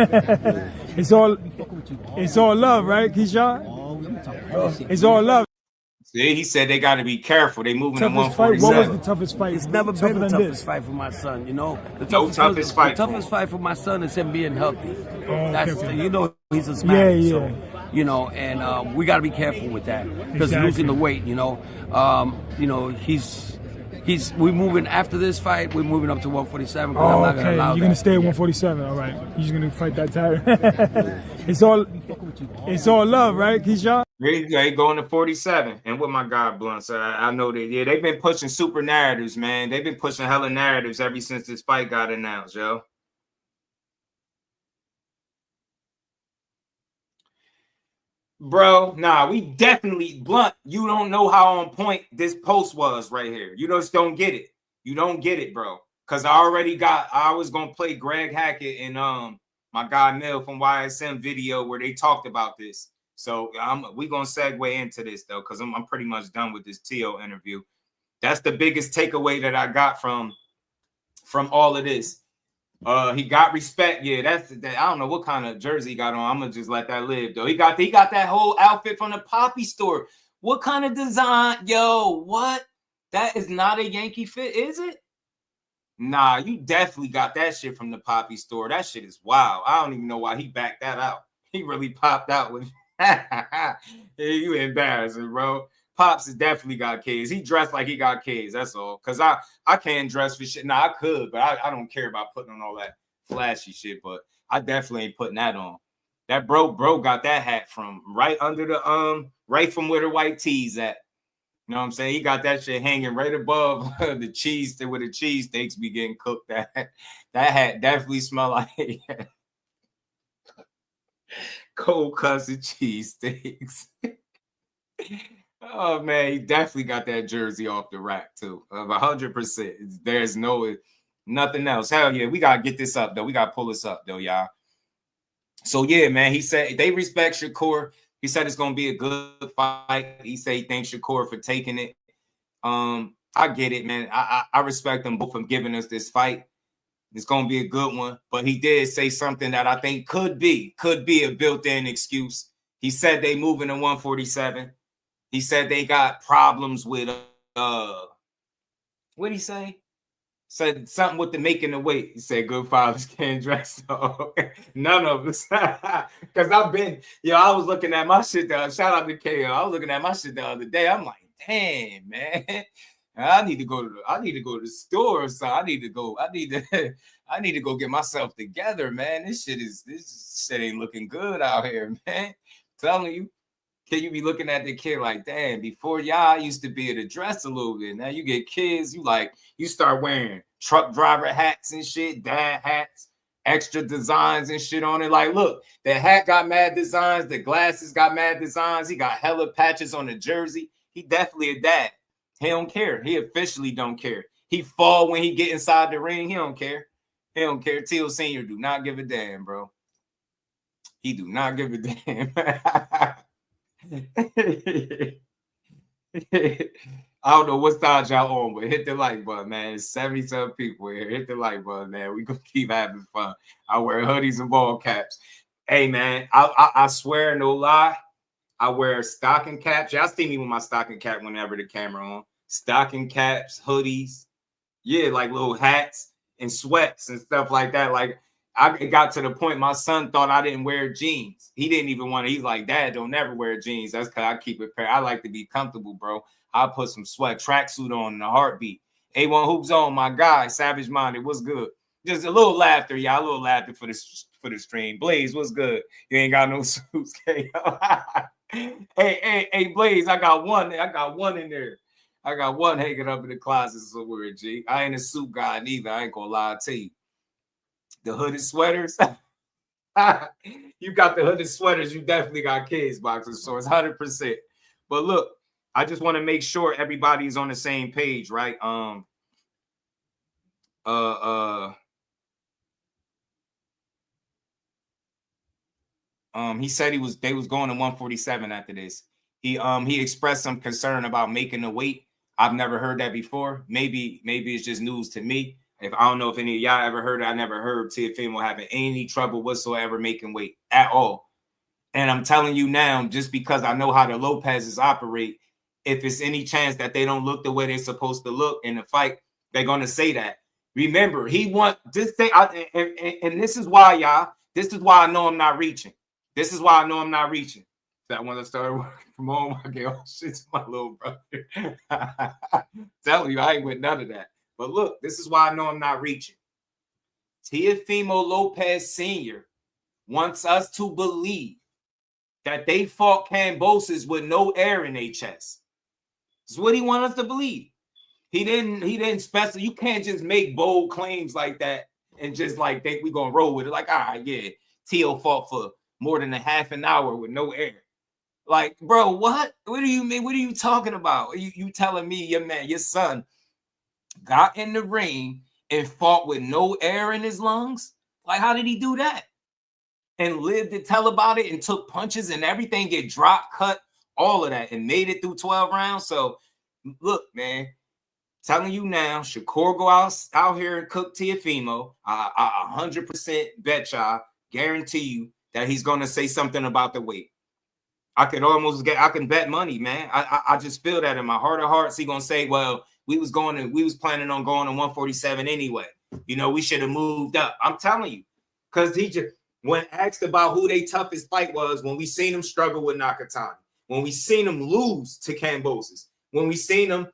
It's all love, right, Keyshawn? It's all love. See, he said they got to be careful. They moving to 147. What was the toughest fight? It's never been the toughest fight for my son. You know, the toughest fight for my son is him being healthy. You know, he's a smash. Yeah. So, you know, and we got to be careful with that because losing the weight. You know, we're moving after this fight. We're moving up to 147. Oh, I'm not gonna allow you're gonna stay at 147. All right, you're just gonna fight that title. It's all love, right, Keyshawn? They going to 47, and with my guy Blunt, so I know they've been pushing super narratives, man. They've been pushing hella narratives ever since this fight got announced, yo. Bro, nah, we definitely Blunt. You don't know how on point this post was right here. You just don't get it. You don't get it, bro. Cause I was gonna play Greg Hackett and my guy Mill from YSM video where they talked about this. So we gonna segue into this though, because I'm pretty much done with this Tio interview. That's the biggest takeaway that I got from all of this. He got respect. Yeah, that's that. I don't know what kind of jersey he got on. I'm gonna just let that live though. He got that whole outfit from the Poppy store. What kind of design? Yo, what? That is not a Yankee fit, is it? Nah, you definitely got that shit from the Poppy store. That shit is wild. I don't even know why he backed that out. He really popped out with you embarrassing, bro. Pops has definitely got kids. He dressed like he got kids. That's all. Cause I can't dress for shit. Nah, I could, but I don't care about putting on all that flashy shit. But I definitely ain't putting that on. That bro got that hat from right under the right from where the white tees at. You know what I'm saying? He got that shit hanging right above the cheese where the cheese steaks be getting cooked. That hat definitely smell like cold cussed cheese steaks. Oh man, he definitely got that jersey off the rack too. Of 100%. There's nothing else. Hell yeah, we gotta get this up though. We gotta pull this up though, y'all. So yeah, man, he said they respect Shakur. He said it's gonna be a good fight. He said he thanks Shakur for taking it. I get it, man. I respect them both for giving us this fight. It's gonna be a good one. But he did say something that I think could be a built-in excuse. He said they moving to 147. He said they got problems with what'd he say? Said something with the making the weight. He said good fathers can't dress. So none of us. Because I was looking at my shit shout out to KO. I was looking at my shit the other day. I'm like, damn, man. I need to go to the store. So I need to go get myself together, man. This shit ain't looking good out here, man. Telling you. Can you be looking at the kid like, damn, before y'all used to be able to dress a little bit. Now you get kids, you start wearing truck driver hats and shit, dad hats, extra designs and shit on it. Like, look, the hat got mad designs, the glasses got mad designs, he got hella patches on the jersey. He definitely a dad. He don't care. He officially don't care. He fall when he get inside the ring. He don't care. He don't care. Teal Sr. do not give a damn, bro. He do not give a damn. I don't know what side y'all on, but hit the like button, man. It's 77 people here. Hit the like button, man. We gonna keep having fun. I wear hoodies and ball caps. Hey, man, I swear, no lie, I wear stocking caps. Y'all see me with my stocking cap whenever the camera on. Stocking caps, hoodies, yeah, like little hats and sweats and stuff like that. Like, I got to the point my son thought I didn't wear jeans. He didn't even want to. He's like, Dad, don't never wear jeans. That's because I keep it fair. I like to be comfortable, bro. I'll put some sweat tracksuit on in a heartbeat. A1 Hoops on, my guy, Savage Minded. What's good? Just a little laughter, y'all. A little laughter for the stream. Blaze, what's good? You ain't got no suits, KO. hey, Blaze, I got one in there. I got one hanging up in the closet somewhere, G. I ain't a suit guy neither. I ain't gonna lie to you. The hooded sweaters. You got the hooded sweaters. You definitely got kids boxers. So it's 100%. But look, I just want to make sure everybody's on the same page, right? He said they was going to 147 after this. He expressed some concern about making the weight. I've never heard that before. Maybe it's just news to me. If I don't know if any of y'all ever heard it, I never heard Teofimo having any trouble whatsoever making weight at all. And I'm telling you now, just because I know how the Lopez's operate, if it's any chance that they don't look the way they're supposed to look in the fight, they're going to say that. Remember, he want this thing, and this is why, y'all, this is why I know I'm not reaching. This is why I know I'm not reaching. That when I started working from home, I get all shit to my little brother. Telling you, I ain't with none of that. But look, this is why I know I'm not reaching. Teofimo Lopez Sr. wants us to believe that they fought Cambosis with no air in their chest. This is what he wants us to believe. He didn't specify. You can't just make bold claims like that and just like think we're gonna roll with it. Like, all right, yeah, Teo fought for more than a half an hour with no air. Like, bro, what? What do you mean? What are you talking about? You telling me your son got in the ring and fought with no air in his lungs? Like, how did he do that? And lived to tell about it and took punches and everything, get dropped, cut, all of that, and made it through 12 rounds. So, look, man, Telling you now, Shakur go out here and cook Teofimo. I 100% bet y'all, guarantee you that he's going to say something about the weight. I can bet money, man. I just feel that in my heart of hearts. He going to say, well, we was planning on going to 147 anyway. You know, we should have moved up. I'm telling you, because when asked about who their toughest fight was, when we seen him struggle with Nakatani, when we seen him lose to Kambosos, when we seen him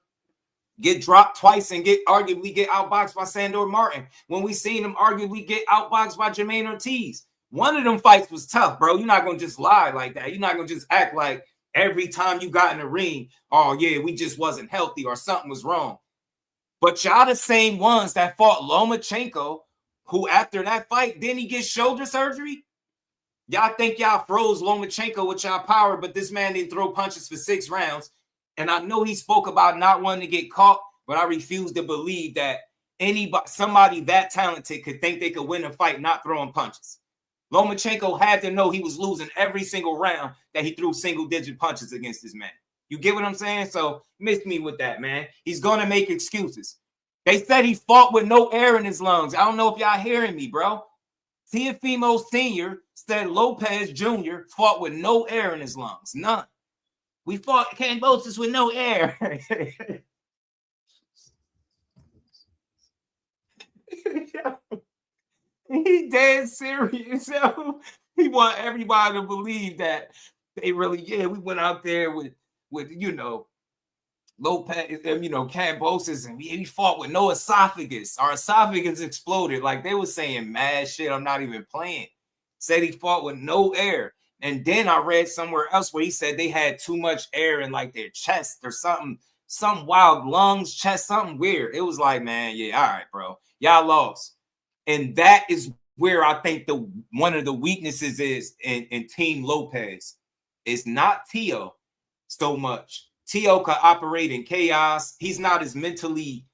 get dropped twice and arguably get outboxed by Sandor Martin, when we seen him arguably get outboxed by Jermaine Ortiz. One of them fights was tough, bro. You're not going to just lie like that. You're not going to just act like every time you got in the ring, oh, yeah, we just wasn't healthy or something was wrong. But y'all the same ones that fought Lomachenko, who after that fight, didn't he get shoulder surgery? Y'all think y'all froze Lomachenko with y'all power, but this man didn't throw punches for 6 rounds. And I know he spoke about not wanting to get caught, but I refuse to believe that somebody that talented could think they could win a fight not throwing punches. Lomachenko had to know he was losing every single round that he threw single-digit punches against this man. You get what I'm saying? So miss me with that, man. He's going to make excuses. They said he fought with no air in his lungs. I don't know if y'all hearing me, bro. Teofimo Sr. said Lopez Jr. fought with no air in his lungs. None. We fought Kambosos with no air. He dead serious. Yo. He want everybody to believe that they really, we went out there with Lopez, Kambosos, and we fought with no esophagus. Our esophagus exploded. Like they were saying mad shit. I'm not even playing. Said he fought with no air. And then I read somewhere else where he said they had too much air in like their chest or something, some wild lungs, chest, something weird. It was like, man, yeah, all right, bro. Y'all lost. And that is where I think one of the weaknesses is in Team Lopez. It's not Teo so much. Teo could operate in chaos. He's not as mentally,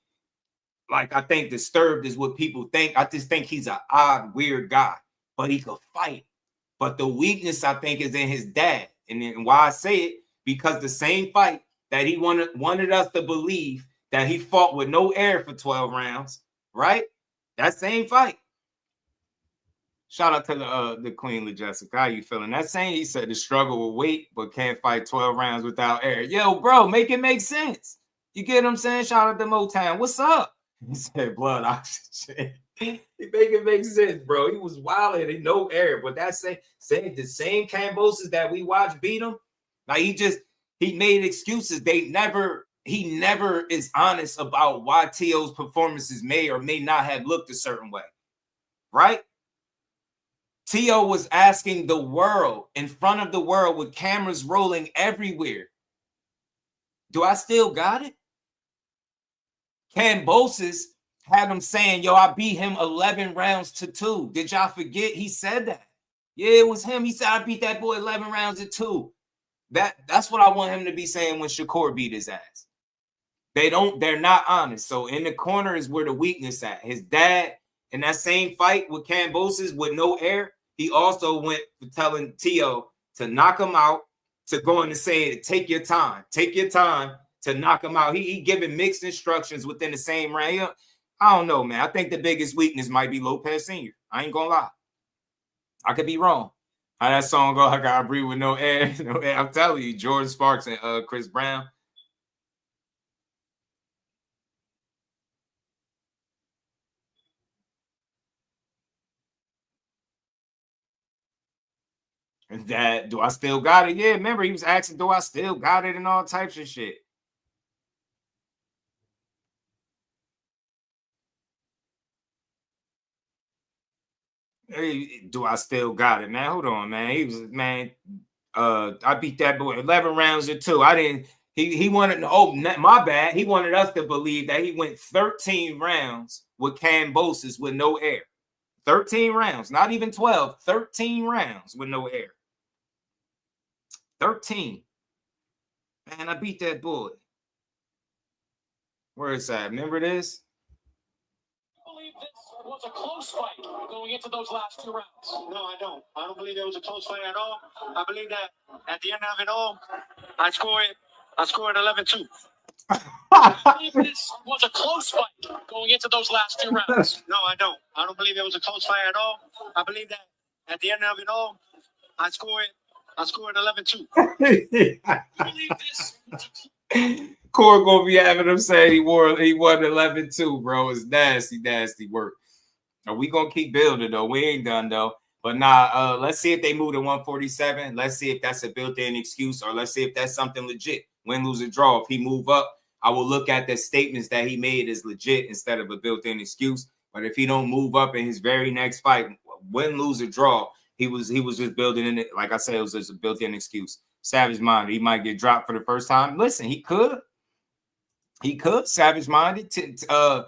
like I think, disturbed as what people think. I just think he's an odd, weird guy, but he could fight. But the weakness, I think, is in his dad. And why I say it, because the same fight that he wanted us to believe that he fought with no air for 12 rounds, right? That same fight. Shout out to the Queen Jessica. How you feeling? That same, he said the struggle with weight, but can't fight 12 rounds without air. Yo, bro, make it make sense. You get what I'm saying? Shout out to Motown. What's up? He said blood oxygen. He make it make sense, bro. He was wilding in no air, but that's saying the same Kambosos that we watched beat him. Like he made excuses. He never is honest about why Teo's performances may or may not have looked a certain way, right? Teo was asking the world in front of the world with cameras rolling everywhere. Do I still got it? Kambosos had him saying, yo, I beat him 11 rounds to 2. Did y'all forget? He said that. Yeah, it was him. He said, I beat that boy 11 rounds to 2. That's what I want him to be saying when Shakur beat his ass. They're not honest. So in the corner is where the weakness at. His dad, in that same fight with Kambosos with no air, he also went for telling Teo to knock him out, to go in and say, take your time to knock him out. He giving mixed instructions within the same round. I don't know, man. I think the biggest weakness might be Lopez Sr. I ain't gonna lie. I could be wrong. How that song go, I gotta breathe with no air. No air. I'm telling you, Jordan Sparks and Chris Brown. And that, do I still got it? Yeah, remember he was asking, do I still got it and all types of shit. Hey, do I still got it, man? Hold on, man. He was, man, I beat that boy 11 rounds to 2. I didn't, he wanted, oh, my bad. He wanted us to believe that he went 13 rounds with Kambosos with no air. 13 rounds, not even 12, 13 rounds with no air. 13. Man, I beat that boy. Where is that? Remember this? I believe this was a close fight going into those last 2 rounds. No, I don't. I don't believe it was a close fight at all. I believe that at the end of it all, I scored 11-2. This was a close fight going into those last 2 rounds. No, I don't. I don't believe it was a close fight at all. I believe that at the end of it all, I scored 11-2. Core gonna be having him saying he won 11-2, bro. It's nasty work. Are we gonna keep building though? We ain't done though. But nah, let's see if they move to 147. Let's see if that's a built-in excuse, or let's see if that's something legit. Win, lose, or draw. If he move up, I will look at the statements that he made as legit instead of a built-in excuse. But if he don't move up in his very next fight, win, lose, or draw, he was just building in it. Like I said, it was just a built-in excuse. Savage minded. He might get dropped for the first time. Listen, he could. Savage minded. T.O.'s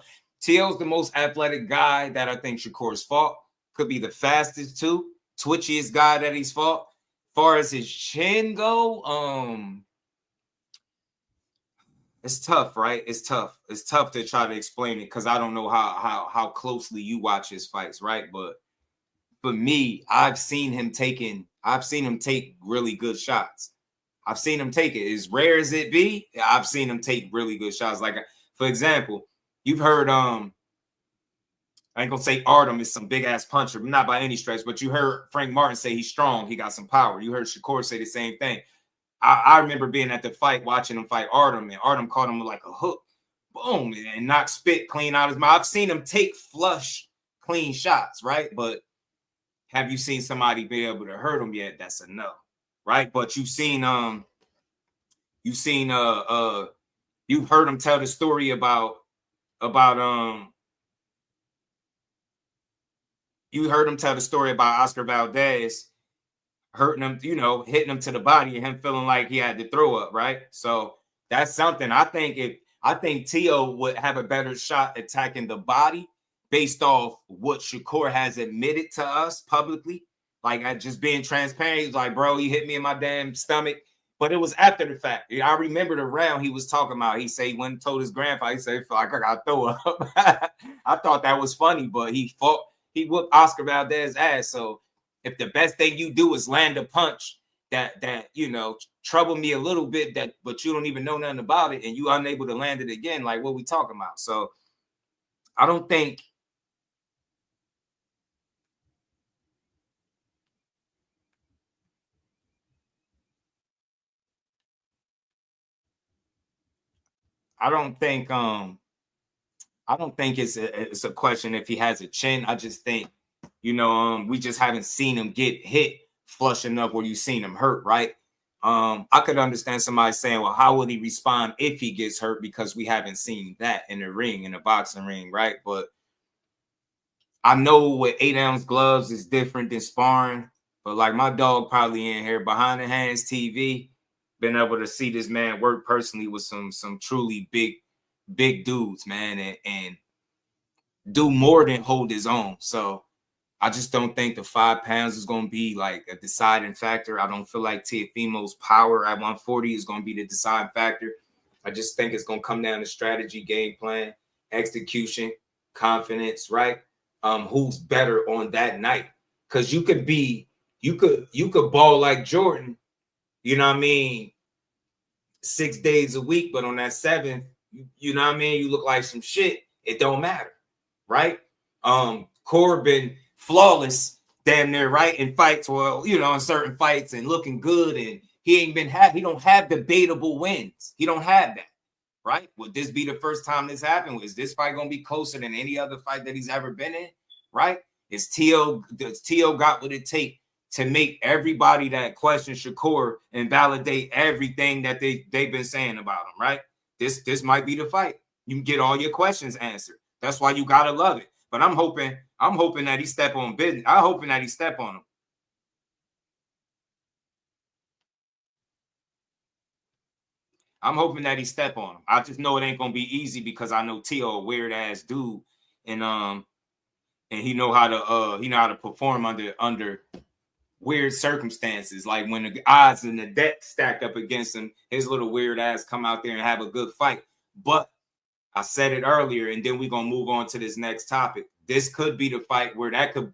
the most athletic guy that I think Shakur's fought. Could be the fastest too. Twitchiest guy that he's fought. As far as his chin go, it's tough, right? It's tough. It's tough to try to explain it because I don't know how closely you watch his fights, right? But for me, I've seen him take really good shots. I've seen him take it. As rare as it be, I've seen him take really good shots. Like, for example, you've heard I ain't gonna say Artem is some big ass puncher, not by any stretch, but you heard Frank Martin say he's strong, he got some power. You heard Shakur say the same thing. I remember being at the fight, watching him fight Artem, and Artem caught him with like a hook, boom, and knocked spit clean out his mouth. I've seen him take flush, clean shots, right? But have you seen somebody be able to hurt him yet? That's a no, right? But you've heard him tell the story about you heard him tell the story about Oscar Valdez hurting him, hitting him to the body and him feeling like he had to throw up, right? So that's something. I think T.O. would have a better shot attacking the body based off what Shakur has admitted to us publicly. Like, I just being transparent. He's like, bro, you hit me in my damn stomach. But it was after the fact. I remember the round he was talking about. He said he went and told his grandfather, he said, I got to throw up. I thought that was funny, but he whooped Oscar Valdez's ass. So if the best thing you do is land a punch that trouble me a little bit, but you don't even know nothing about it, and you unable to land it again, like what we talking about. So I don't think it's a question if he has a chin. I just think, we just haven't seen him get hit flush enough where you've seen him hurt, right? I could understand somebody saying, well, how would he respond if he gets hurt? Because we haven't seen that in the ring, in the boxing ring, right? But I know with 8-ounce gloves is different than sparring, but like my dog probably in here behind the hands TV, been able to see this man work personally with some truly big dudes, man, and do more than hold his own. So I just don't think the 5 pounds is going to be like a deciding factor. I don't feel like Teofimo's power at 140 is going to be the deciding factor. I just think it's going to come down to strategy, game plan, execution, confidence, right? Who's better on that night? Because you could ball like Jordan, 6 days a week, but on that 7th, you look like some shit. It don't matter, right? Corbin flawless, damn near, right, in fights. Well, in certain fights and looking good, and he don't have debatable wins. He don't have that, right? Would this be the first time this happened? Is this fight gonna be closer than any other fight that he's ever been in, right? Does T.O. got what it takes to make everybody that questions Shakur invalidate everything that they've been saying about him, right? This might be the fight. You can get all your questions answered. That's why you gotta love it. But I'm hoping that he step on business. I'm hoping that he step on him. I'm hoping that he step on him. I just know it ain't gonna be easy because I know T.O. a weird ass dude, and he know how to perform under weird circumstances. Like when the odds and the deck stack up against him, his little weird ass come out there and have a good fight. But I said it earlier, and then we're gonna move on to this next topic. This could be the fight where that could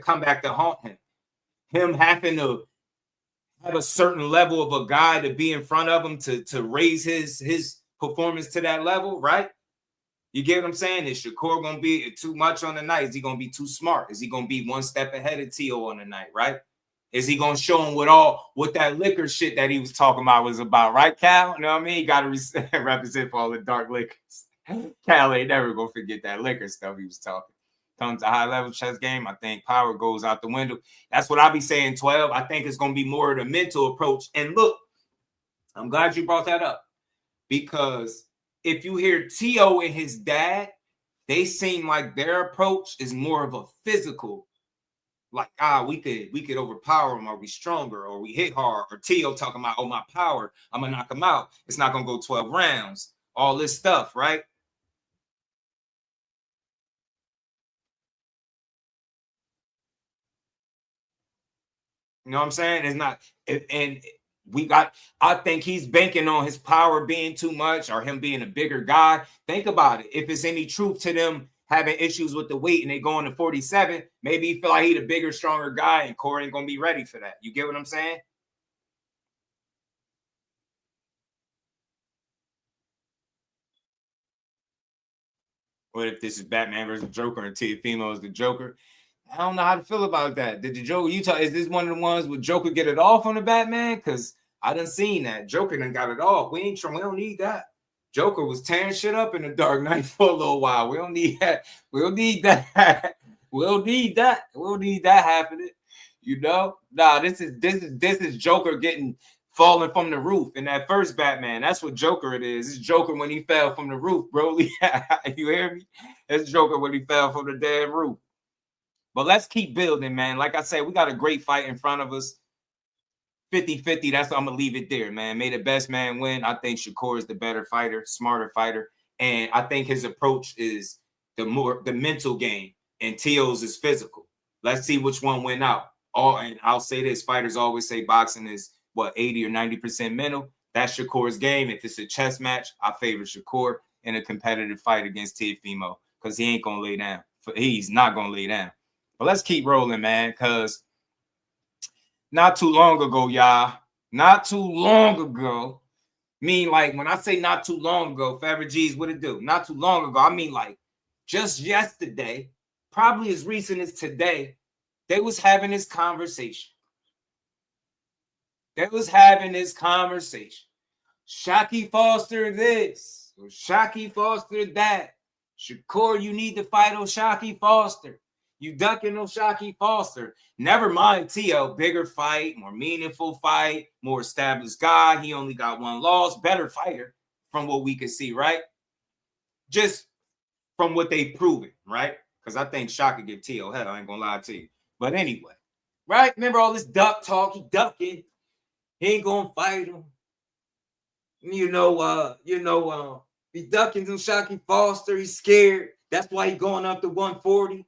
come back to haunt him. Him having to have a certain level of a guy to be in front of him to raise his performance to that level, right? You get what I'm saying? Is Shakur going to be too much on the night? Is he going to be too smart? Is he going to be one step ahead of Tio on the night, right? Is he going to show him what that liquor shit that he was talking about was about, right, Cal? You know what I mean? He got to represent for all the dark liquors. Cal ain't never going to forget that liquor stuff he was talking. Comes to high-level chess game, I think power goes out the window. That's what I be saying, 12. I think it's going to be more of the mental approach. And look, I'm glad you brought that up, because if you hear Tio and his dad, they seem like their approach is more of a physical, like, we could overpower him, or we stronger, or we hit hard, or Tio talking about, oh, my power, I'm going to knock him out. It's not going to go 12 rounds, all this stuff, right? You know what I'm saying? It's not, and I think he's banking on his power being too much, or him being a bigger guy. Think about it. If it's any truth to them having issues with the weight and they going to 47, maybe he feel like he's a bigger, stronger guy, and Corey ain't going to be ready for that. You get what I'm saying? What if this is Batman versus Joker and Teofimo is the Joker? I don't know how to feel about that. Did the Joker, is this one of the ones where Joker get it off on the Batman? Because I done seen that. Joker done got it off. We don't need that. Joker was tearing shit up in the Dark Knight for a little while. We don't need that. We'll need that. We'll need that. We'll need that happening. You know? Nah, this is Joker falling from the roof in that first Batman. That's what Joker it is. It's Joker when he fell from the roof, bro. You hear me? It's Joker when he fell from the damn roof. But let's keep building, man. Like I said, we got a great fight in front of us. 50-50, that's what I'm going to leave it there, man. May the best man win. I think Shakur is the better fighter, smarter fighter. And I think his approach is the mental game, and Tio's is physical. Let's see which one win out. And I'll say this, fighters always say boxing is, 80 or 90% mental. That's Shakur's game. If it's a chess match, I favor Shakur in a competitive fight against Teofimo, because he ain't going to lay down. He's not going to lay down. But let's keep rolling, man, because not too long ago, y'all, like when I say not too long ago, Faber G's, what it do? Not too long ago, I mean like just yesterday, probably as recent as today, they was having this conversation. Shockey Foster this, or Shockey Foster that. Shakur, you need to fight Shockey Foster. You ducking Shockey Foster. Never mind Tio, bigger fight, more meaningful fight, more established guy. He only got one loss, better fighter from what we can see, right? Just from what they've proven, right? Because I think Shock could give Tio hell, I ain't gonna lie to you. But anyway, right? Remember all this duck talk, he ducking. He ain't gonna fight him. He ducking some Shockey Foster, he's scared. That's why he going up to 140.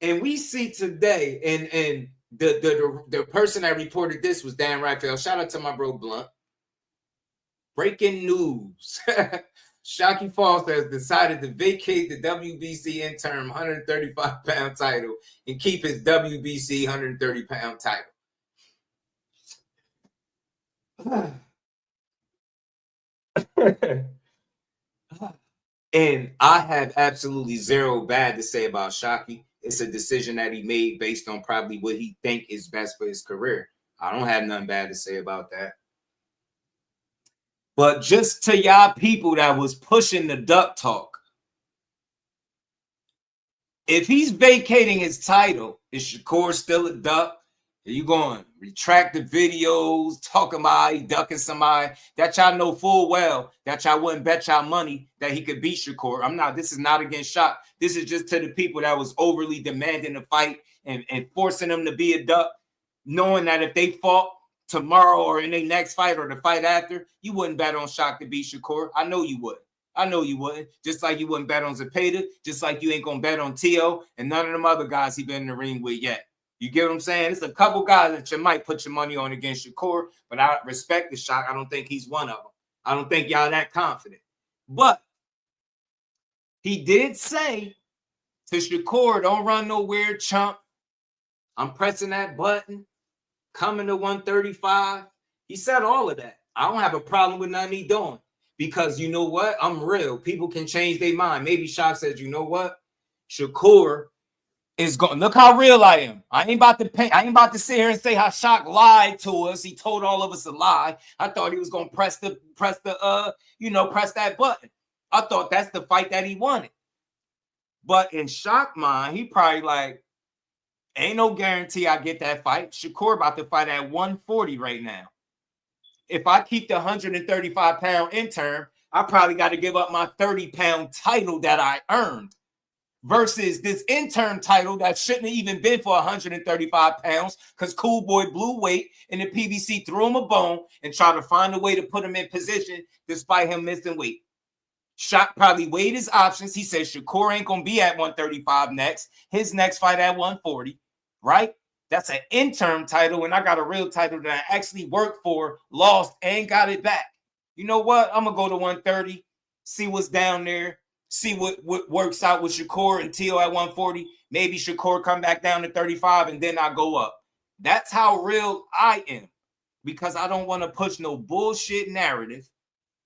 And we see today, and the person that reported this was Dan Raphael. Shout out to my bro Blunt. Breaking news. Shockey Foster has decided to vacate the WBC interim 135-pound title and keep his WBC 130-pound title. And I have absolutely zero bad to say about Shockey. It's a decision that he made based on probably what he think is best for his career. I don't have nothing bad to say about that. But just to y'all people that was pushing the duck talk, if he's vacating his title, is Shakur still a duck? Are you going to retract the videos, talking about he ducking somebody that y'all know full well that y'all wouldn't bet y'all money that he could beat Shakur? This is not against Shock. This is just to the people that was overly demanding a fight and forcing them to be a duck, knowing that if they fought tomorrow or in their next fight or the fight after, you wouldn't bet on Shock to beat Shakur. I know you would. I know you wouldn't. Just like you wouldn't bet on Zepeda, just like you ain't going to bet on Tio and none of them other guys he been in the ring with yet. You get what I'm saying? It's a couple guys that you might put your money on against Shakur, but I respect the Shock. I don't think he's one of them. I don't think y'all that confident. But he did say to Shakur, don't run nowhere, chump. I'm pressing that button. Coming to 135. He said all of that. I don't have a problem with nothing he doing. Because you know what? I'm real. People can change their mind. Maybe Shock says, you know what? Shakur is going. Look how real I am. I ain't about to sit here and say how Shock lied to us. He told all of us a lie. I thought he was gonna press that button. I thought that's the fight that he wanted. But in Shock mind, he probably like, ain't no guarantee I get that fight. Shakur about to fight at 140 right now. If I keep the 135-pound interim, I probably got to give up my 30-pound title that I earned versus this interim title that shouldn't have even been for 135 pounds because Cool Boy blew weight and the PBC threw him a bone and tried to find a way to put him in position despite him missing weight. Shock probably weighed his options. He said Shakur ain't going to be at 135 next. His next fight at 140, right? That's an interim title, and I got a real title that I actually worked for, lost, and got it back. You know what? I'm going to go to 130, see what's down there, see what works out with Shakur and Teo at 140. Maybe Shakur come back down to 35, and then I go up. That's how real I am, because I don't want to push no bullshit narrative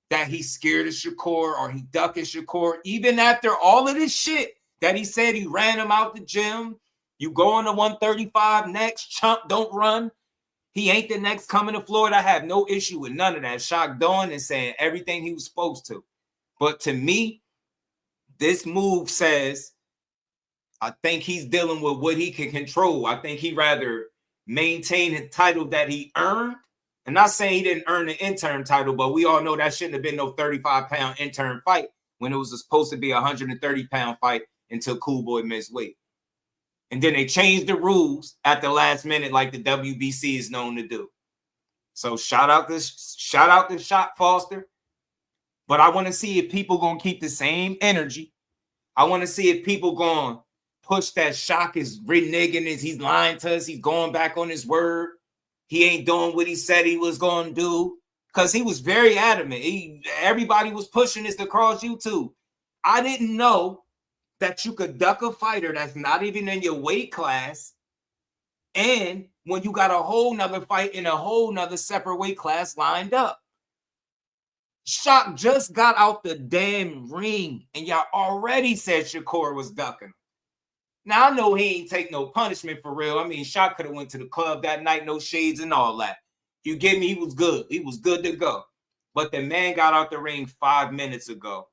that he's scared of Shakur or he ducking Shakur. Even after all of this shit that he said, he ran him out the gym. You go on to 135 next, chump, don't run. He ain't the next coming to Florida. I have no issue with none of that. Shock doing and saying everything he was supposed to. But to me, this move says, I think he's dealing with what he can control. I think he'd rather maintain the title that he earned. I'm not saying he didn't earn the interim title, but we all know that shouldn't have been no 35-pound interim fight when it was supposed to be a 130-pound fight until Cool Boy missed weight. And then they changed the rules at the last minute like the WBC is known to do. So shout out to Shock Foster. But I want to see if people going to keep the same energy. I want to see if people going to push that Shock is reneging, he's lying to us, he's going back on his word. He ain't doing what he said he was going to do. Because he was very adamant. Everybody was pushing this across YouTube. I didn't know that you could duck a fighter that's not even in your weight class, and when you got a whole nother fight in a whole nother separate weight class lined up. Shock just got out the damn ring, and y'all already said Shakur was ducking. Now, I know he ain't take no punishment for real. I mean, Shock could have went to the club that night, no shades and all that. You get me? He was good. He was good to go. But the man got out the ring 5 minutes ago.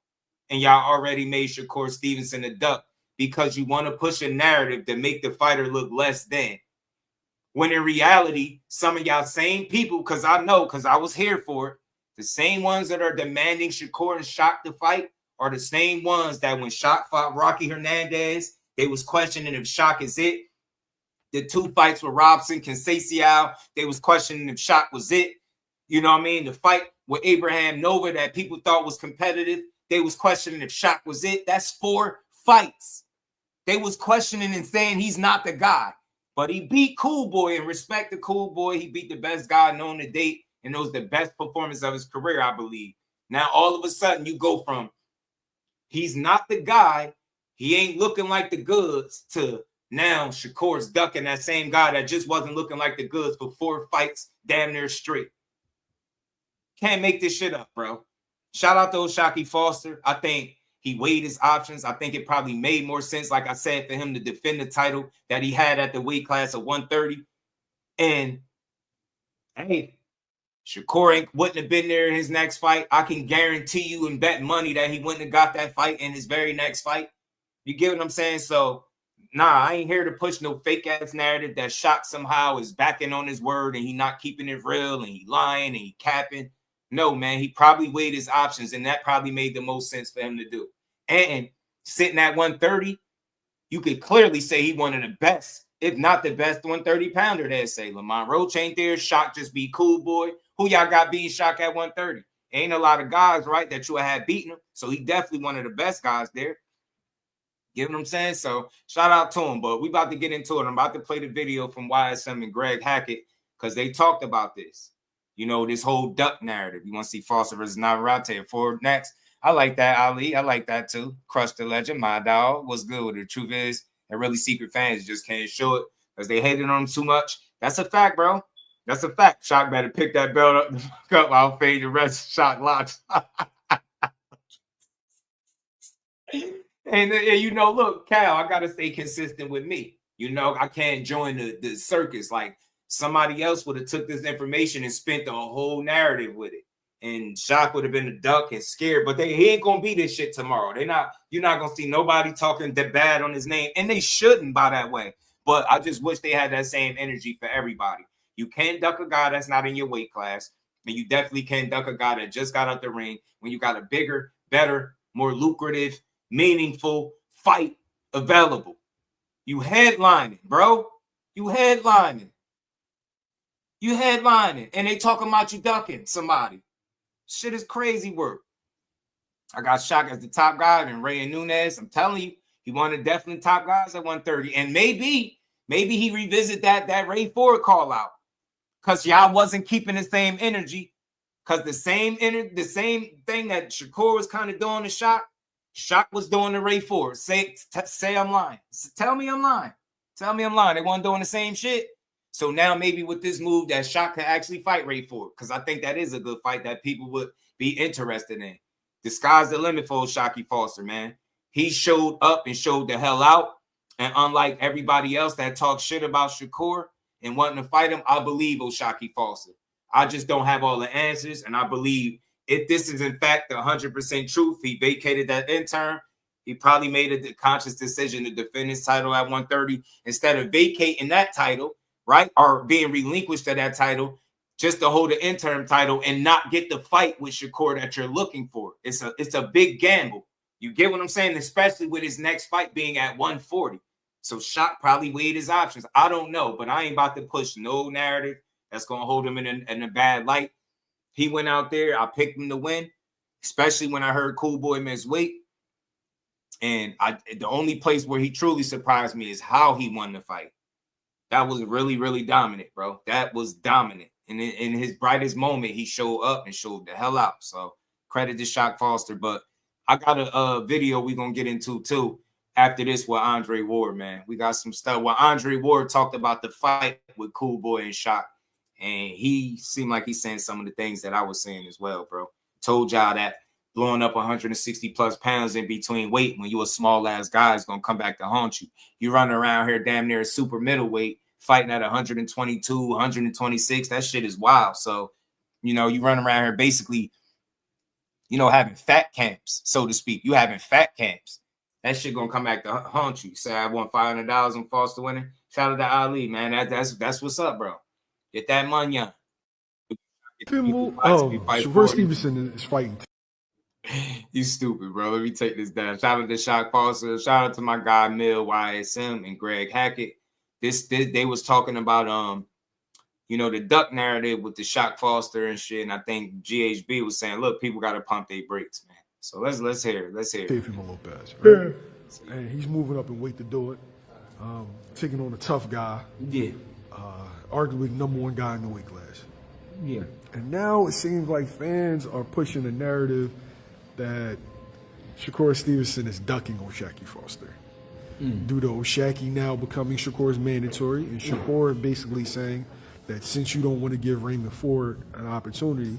And y'all already made Shakur Stevenson a duck because you want to push a narrative to make the fighter look less than. When in reality, some of y'all same people, because I know, because I was here for it, the same ones that are demanding Shakur and Shock to fight are the same ones that when Shock fought Rocky Hernandez, they was questioning if Shock is it. The 2 fights with Robson, Conceição, they was questioning if Shock was it. You know what I mean? The fight with Abraham Nova that people thought was competitive, they was questioning if Shock was it. That's 4 fights. They was questioning and saying he's not the guy. But he beat Cool Boy, and respect to Cool Boy. He beat the best guy known to date, and it was the best performance of his career, I believe. Now, all of a sudden, you go from he's not the guy, he ain't looking like the goods, to now Shakur's ducking that same guy that just wasn't looking like the goods for 4 fights damn near straight. Can't make this shit up, bro. Shout out to Shocky Foster. I think he weighed his options. I think it probably made more sense, like I said, for him to defend the title that he had at the weight class of 130. And, hey, Shakur wouldn't have been there in his next fight. I can guarantee you and bet money that he wouldn't have got that fight in his very next fight. You get what I'm saying? So, nah, I ain't here to push no fake-ass narrative that Shock somehow is backing on his word and he not keeping it real and he lying and he capping. No, man, he probably weighed his options, and that probably made the most sense for him to do. And sitting at 130, you could clearly say he one of the best, if not the best 130-pounder. They'd say Lamont Roach ain't there. Shock just be Cool Boy. Who y'all got beating Shock at 130? Ain't a lot of guys, right, that you have beaten him. So he definitely one of the best guys there. Get what I'm saying? So shout out to him. But we about to get into it. I'm about to play the video from YSM and Greg Hackett because they talked about this. You know, this whole duck narrative. You want to see Foster versus Navarrete forward next. I like that, Ali. I like that too. Crush the legend, my dog. What's good with it? The truth is, that really secret fans just can't show it because they hated on him too much. That's a fact, bro. That's a fact. Shock better pick that belt up. I'll fade the rest of Shock locks. And you know, look, Cal, I gotta stay consistent with me. You know, I can't join the circus. Like somebody else would have took this information and spent the whole narrative with it. And Shock would have been a duck and scared, but he ain't gonna be this shit tomorrow. You're not gonna see nobody talking that bad on his name, and they shouldn't by that way. But I just wish they had that same energy for everybody. You can't duck a guy that's not in your weight class, and you definitely can't duck a guy that just got out the ring when you got a bigger, better, more lucrative, meaningful fight available. You headlining, bro. You headlining. And they talking about you ducking somebody. Shit is crazy work. I got Shock as the top guy and Ray and Nunes. I'm telling you, he wanted definitely top guys at 130. And maybe he revisit that Ray Ford call out. Because y'all wasn't keeping the same energy. Because the same thing that Shakur was kind of doing to Shock was doing to Ray Ford. Say I'm lying. Tell me I'm lying. Tell me I'm lying. They weren't doing the same shit. So now maybe with this move that Shock can actually fight Ray Ford, because I think that is a good fight that people would be interested in. The sky's the limit for Shocky Foster, man. He showed up and showed the hell out. And unlike everybody else that talks shit about Shakur and wanting to fight him, I believe Shocky Foster. I just don't have all the answers. And I believe if this is in fact the 100% truth, he vacated that intern. He probably made a conscious decision to defend his title at 130 instead of vacating that title, right? Or being relinquished to that title just to hold the interim title and not get the fight with Shakur that you're looking for. It's a big gamble. You get what I'm saying? Especially with his next fight being at 140. So Shock probably weighed his options. I don't know, but I ain't about to push no narrative that's going to hold him in a bad light. He went out there. I picked him to win, especially when I heard Cool Boy miss weight. And the only place where he truly surprised me is how he won the fight. That was really, really dominant, bro. That was dominant. And in his brightest moment, he showed up and showed the hell out. So credit to Shock Foster. But I got a video we're going to get into, too, after this with Andre Ward, man. We got some stuff. Well, Andre Ward talked about the fight with Cool Boy and Shock. And he seemed like he's saying some of the things that I was saying as well, bro. Told y'all that blowing up 160-plus pounds in between weight when you a small-ass guy is going to come back to haunt you. You running around here damn near a super middleweight, fighting at 122, 126. That shit is wild. So, you know, you run around here basically, you know, having fat camps, so to speak. You having fat camps. That shit going to come back to haunt you. Say I won $500 on Foster winning. Shout out to Ali, man. That's what's up, bro. Get that money on. Pitbull, Shakur Stevenson is fighting. You stupid, bro. Let me take this down. Shout out to Shock Foster. Shout out to my guy Mill YSM and Greg Hackett. This they was talking about you know, the duck narrative with the Shock Foster and shit. And I think GHB was saying, look, people gotta pump their brakes, man. So let's hear it. Let's hear it. Teofimo Lopez, right? Yeah. And he's moving up in weight to do it. Taking on a tough guy. Yeah. Arguably #1 guy in the weight class. Yeah. And now it seems like fans are pushing the narrative that Shakur Stevenson is ducking Shacky Foster. Due to Shacky now becoming Shakur's mandatory, and Shakur basically saying that since you don't want to give Raymond Ford an opportunity,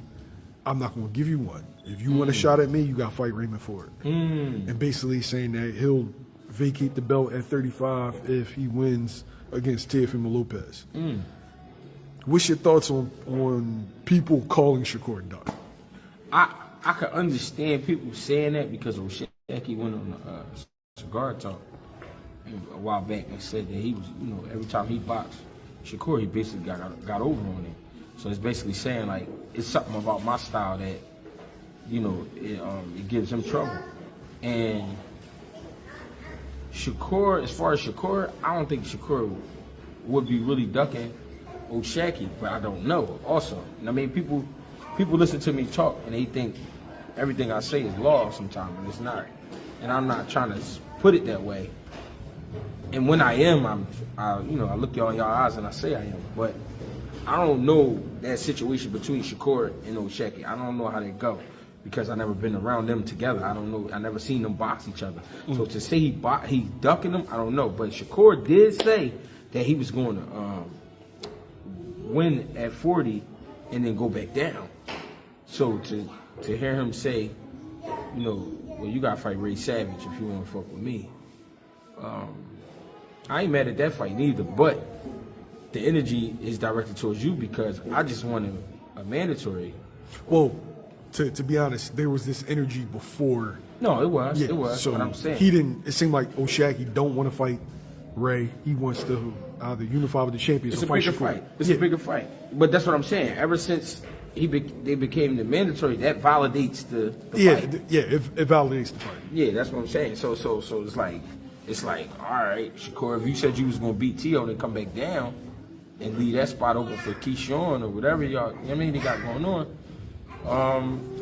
I'm not going to give you one. If you want a shot at me, you got to fight Raymond Ford. And basically saying that he'll vacate the belt at 35 if he wins against Teofimo Lopez. What's your thoughts on people calling Shakur duck? I could understand people saying that because Shacky went on the cigar talk a while back and said that he was, you know, every time he boxed Shakur, he basically got over on him. So it's basically saying like it's something about my style that, you know, it gives him trouble. And Shakur, as far as Shakur, I don't think Shakur would be really ducking Shacky, but I don't know. Also, I mean, people listen to me talk and they think everything I say is law sometimes, but it's not. And I'm not trying to put it that way. And when I am, I look y'all in y'all eyes and I say I am. But I don't know that situation between Shakur and Shacky. I don't know how they go because I never been around them together. I don't know. I never seen them box each other. So to say he ducking them, I don't know. But Shakur did say that he was going to win at 40 and then go back down. So to hear him say you know, well, you gotta fight Ray Savage if you want to fuck with me. I ain't mad at that fight neither, but the energy is directed towards you because I just wanted a mandatory. Well, to be honest, there was this energy before. No, it was. Yeah, It was. so what I'm saying. he didn't. It seemed like O'Shaki don't want to fight Ray. He wants to either unify with the champions. It's or a fight bigger Shakur. fight. It's a bigger fight. But that's what I'm saying. Ever since they became the mandatory, that validates the fight. It validates the fight. Yeah, that's what I'm saying. So it's like, all right, Shakur, if you said you was gonna beat Tio, then come back down and leave that spot open for Keyshawn or whatever y'all, you know what I mean, they got going on.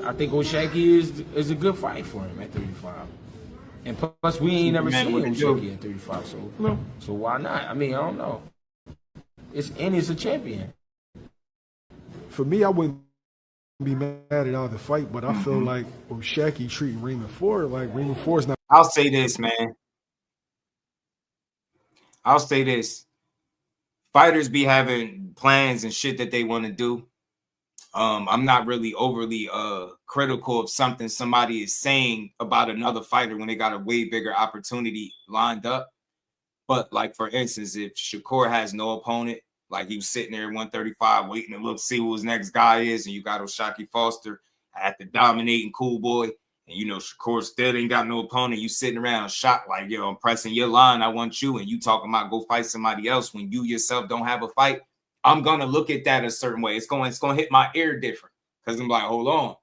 I think O'Shaki is a good fight for him at 35. And plus, we ain't never seen O'Shaki at 35, so why not? I mean, I don't know. It's a champion. For me, I wouldn't be mad at either fight, but I feel like O'Shaki treating Raymond Ford like Raymond Ford's not. I'll say this, man. I'll say this. Fighters be having plans and shit that they want to do. I'm not really overly critical of something somebody is saying about another fighter when they got a way bigger opportunity lined up. But like, for instance, if Shakur has no opponent, like he was sitting there at 135 waiting to look, see who his next guy is, and you got O'Shaki Foster at the dominating cool boy, and you know Shakur still ain't got no opponent, you sitting around shocked like, yo, I'm pressing your line, I want you, and you talking about go fight somebody else when you yourself don't have a fight, I'm gonna look at that a certain way. It's gonna hit my ear different because I'm like, hold on.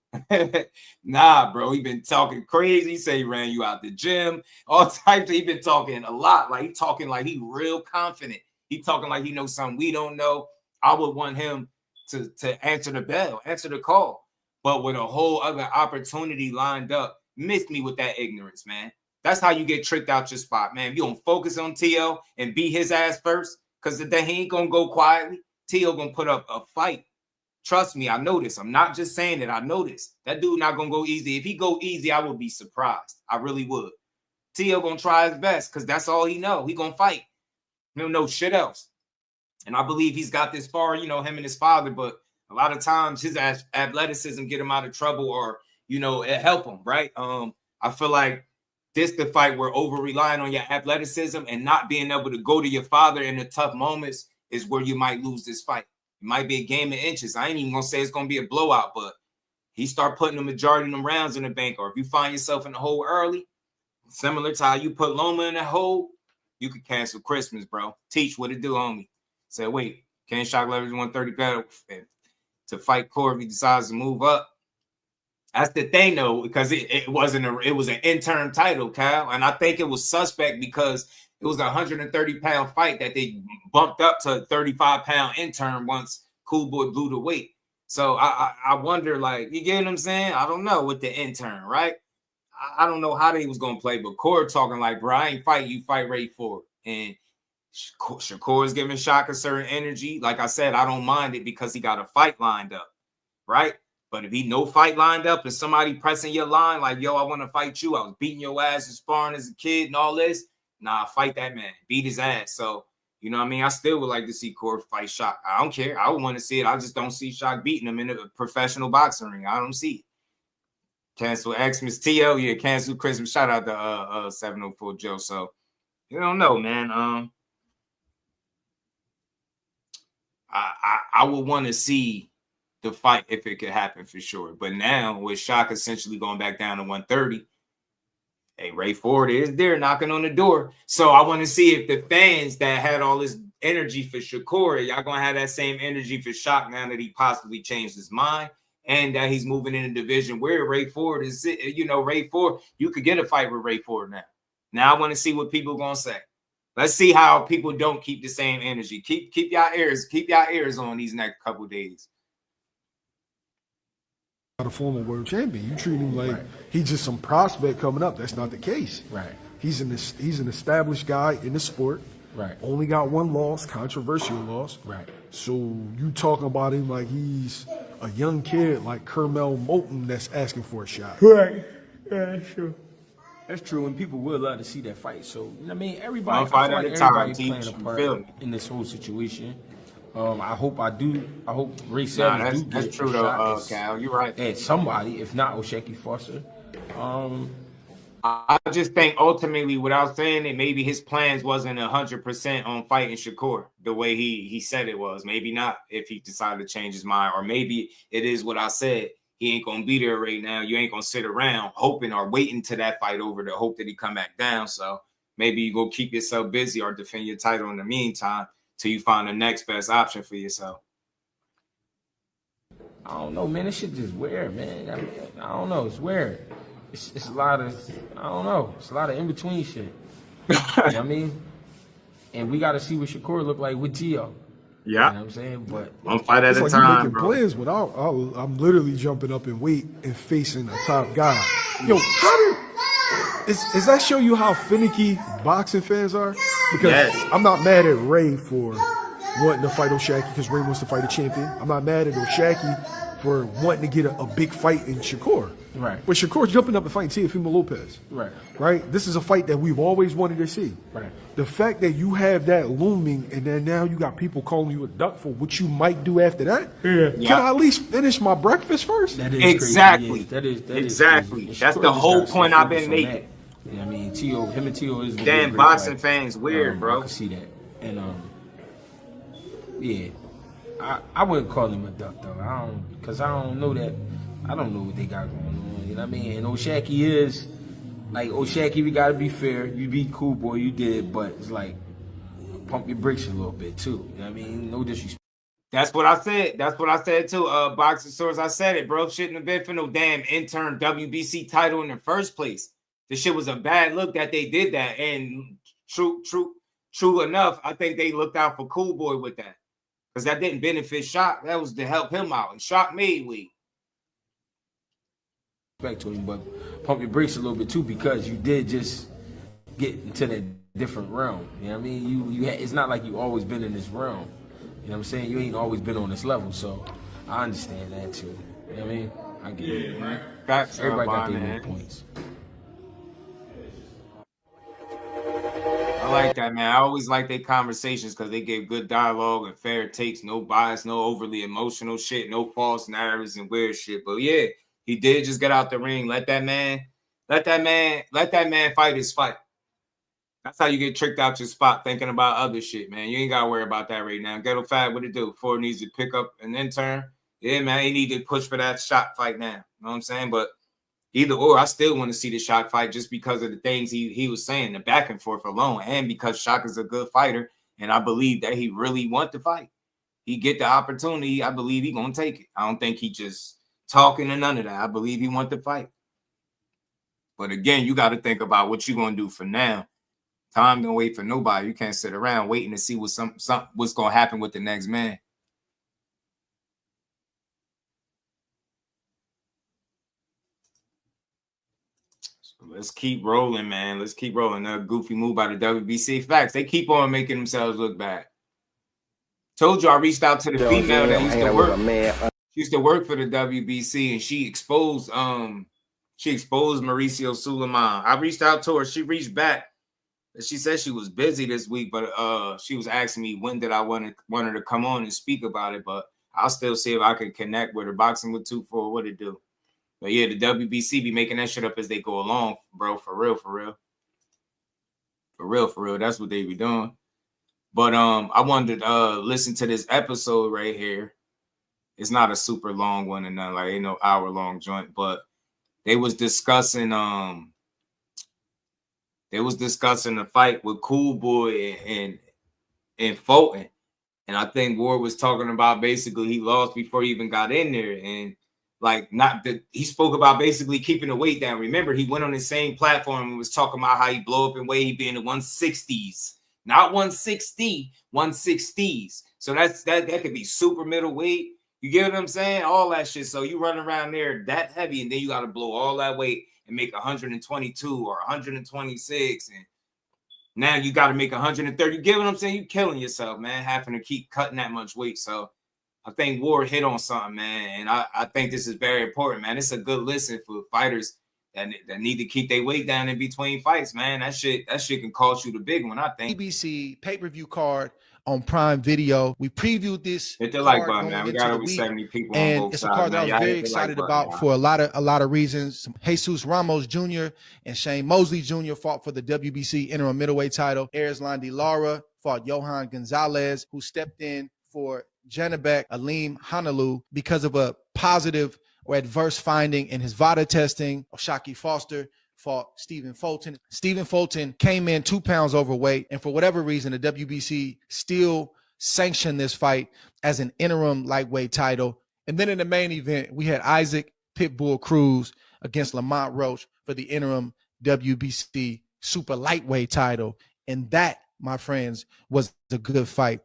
Nah, bro, he been talking crazy. Say he ran you out the gym, all types. He been talking a lot. Like he talking like he real confident. He talking like he knows something we don't know. I would want him to answer the bell, answer the call. But with a whole other opportunity lined up, miss me with that ignorance, man. That's how you get tricked out your spot, man. If you don't focus on T.O. and beat his ass first, because then he ain't gonna go quietly. T.O. gonna put up a fight. Trust me, I know this. I'm not just saying it. I know this. That dude not gonna go easy. If he go easy, I would be surprised. I really would. T.O. gonna try his best because that's all he know. He gonna fight. He don't know shit else. And I believe he's got this far, you know, him and his father, but a lot of times his athleticism get him out of trouble or, you know, it help him, right? I feel like this the fight where over-relying on your athleticism and not being able to go to your father in the tough moments is where you might lose this fight. It might be a game of inches. I ain't even gonna say it's gonna be a blowout, but he start putting the majority of them rounds in the bank, or if you find yourself in the hole early, similar to how you put Loma in the hole, you could cancel Christmas, bro. Teach what it do, homie. Say, wait, can't shock leverage 130 better to fight Corey if he decides to move up. That's the thing, though, because it was an interim title, Kyle, and I think it was suspect because it was a 130-pound fight that they bumped up to a 35-pound interim once Cool Boy blew the weight. So I wonder, like, you get what I'm saying? I don't know with the intern, right? I don't know how they was gonna play, but Corey talking like, bro, I ain't fight you, fight Ray Ford. And Shakur is giving Shaka a certain energy. Like I said, I don't mind it because he got a fight lined up, right? But if he no fight lined up and somebody pressing your line like, yo, I want to fight you. I was beating your ass and sparring as a kid and all this. Nah, fight that man. Beat his ass. So, you know what I mean? I still would like to see Corey fight Shaka. I don't care. I would want to see it. I just don't see Shaka beating him in a professional boxing ring. I don't see it. Cancel Xmas T.O. Yeah, cancel Christmas. Shout out to 704 Joe. So, you don't know, man. I would want to see the fight if it could happen for sure. But now with Shaka essentially going back down to 130, hey, Ray Ford is there knocking on the door. So I want to see if the fans that had all this energy for Shakur, y'all going to have that same energy for Shaka now that he possibly changed his mind and that he's moving in a division where Ray Ford is, you know, Ray Ford, you could get a fight with Ray Ford now. Now I want to see what people are going to say. Let's see how people don't keep the same energy. Keep y'all ears on these next couple days. A former world champion, you treat him like he's just some prospect coming up. That's not the case. Right. He's an established guy in the sport. Right. Only got one loss, controversial loss. Right. So you talking about him like he's a young kid like Kermel Moulton that's asking for a shot. Right. Yeah, that's true. That's true, and people would love to see that fight. So, you know what I mean? Everybody's playing a part in this whole situation. I hope Ray Savage do that's get true, a though, shot Cal. You're right. And somebody, if not O'Shaki Foster. I just think ultimately, without saying it, maybe his plans wasn't 100% on fighting Shakur the way he said it was. Maybe not if he decided to change his mind, or maybe it is what I said. He ain't gonna be there right now. You ain't gonna sit around hoping or waiting to that fight over to hope that he come back down. So maybe you go keep yourself busy or defend your title in the meantime till you find the next best option for yourself. I don't know, man. This shit just weird, man. I don't know. It's weird. It's a lot of, I don't know. It's a lot of in-between shit. You know what I mean? And we got to see what Shakur look like with Teo. Yeah. You know what I'm saying? But one fight at a like time, making bro. plans, but I'm literally jumping up in weight and facing a top guy. Yo, how does that show you how finicky boxing fans are? Because I'm not mad at Ray for wanting to fight O'Shaquie because Ray wants to fight a champion. I'm not mad at O'Shaquie for wanting to get a big fight in Shakur. Right. But Shakur's jumping up and fighting Teofimo Lopez. Right. Right? This is a fight that we've always wanted to see. Right. The fact that you have that looming and then now you got people calling you a duck for what you might do after that. Yeah. Can I at least finish my breakfast first? that is Exactly. crazy. Yeah, that is Exactly. crazy. That's Shakur the just whole gotta stay point I've been focused on making. that. You know what I mean? Him and Teo is Damn, great boxing fight. fans weird, bro. I can see that. And yeah, I wouldn't call him a duck though. I don't know that. I don't know what they got going on. You know what I mean? And O'Shaquie is like O'Shaquie. We gotta be fair. You beat Cool Boy, you did, but it's like pump your brakes a little bit too. You know what I mean? No disrespect. That's what I said. That's what I said too. Boxing source, I said it, bro. Shouldn't have been for no damn intern WBC title in the first place. This shit was a bad look that they did that. And true enough, I think they looked out for Cool Boy with that. Because that didn't benefit Shock. That was to help him out. And Shock made weight. Back to him, but pump your brakes a little bit too, because you did just get into that different realm. You know what I mean? It's not like you always been in this realm. You know what I'm saying? You ain't always been on this level, so I understand that too. You know what I mean? I get it. Man. Everybody got their little points. I like that, man. I always like their conversations because they gave good dialogue and fair takes, no bias, no overly emotional shit, no false narratives and weird shit. But yeah, he did just get out the ring. Let that man fight his fight. That's how you get tricked out your spot thinking about other shit, man. You ain't gotta worry about that right now. Ghetto Fat, what it do? Ford needs to pick up an intern. Yeah, man, he need to push for that shot fight now. You know what I'm saying? But either or, I still want to see the Shock fight just because of the things he was saying, the back and forth alone, and because Shock is a good fighter, and I believe that he really want to fight. He get the opportunity, I believe he gonna take it. I don't think he just talking or none of that. I believe he want to fight. But again, you got to think about what you gonna do for now. Time don't wait for nobody. You can't sit around waiting to see what's gonna happen with the next man. Let's keep rolling, man. Let's keep rolling. A goofy move by the WBC. Facts. They keep on making themselves look bad. Told you I reached out to the female that used to work. She used to work for the WBC, and she exposed Mauricio Suleiman. I reached out to her. She reached back. She said she was busy this week, but she was asking me when did I want her to come on and speak about it. But I'll still see if I can connect with her. Boxing with 2-4, what it do? But yeah, the WBC be making that shit up as they go along, bro. For real. That's what they be doing. But I wanted to listen to this episode right here. It's not a super long one and nothing, like ain't no hour-long joint, but they was discussing the fight with Cool Boy and Fulton. And I think Ward was talking about basically he lost before he even got in there. And he spoke about basically keeping the weight down. Remember, he went on the same platform and was talking about how he blow up in weight, he be in the 160s, not 160, 160s. So that could be super middleweight. You get what I'm saying? All that shit. So you run around there that heavy, and then you got to blow all that weight and make 122 or 126, and now you got to make 130. You get what I'm saying? You killing yourself, man, having to keep cutting that much weight. So I think Ward hit on something, man, and I think this is very important, man. It's a good listen for fighters that need to keep their weight down in between fights, man. That shit can cost you the big one, I think. ABC pay-per-view card on Prime Video. We previewed this Hit the card like button, going man. We into got the over week, 70 people on and both it's a sides, card that I man. was Y'all very hit the like excited button, about y'all. for a lot of reasons. Jesus Ramos Jr. and Shane Mosley Jr. fought for the WBC interim middleweight title. Erislan De Lara fought Johan Gonzalez, who stepped in for Janabek Alim Hanalu because of a positive or adverse finding in his VADA testing. Shaki Foster fought Stephen Fulton. Stephen Fulton came in 2 pounds overweight, and for whatever reason, the WBC still sanctioned this fight as an interim lightweight title. And then in the main event, we had Isaac Pitbull Cruz against Lamont Roach for the interim WBC super lightweight title. And that, my friends, was a good fight.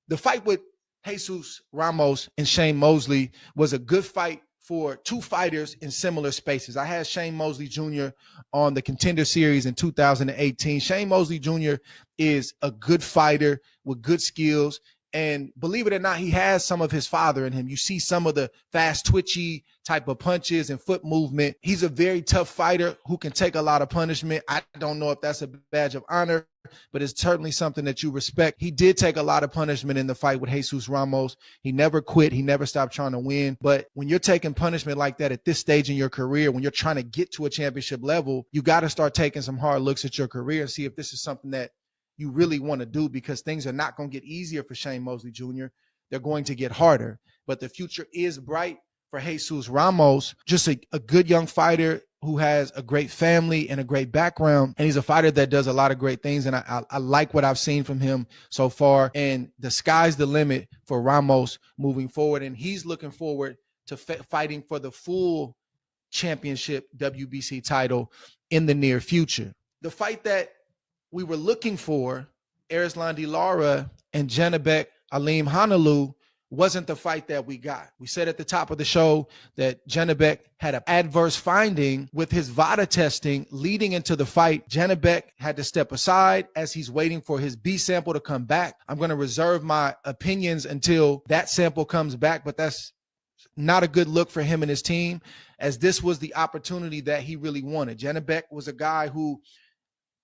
The fight with Jesus Ramos and Shane Mosley was a good fight for two fighters in similar spaces. I had Shane Mosley Jr. on the Contender Series in 2018. Shane Mosley Jr. is a good fighter with good skills. And believe it or not, he has some of his father in him. You see some of the fast, twitchy type of punches and foot movement. He's a very tough fighter who can take a lot of punishment. I don't know if that's a badge of honor, but it's certainly something that you respect. He did take a lot of punishment in the fight with Jesus Ramos. He never quit. He never stopped trying to win. But when you're taking punishment like that at this stage in your career, when you're trying to get to a championship level, you got to start taking some hard looks at your career and see if this is something that you really want to do, because things are not going to get easier for Shane Mosley Jr. They're going to get harder. But the future is bright for Jesus Ramos, just a good young fighter who has a great family and a great background. And he's a fighter that does a lot of great things. And I like what I've seen from him so far. And the sky's the limit for Ramos moving forward. And he's looking forward to fighting for the full championship WBC title in the near future. The fight that we were looking for, Erislan De Lara and Janabek Alim Hanalu, wasn't the fight that we got. We said at the top of the show that Janabek had an adverse finding with his VADA testing leading into the fight. Janabek had to step aside as he's waiting for his B sample to come back. I'm going to reserve my opinions until that sample comes back, but that's not a good look for him and his team, as this was the opportunity that he really wanted. Janabek was a guy who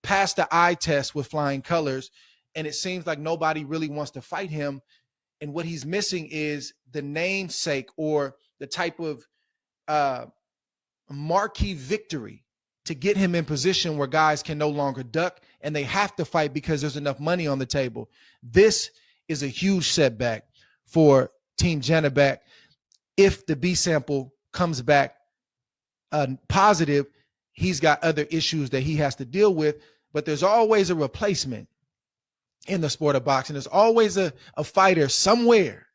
passed the eye test with flying colors, and it seems like nobody really wants to fight him. And what he's missing is the namesake or the type of marquee victory to get him in position where guys can no longer duck and they have to fight because there's enough money on the table. This is a huge setback for Team Janabek. If the B sample comes back positive, he's got other issues that he has to deal with, but there's always a replacement in the sport of boxing. There's always a fighter somewhere.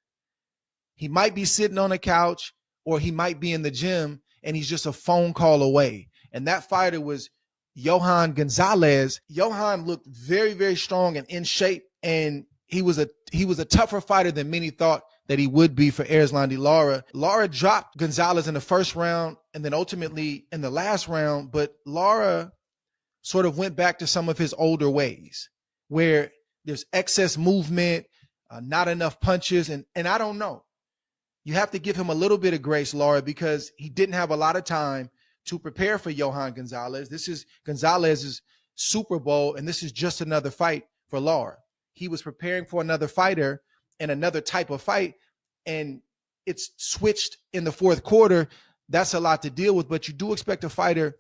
He might be sitting on a couch or he might be in the gym and he's just a phone call away. And that fighter was Johan Gonzalez. Johan looked very, very strong and in shape, and he was a tougher fighter than many thought that he would be for Erislan De Lara. Lara dropped Gonzalez in the first round and then ultimately in the last round, but Lara sort of went back to some of his older ways where there's excess movement, not enough punches, and I don't know. You have to give him a little bit of grace, Lara, because he didn't have a lot of time to prepare for Johan Gonzalez. This is Gonzalez's Super Bowl, and this is just another fight for Lara. He was preparing for another fighter and another type of fight, and it's switched in the fourth quarter. That's a lot to deal with, but you do expect a fighter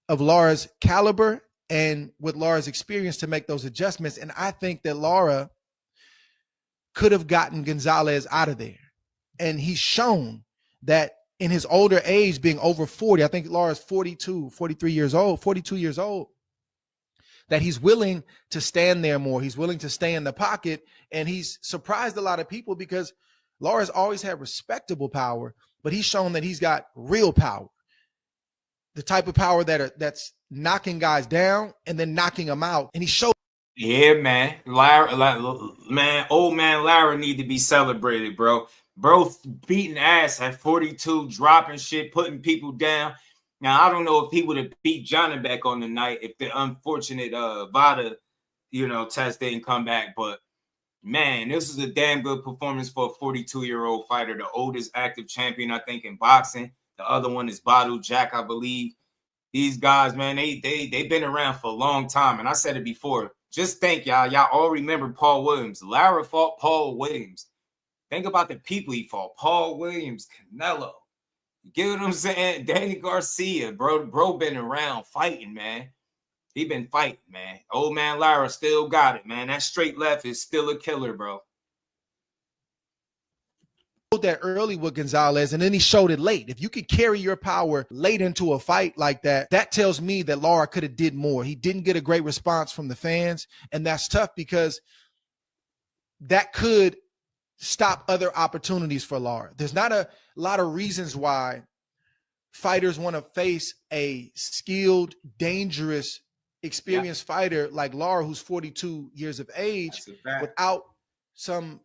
of Lara's caliber and with Lara's experience to make those adjustments. And I think that Lara could have gotten Gonzalez out of there. And he's shown that in his older age, being over 40, I think Lara's 42 years old, that he's willing to stand there more. He's willing to stay in the pocket. And he's surprised a lot of people because Lara's always had respectable power, but he's shown that he's got real power. The type of power that's knocking guys down and then knocking them out. And he showed. Yeah, man. Old man Lara need to be celebrated, bro. Bro beating ass at 42, dropping shit, putting people down. Now, I don't know if he would have beat Janabek on the night if the unfortunate VADA, test didn't come back. But, man, this is a damn good performance for a 42-year-old fighter, the oldest active champion, I think, in boxing. The other one is Badu Jack, I believe. These guys, man, they've been around for a long time. And I said it before, Just think, y'all all remember Paul Williams. Lara fought Paul Williams. Think about the people he fought. Paul Williams, Canelo. You get what I'm saying? Danny Garcia, bro been around fighting, man. He been fighting, man. Old man Lara still got it, man. That straight left is still a killer, bro. That early with Gonzalez, and then he showed it late. If you could carry your power late into a fight like that, that tells me that Lara could have did more. He didn't get a great response from the fans, and that's tough because that could stop other opportunities for Lara. There's not a lot of reasons why fighters want to face a skilled, dangerous, experienced fighter like Lara, who's 42 years of age, without some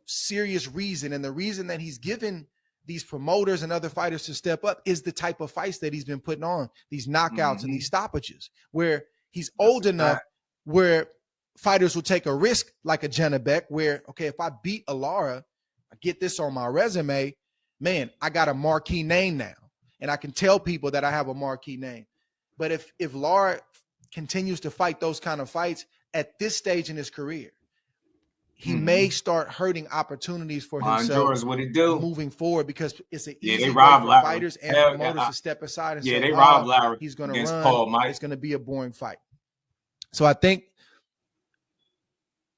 serious reason. And the reason that he's given these promoters and other fighters to step up is the type of fights that he's been putting on, these knockouts and these stoppages, where he's old enough where fighters will take a risk like a Janabek, where, okay, if I beat a Lara, I get this on my resume, man, I got a marquee name now. And I can tell people that I have a marquee name. But if Lara continues to fight those kind of fights at this stage in his career, he may start hurting opportunities for himself moving forward, because it's an easy way for fighters and promoters to step aside and say, they robbed Lara. He's going to run. It's going to be a boring fight. So I think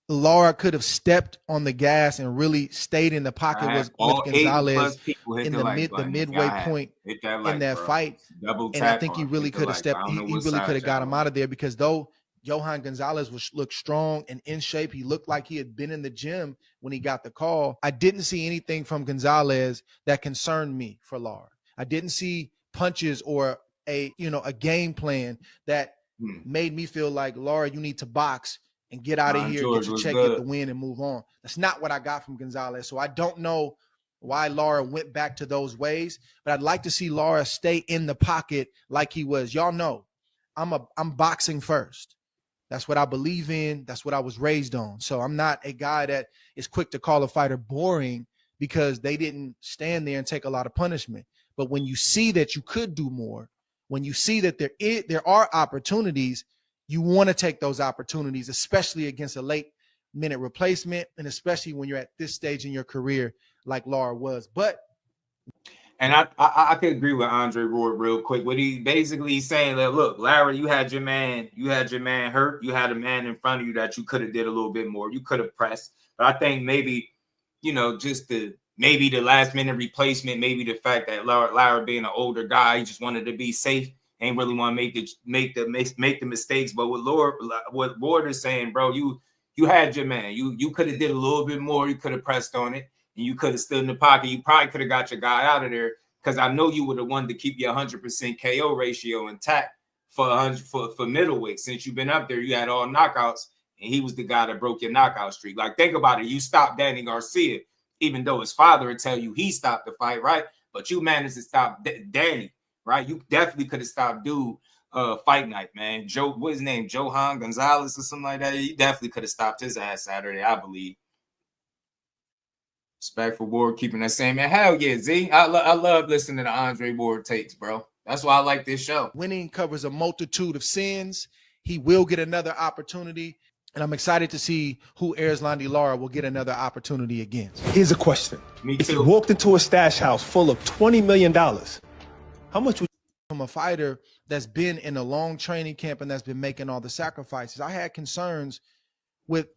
Lara could have stepped on the gas and really stayed in the pocket with Gonzalez in the midway point in that fight. And I think he really could have stepped. He really could have got him out of there, because though Johan Gonzalez looked strong and in shape, he looked like he had been in the gym when he got the call. I didn't see anything from Gonzalez that concerned me for Lara. I didn't see punches or a game plan that made me feel like, Lara, you need to box and get out of here, get your check, get the win, and move on. That's not what I got from Gonzalez. So I don't know why Lara went back to those ways, but I'd like to see Lara stay in the pocket like he was. Y'all know I'm boxing first. That's what I believe in. That's what I was raised on. So I'm not a guy that is quick to call a fighter boring because they didn't stand there and take a lot of punishment. But when you see that you could do more, when you see that there are opportunities, you want to take those opportunities, especially against a late minute replacement, and especially when you're at this stage in your career like Lara was. And I could agree with Andre Ward real quick. What he basically saying that, look, Lara, you had your man hurt. You had a man in front of you that you could have did a little bit more. You could have pressed. But I think maybe, just the last minute replacement, maybe the fact that Lara being an older guy, he just wanted to be safe, ain't really want to make the mistakes. But what Ward is saying, bro, you had your man. You could have did a little bit more. You could have pressed on it. And you could have stood in the pocket. You probably could have got your guy out of there, because I know you would have wanted to keep your 100% KO ratio intact for middleweight. Since you've been up there, you had all knockouts, and he was the guy that broke your knockout streak. Like, think about it. You stopped Danny Garcia, even though his father would tell you he stopped the fight, right? But you managed to stop Danny, right? You definitely could have stopped dude fight night, man. What's his name? Johan Gonzalez or something like that. You definitely could have stopped his ass Saturday, I believe. Respect for Ward keeping that same, man. Hell yeah, Z. I love listening to Andre Ward takes, bro. That's why I like this show. Winning covers a multitude of sins. He will get another opportunity, and I'm excited to see who Erislandy Lara will get another opportunity against. Here's a question. Me too. If you walked into a stash house full of $20 million, how much would from a fighter that's been in a long training camp and that's been making all the sacrifices? I had concerns with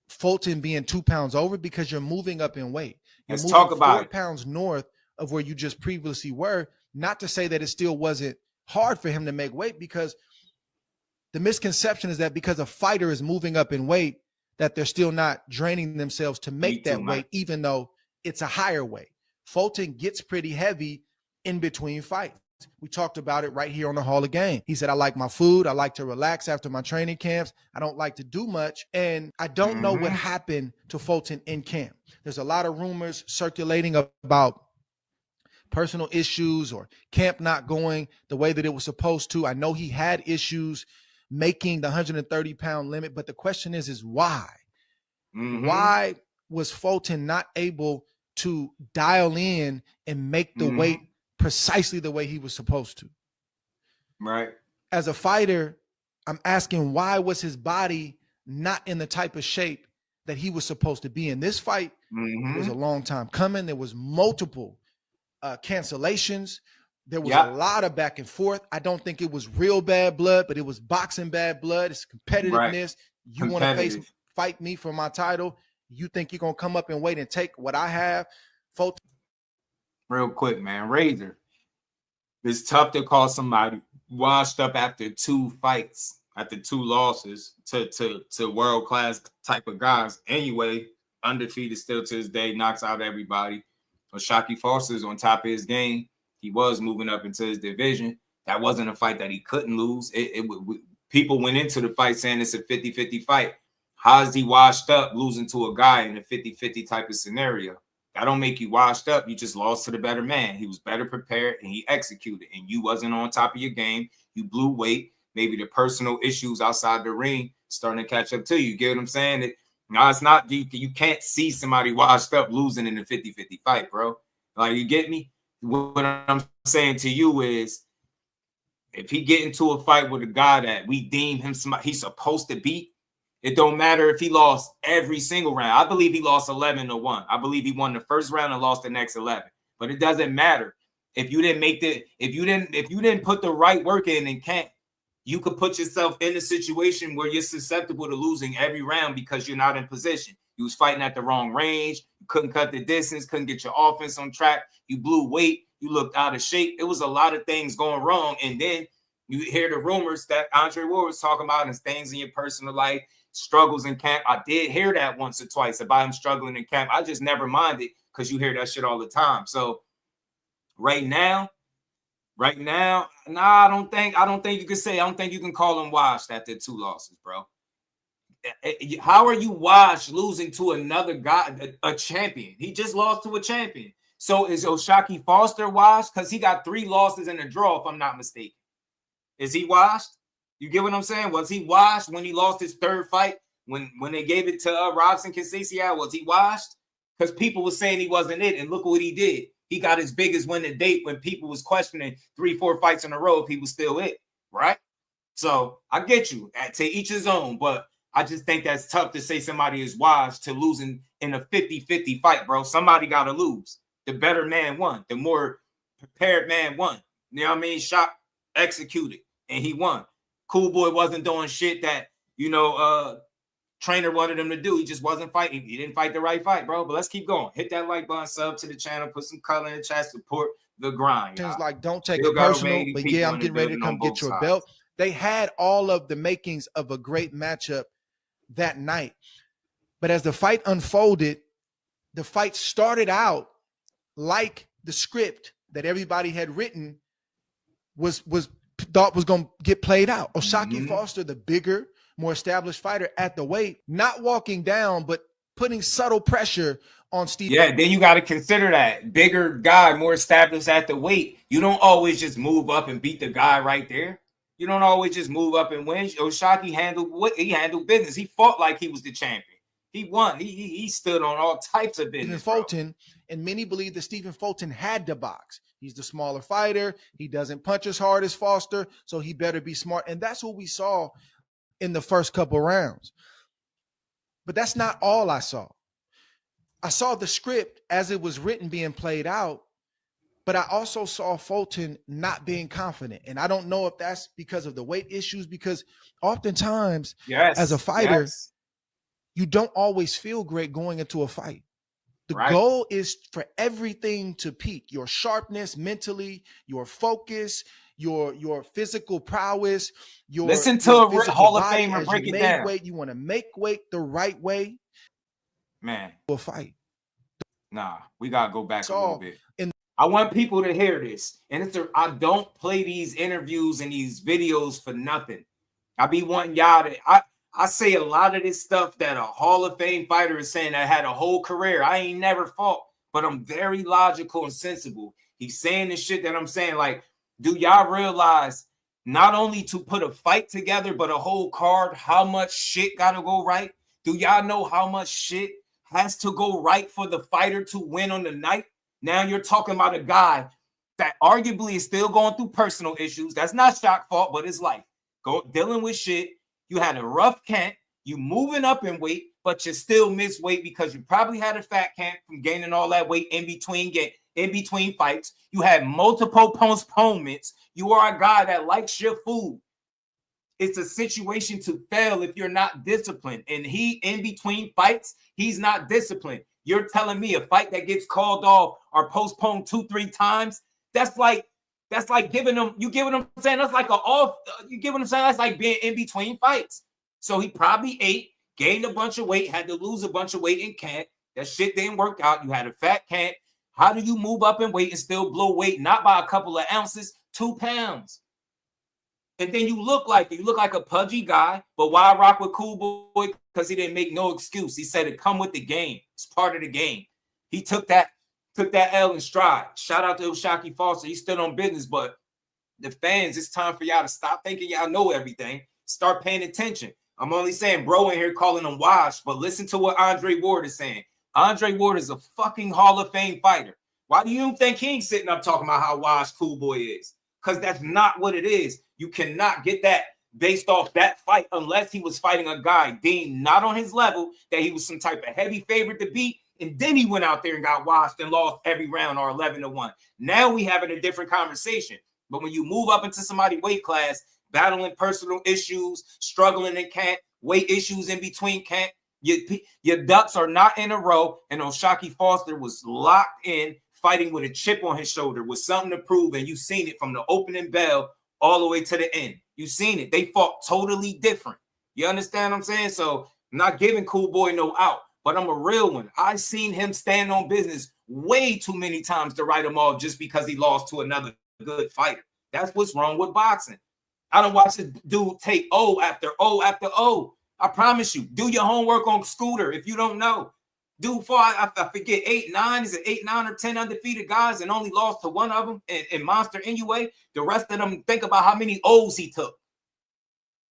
Fulton being 2 pounds over because you're moving up in weight. You're Let's talk about 4 pounds north of where you just previously were. Not to say that it still wasn't hard for him to make weight, because the misconception is that because a fighter is moving up in weight, that they're still not draining themselves to make that weight, even though it's a higher weight. Fulton gets pretty heavy in between fights. We talked about it right here on the Hall of Game. He said, I like my food. I like to relax after my training camps. I don't like to do much. And I don't know what happened to Fulton in camp. There's a lot of rumors circulating about personal issues or camp not going the way that it was supposed to. I know he had issues making the 130-pound limit, but the question is why? Why was Fulton not able to dial in and make the weight precisely the way he was supposed to? Right. As a fighter, I'm asking, why was his body not in the type of shape that he was supposed to be in. This fight was a long time coming. There was multiple cancellations. There was a lot of back and forth. I don't think it was real bad blood, but it was boxing bad blood. It's competitiveness. You want to fight me for my title. You think you're going to come up and wait and take what I have? Real quick, man. Razor. It's tough to call somebody washed up after 2 fights, after 2 losses to world-class type of guys. Anyway, undefeated still to this day, knocks out everybody. But Shakur Foster's on top of his game. He was moving up into his division. That wasn't a fight that he couldn't lose. People went into the fight saying it's a 50-50 fight. How is he washed up losing to a guy in a 50-50 type of scenario? That don't make you washed up. You just lost to the better man. He was better prepared and he executed. And you wasn't on top of your game. You blew weight. Maybe the personal issues outside the ring starting to catch up to you. You get what I'm saying? No, it's not. You can't see somebody washed up losing in a 50-50 fight, bro. Like, you get me? What I'm saying to you is, if he get into a fight with a guy that we deem him somebody he's supposed to beat, it don't matter if he lost every single round. I believe he lost 11-1. I believe he won the first round and lost the next 11. But it doesn't matter if you didn't make if you didn't put the right work in camp. You could put yourself in a situation where you're susceptible to losing every round because you're not in position. You was fighting at the wrong range. You couldn't cut the distance, couldn't get your offense on track. You blew weight. You looked out of shape. It was a lot of things going wrong. And then you hear the rumors that Andre Ward was talking about and things in your personal life, struggles in camp. I did hear that once or twice about him struggling in camp. I just never minded because you hear that shit all the time. So right now, nah, I don't think you can say, I don't think you can call him washed after 2 losses, bro. How are you washed losing to another guy, a champion? He just lost to a champion. So is Shakur Foster washed? Because he got 3 losses and a draw, if I'm not mistaken. Is he washed? You get what I'm saying? Was he washed when he lost his 3rd fight? When they gave it to Robson Conceição, was he washed? Because people were saying he wasn't it, and look what he did. He got his biggest win to date when people was questioning 3-4 fights in a row if he was still it, right? So I get you. To each his own, but I just think that's tough to say somebody is washed to losing in a 50-50 fight, bro. Somebody got to lose. The better man won. The more prepared man won. You know what I mean? Shot, executed, and he won. Cool Boy wasn't doing shit that, trainer wanted him to do. He just wasn't fighting. He didn't fight the right fight, bro. But let's keep going. Hit that like button, sub to the channel, put some color in the chat, support the grind. It's like, don't take it personal, but yeah, I'm getting ready to come get your belt. They had all of the makings of a great matchup that night. But as the fight unfolded, the fight started out like the script that everybody had written was thought was going to get played out. Shakur Foster, the bigger, more established fighter at the weight, not walking down, but putting subtle pressure on Steve. Yeah, then you got to consider that bigger guy, more established at the weight. You don't always just move up and beat the guy right there. You don't always just move up and win. Shakur handled business. He fought like he was the champion. He won. He stood on all types of business. Stephen Fulton, and many believe that Stephen Fulton had to box. He's the smaller fighter. He doesn't punch as hard as Foster, so he better be smart. And that's what we saw in the first couple rounds. But that's not all I saw. I saw the script as it was written being played out, but I also saw Fulton not being confident. And I don't know if that's because of the weight issues, because oftentimes as a fighter, you don't always feel great going into a fight. The goal is for everything to peak: your sharpness mentally, your focus, your physical prowess, listen to a Hall of Famer break it down. Weight, you want to make weight the right way. Man, we'll fight. Nah, we gotta go back a little bit. I want people to hear this. And I don't play these interviews and these videos for nothing. I be wanting y'all to I say a lot of this stuff that a Hall of Fame fighter is saying that had a whole career. I ain't never fought, but I'm very logical and sensible. He's saying the shit that I'm saying. Like, do y'all realize not only to put a fight together, but a whole card, how much shit gotta go right? Do y'all know how much shit has to go right for the fighter to win on the night? Now you're talking about a guy that arguably is still going through personal issues. That's not Shaq's fault, but it's life. Dealing with shit. You had a rough camp. You moving up in weight, but you still miss weight because you probably had a fat camp from gaining all that weight in between fights. You had multiple postponements. You are a guy that likes your food. It's a situation to fail if you're not disciplined. And he, in between fights, he's not disciplined. You're telling me a fight that gets called off or postponed 2-3 times, that's like giving him, you get what I'm saying? That's like you get what I'm saying? That's like being in between fights. So he probably ate, gained a bunch of weight, had to lose a bunch of weight in camp. That shit didn't work out. You had a fat camp. How do you move up in weight and still blow weight? Not by a couple of ounces, 2 pounds. And then you look like a pudgy guy. But why rock with Cool Boy? Because he didn't make no excuse. He said it come with the game. It's part of the game. He took that L in stride. Shout out to Shakur Foster. He stood on business. But the fans, it's time for y'all to stop thinking y'all know everything. Start paying attention. I'm only saying bro in here calling him washed, but listen to what Andre Ward is saying. Andre Ward is a fucking Hall of Fame fighter. Why do you think he ain't sitting up talking about how washed Cool Boy is? Because that's not what it is. You cannot get that based off that fight unless he was fighting a guy deemed not on his level, that he was some type of heavy favorite to beat, and then he went out there and got washed and lost every round or 11-1. Now we having a different conversation. But when you move up into somebody's weight class, battling personal issues, struggling in camp, weight issues in between camp, your ducks are not in a row. And Shakur Foster was locked in, fighting with a chip on his shoulder, with something to prove. And you've seen it from the opening bell all the way to the end. You've seen it. They fought totally different. You understand what I'm saying? So I'm not giving Cool Boy no out, but I'm a real one. I seen him stand on business way too many times to write him off just because he lost to another good fighter. That's what's wrong with boxing. I don't watch this dude take O after O after O. I promise you. Do your homework on Scooter if you don't know. Dude fought, I forget, 8, 9. Is it 8, 9, or 10 undefeated guys and only lost to one of them in Monster Inoue? The rest of them, think about how many O's he took.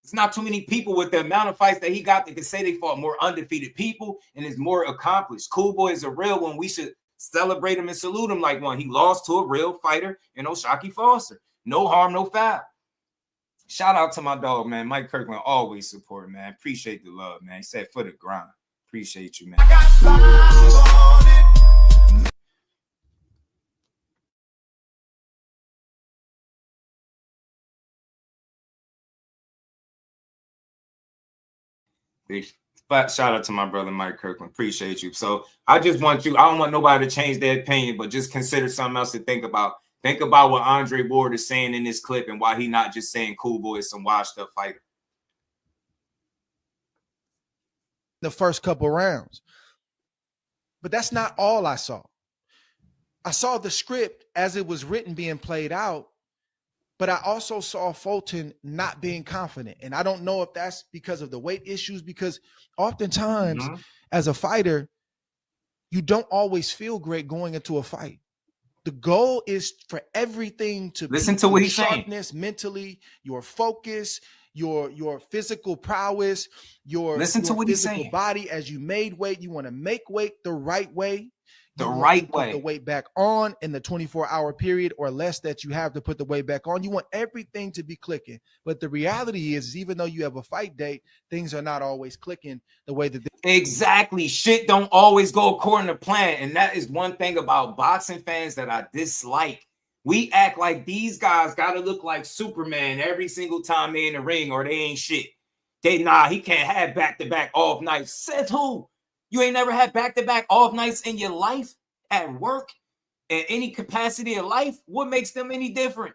It's not too many people with the amount of fights that he got that can say they fought more undefeated people and is more accomplished. Cool Boy is a real one. We should celebrate him and salute him like one. He lost to a real fighter in Shakur Foster. No harm, no foul. Shout out to my dog, man. Mike Kirkland always support, man. Appreciate the love, man. He said for the grind. Appreciate you, man. I got 5 on it. Shout out to my brother Mike Kirkland. Appreciate you. So I just want you, I don't want nobody to change their opinion, but just consider something else to think about. Think about what Andre Ward is saying in this clip and why he not just saying Cool Boy is some washed up fighter. The first couple rounds. But that's not all I saw. I saw the script as it was written being played out, but I also saw Fulton not being confident. And I don't know if that's because of the weight issues, because oftentimes as a fighter, you don't always feel great going into a fight. The goal is for everything to listen to what he's sharpness, saying. Mentally, your focus, your physical prowess, your physical body. As you made weight, you want to make weight the right way. The right way. Put the weight back on in the 24-hour period or less that you have to put the weight back on. You want everything to be clicking. But the reality is even though you have a fight date, things are not always clicking the way that exactly. Shit don't always go according to plan. And that is one thing about boxing fans that I dislike. We act like these guys got to look like Superman every single time they in the ring or they ain't shit. He can't have back-to-back off nights. Says who? You ain't never had back-to-back off nights in your life, at work, in any capacity of life? What makes them any different?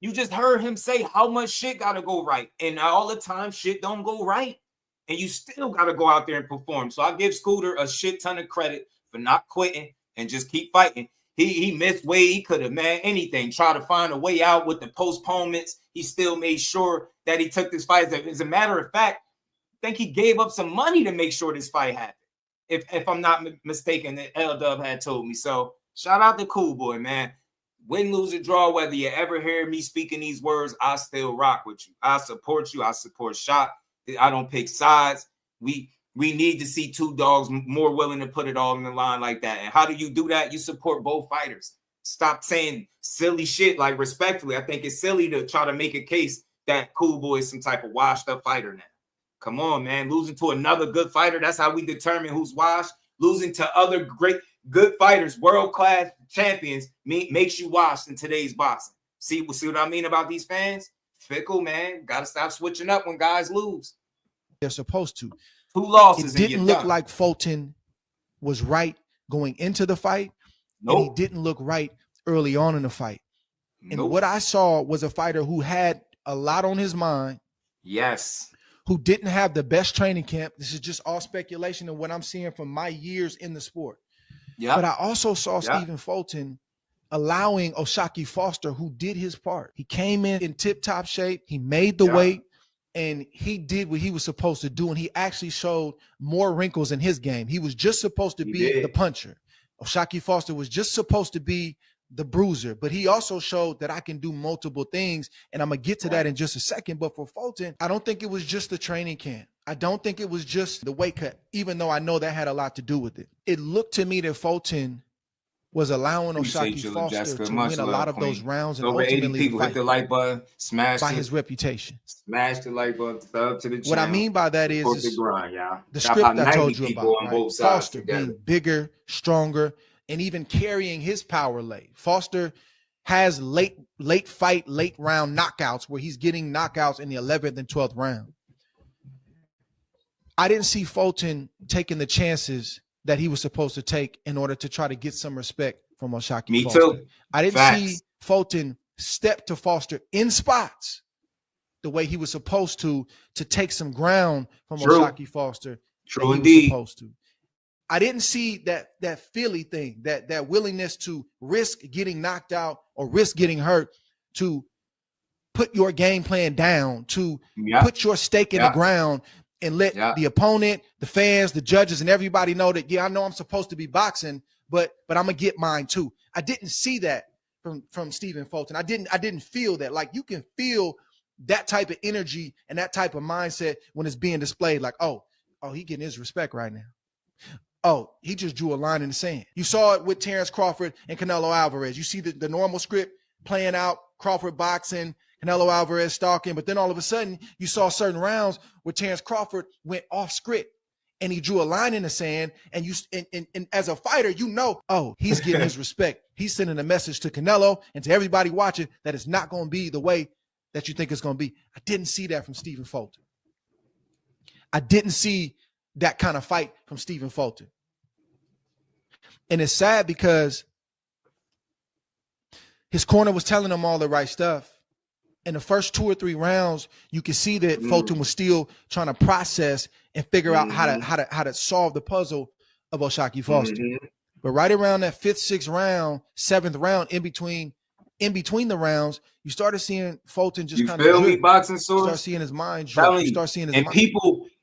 You just heard him say how much shit got to go right. And all the time, shit don't go right. And you still got to go out there and perform. So I give Scooter a shit ton of credit for not quitting and just keep fighting. He missed weight. He could have, anything. Try to find a way out with the postponements. He still made sure that he took this fight. As a matter of fact, I think he gave up some money to make sure this fight happened. If I'm not mistaken, that L-Dub had told me. So shout out to Cool Boy, man. Win, lose, or draw, whether you ever hear me speaking these words, I still rock with you. I support you. I support Shot. I don't pick sides. We need to see two dogs more willing to put it all in the line like that. And how do you do that? You support both fighters. Stop saying silly shit, like respectfully. I think it's silly to try to make a case that Cool Boy is some type of washed up fighter now. Come on, man. Losing to another good fighter. That's how we determine who's washed. Losing to other good fighters, world-class champions, makes you washed in today's boxing. See what I mean about these fans? Fickle, man. Got to stop switching up when guys lose. They're supposed to. 2 losses. It didn't look like Fulton was right going into the fight. Nope. And he didn't look right early on in the fight. And Nope. what I saw was a fighter who had a lot on his mind. Yes. Who didn't have the best training camp. This is just all speculation and what I'm seeing from my years in the sport. Yeah. But I also saw Stephen Fulton allowing O'Shaquie Foster, who did his part. He came in tip-top shape. He made the weight, and he did what he was supposed to do, and he actually showed more wrinkles in his game. He was just supposed to be the puncher. O'Shaquie Foster was just supposed to be the bruiser, but he also showed that I can do multiple things, and I'm going to get to that in just a second. But for Fulton, I don't think it was just the training camp. I don't think it was just the weight cut, even though I know that had a lot to do with it. It looked to me that Fulton was allowing O'Shaquie Foster to win a lot of those rounds and over 80 ultimately people hit the like button, smash by it, his reputation. Smash the like button, sub to the channel. What I mean by that is the grind, the script I told you about, right? Foster being bigger, stronger, and even carrying his power late. Foster has late round knockouts where he's getting knockouts in the 11th and 12th round. I didn't see Fulton taking the chances that he was supposed to take in order to try to get some respect from O'Shaquie Foster. Me too. I didn't see Fulton step to Foster in spots the way he was supposed to take some ground from O'Shaquie Foster. True indeed. Supposed to. I didn't see that Philly thing, that willingness to risk getting knocked out or risk getting hurt, to put your game plan down, to put your stake in the ground and let the opponent, the fans, the judges, and everybody know that, I know I'm supposed to be boxing, but I'm gonna get mine too. I didn't see that from Stephen Fulton. I didn't feel that. Like, you can feel that type of energy and that type of mindset when it's being displayed. Like, oh, he getting his respect right now. Oh, he just drew a line in the sand. You saw it with Terrence Crawford and Canelo Alvarez. You see the normal script playing out, Crawford boxing, Canelo Alvarez stalking, but then all of a sudden you saw certain rounds where Terrence Crawford went off script and he drew a line in the sand, and and as a fighter, he's getting his respect. He's sending a message to Canelo and to everybody watching that it's not going to be the way that you think it's going to be. I didn't see that from Stephen Fulton. I didn't see that kind of fight from Stephen Fulton. And it's sad because his corner was telling him all the right stuff. In the first 2 or 3 rounds, you could see that Fulton was still trying to process and figure out how to solve the puzzle of O'Shaquie Foster. But right around that 5th, 6th round, 7th round, in between the rounds, you started seeing Fulton just kind of feel me, boxing source? Start seeing his mind drop. You start seeing his mind.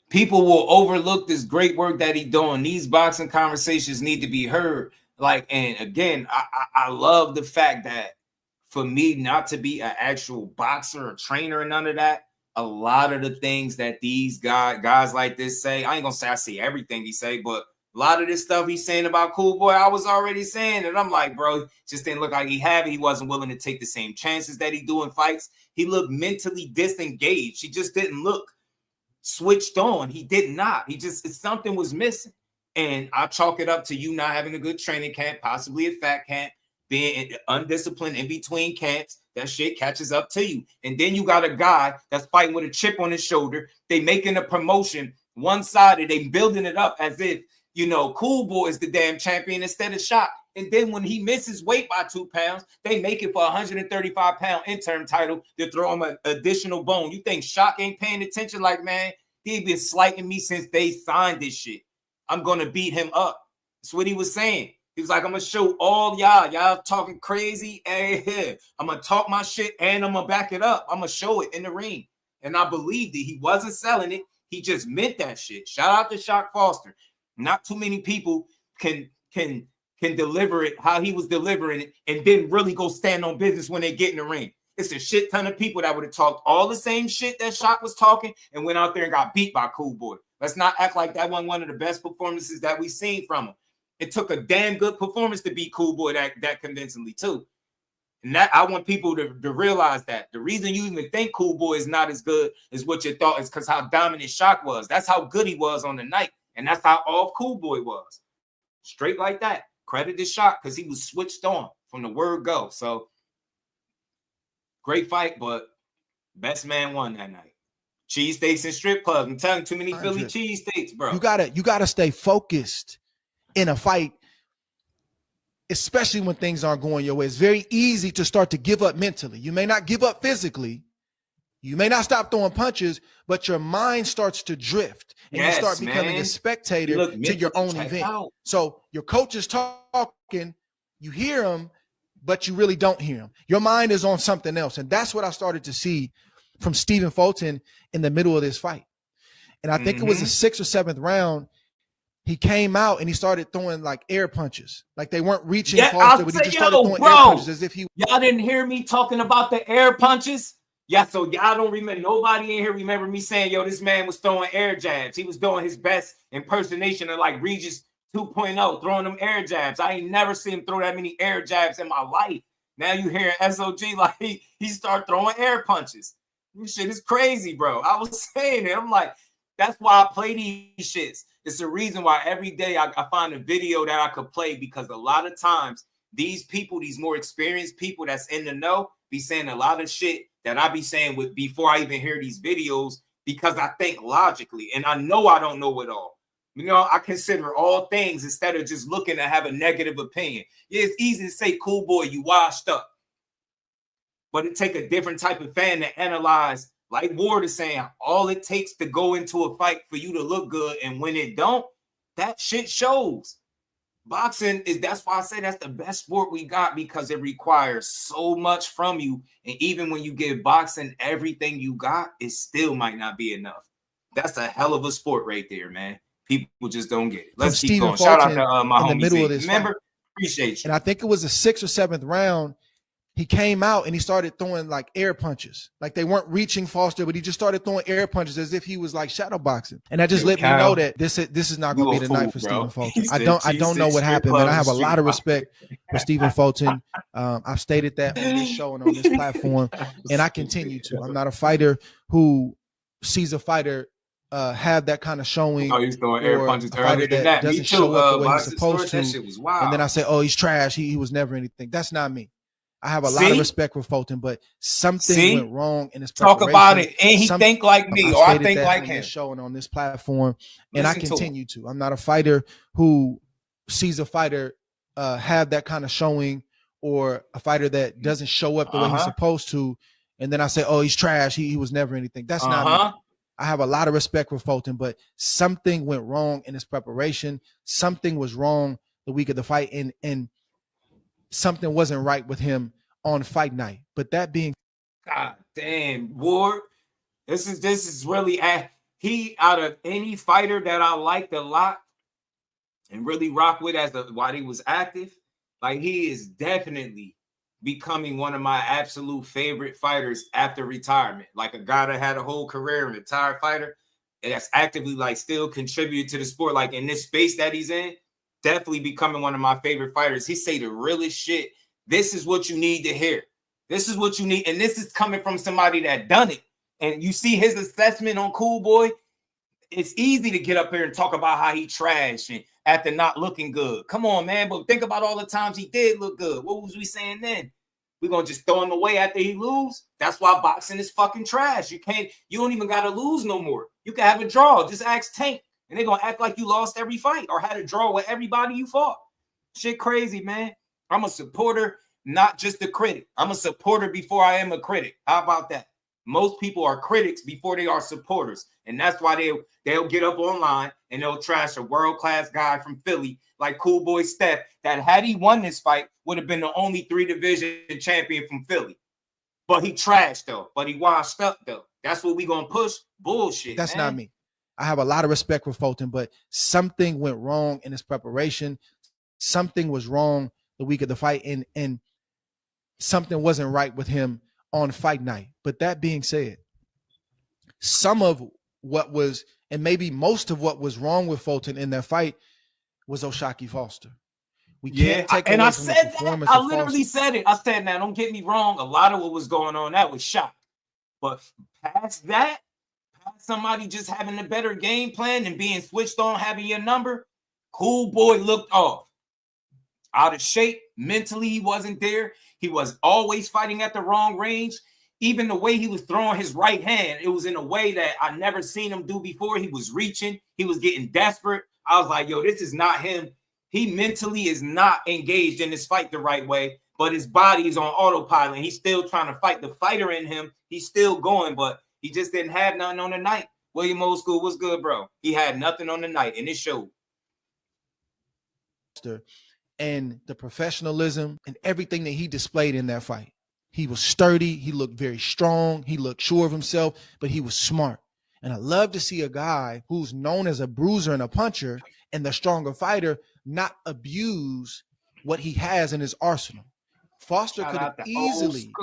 People will overlook this great work that he's doing. These boxing conversations need to be heard. And again, I love the fact that for me not to be an actual boxer or trainer and none of that, a lot of the things that these guys like this say, I ain't gonna say I see everything he say, but a lot of this stuff he's saying about Cool Boy, I was already saying it. I'm like, bro, just didn't look like he had it. He wasn't willing to take the same chances that he do in fights. He looked mentally disengaged. He just didn't look switched on. He did not. Something was missing. And I chalk it up to you not having a good training camp, possibly a fat camp, being undisciplined in between camps. That shit catches up to you. And then you got a guy that's fighting with a chip on his shoulder. They making a promotion one-sided. They building it up as if, Cool Boy is the damn champion instead of Shock. And then when he misses weight by 2 pounds, they make it for a 135-pound interim title to throw him an additional bone. You think Shock ain't paying attention? Like, man, they've been slighting me since they signed this shit. I'm going to beat him up. That's what he was saying. He was like, I'm going to show all y'all talking crazy. Hey, I'm going to talk my shit and I'm going to back it up. I'm going to show it in the ring. And I believed it. He wasn't selling it. He just meant that shit. Shout out to Shock Foster. Not too many people can deliver it how he was delivering it and then really go stand on business when they get in the ring. It's a shit ton of people that would have talked all the same shit that Shock was talking and went out there and got beat by Cool Boy. Let's not act like that wasn't one of the best performances that we've seen from him. It took a damn good performance to beat Cool Boy that convincingly too. And that I want people to realize that the reason you even think Cool Boy is not as good as what you thought is because how dominant Shock was. That's how good he was on the night. And that's how off Cool Boy was. Straight like that. Credit to Shock because he was switched on from the word go. So great fight, but best man won that night. Cheesesteaks and strip clubs. I'm telling you, too many Philly cheesesteaks, bro. You gotta stay focused in a fight, especially when things aren't going your way. It's very easy to start to give up mentally. You may not give up physically. You may not stop throwing punches, but your mind starts to drift and you start becoming a spectator to your own event. So your coach is talking, you hear him, but you really don't hear him. Your mind is on something else. And that's what I started to see from Stephen Fulton in the middle of this fight. And I think it was the 6th or 7th round. He came out and he started throwing like air punches. Like they weren't reaching Foster, but he just started throwing air punches as if he... Y'all didn't hear me talking about the air punches? Yeah, so y'all don't remember, nobody in here remember me saying, yo, this man was throwing air jabs. He was doing his best impersonation of like Regis 2.0, throwing them air jabs. I ain't never seen him throw that many air jabs in my life. Now you hear SOG like he start throwing air punches. This shit is crazy, bro. I was saying it. I'm like, that's why I play these shits. It's the reason why every day I find a video that I could play, because a lot of times these people, these more experienced people that's in the know, be saying a lot of shit that I be saying with before I even hear these videos, because I think logically and I know I don't know it all. You know, I consider all things instead of just looking to have a negative opinion. Yeah, it's easy to say, cool boy, you washed up. But it take a different type of fan to analyze, like Ward is saying, all it takes to go into a fight for you to look good. And when it don't, that shit shows. Boxing is, that's why I say that's the best sport we got, because it requires so much from you. And even when you give boxing everything you got, it still might not be enough. That's a hell of a sport right there, man. People just don't get it. Let's keep going. Shout out to my homie. In the middle of this fight. Appreciate you. And I think it was the 6th or 7th round. He came out and he started throwing like air punches. Like they weren't reaching Foster, but he just started throwing air punches as if he was like shadow boxing. And that just let me know that this is not going to be the night for Stephen Fulton. I don't know what happened, but I have a lot of respect for Stephen Fulton. I've stated that on this show and on this platform, and I continue to. I'm not a fighter who sees a fighter have that kind of showing. Oh, he's throwing air punches earlier than that. Doesn't show up the way he's supposed to. That shit was wild. And then I say, oh, he's trash. He was never anything. That's not me. I have a lot of respect for Fulton, but something went wrong in his preparation. Talk about it, and he think like me, or I think like him. Showing on this platform, and I continue to. I'm not a fighter who sees a fighter have that kind of showing, or a fighter that doesn't show up the way he's supposed to, and then I say, oh, he's trash. He was never anything. That's not me. I have a lot of respect for Fulton, but something went wrong in his preparation. Something was wrong the week of the fight, and something wasn't right with him on fight night. But that being, God damn, Ward, this is really he, out of any fighter that I liked a lot and really rock with while he was active, like he is definitely becoming one of my absolute favorite fighters after retirement. Like a guy that had a whole career, and retired fighter that's actively like still contributed to the sport, like in this space that he's in. Definitely becoming one of my favorite fighters. He say the realest shit. This is what you need to hear. This is what you need. And this is coming from somebody that done it. And you see his assessment on Cool Boy. It's easy to get up here and talk about how he trashed and after not looking good. Come on, man. But think about all the times he did look good. What was we saying then? We're going to just throw him away after he lose? That's why boxing is fucking trash. You don't even got to lose no more. You can have a draw. Just ask Tank. And they're going to act like you lost every fight or had a draw with everybody you fought. Shit crazy, man. I'm a supporter, not just a critic. I'm a supporter before I am a critic. How about that? Most people are critics before they are supporters. And that's why they'll get up online and they'll trash a world-class guy from Philly like Cool Boy Steph that had he won this fight would have been the only 3-division champion from Philly. But he trashed, though. But he washed up, though. That's what we going to push? Bullshit, That's man. not me. I have a lot of respect for Fulton, but something went wrong in his preparation. Something was wrong the week of the fight, and something wasn't right with him on fight night. But that being said, some of what was, and maybe most of what was wrong with Fulton in that fight was O'Shaquie Foster. We can't take and away I from the said that. performance I of literally Foster. said it. I said, now don't get me wrong. A lot of what was going on, that was shock. But past that, past somebody just having a better game plan and being switched on, having your number, Cool Boy looked off. Out of shape. Mentally, he wasn't there. He was always fighting at the wrong range. Even the way he was throwing his right hand, it was in a way that I never seen him do before. He was reaching. He was getting desperate. I was like, yo, this is not him. He mentally is not engaged in this fight the right way, but his body is on autopilot. He's still trying to fight the fighter in him. He's still going, but he just didn't have nothing on the night. William Old School, what's good, bro? He had nothing on the night, and it showed. And the professionalism and everything that he displayed in that fight. He was sturdy. He looked very strong. He looked sure of himself, but he was smart. And I love to see a guy who's known as a bruiser and a puncher and the stronger fighter not abuse what he has in his arsenal. Foster could have easily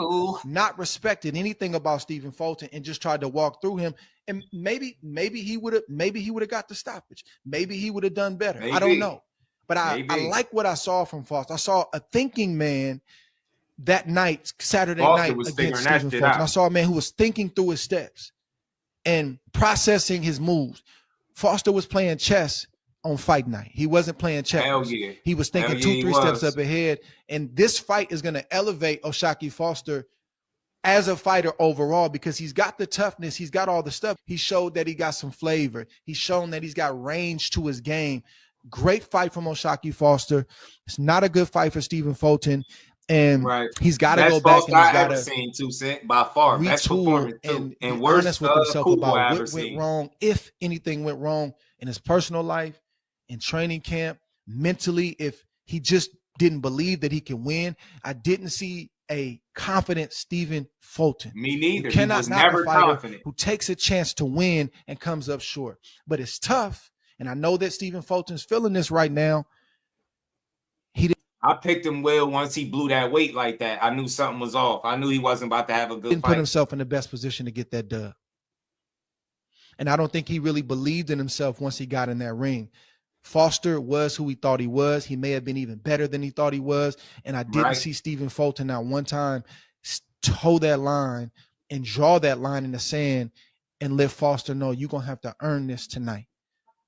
not respected anything about Stephen Fulton and just tried to walk through him. And maybe he would have got the stoppage. Maybe he would have done better. I don't know. But I like what I saw from Foster. I saw a thinking man that night, Saturday night, against Stephen Fulton. I saw a man who was thinking through his steps and processing his moves. Foster was playing chess on fight night. He wasn't playing chess. Hell yeah. He was thinking 2-3 steps up ahead. And this fight is going to elevate O'Shaquie Foster as a fighter overall because he's got the toughness. He's got all the stuff. He showed that he got some flavor. He's shown that he's got range to his game. Great fight from O'Shaquie Foster. It's not a good fight for Stephen Fulton. And he's got to go back and he's got to seen too, by far best performance and honest with himself about what went wrong, if anything went wrong in his personal life, in training camp, mentally, if he just didn't believe that he can win. I didn't see a confident Stephen Fulton. Me neither. You cannot he was knock never a fighter confident. who takes a chance to win and comes up short. But it's tough. And I know that Stephen Fulton's feeling this right now. I picked him well once he blew that weight like that. I knew something was off. I knew he wasn't about to have a good Didn't fight. put himself in the best position to get that dub. And I don't think he really believed in himself once he got in that ring. Foster was who he thought he was. He may have been even better than he thought he was. And I didn't see Stephen Fulton not one time toe that line and draw that line in the sand and let Foster know you're going to have to earn this tonight.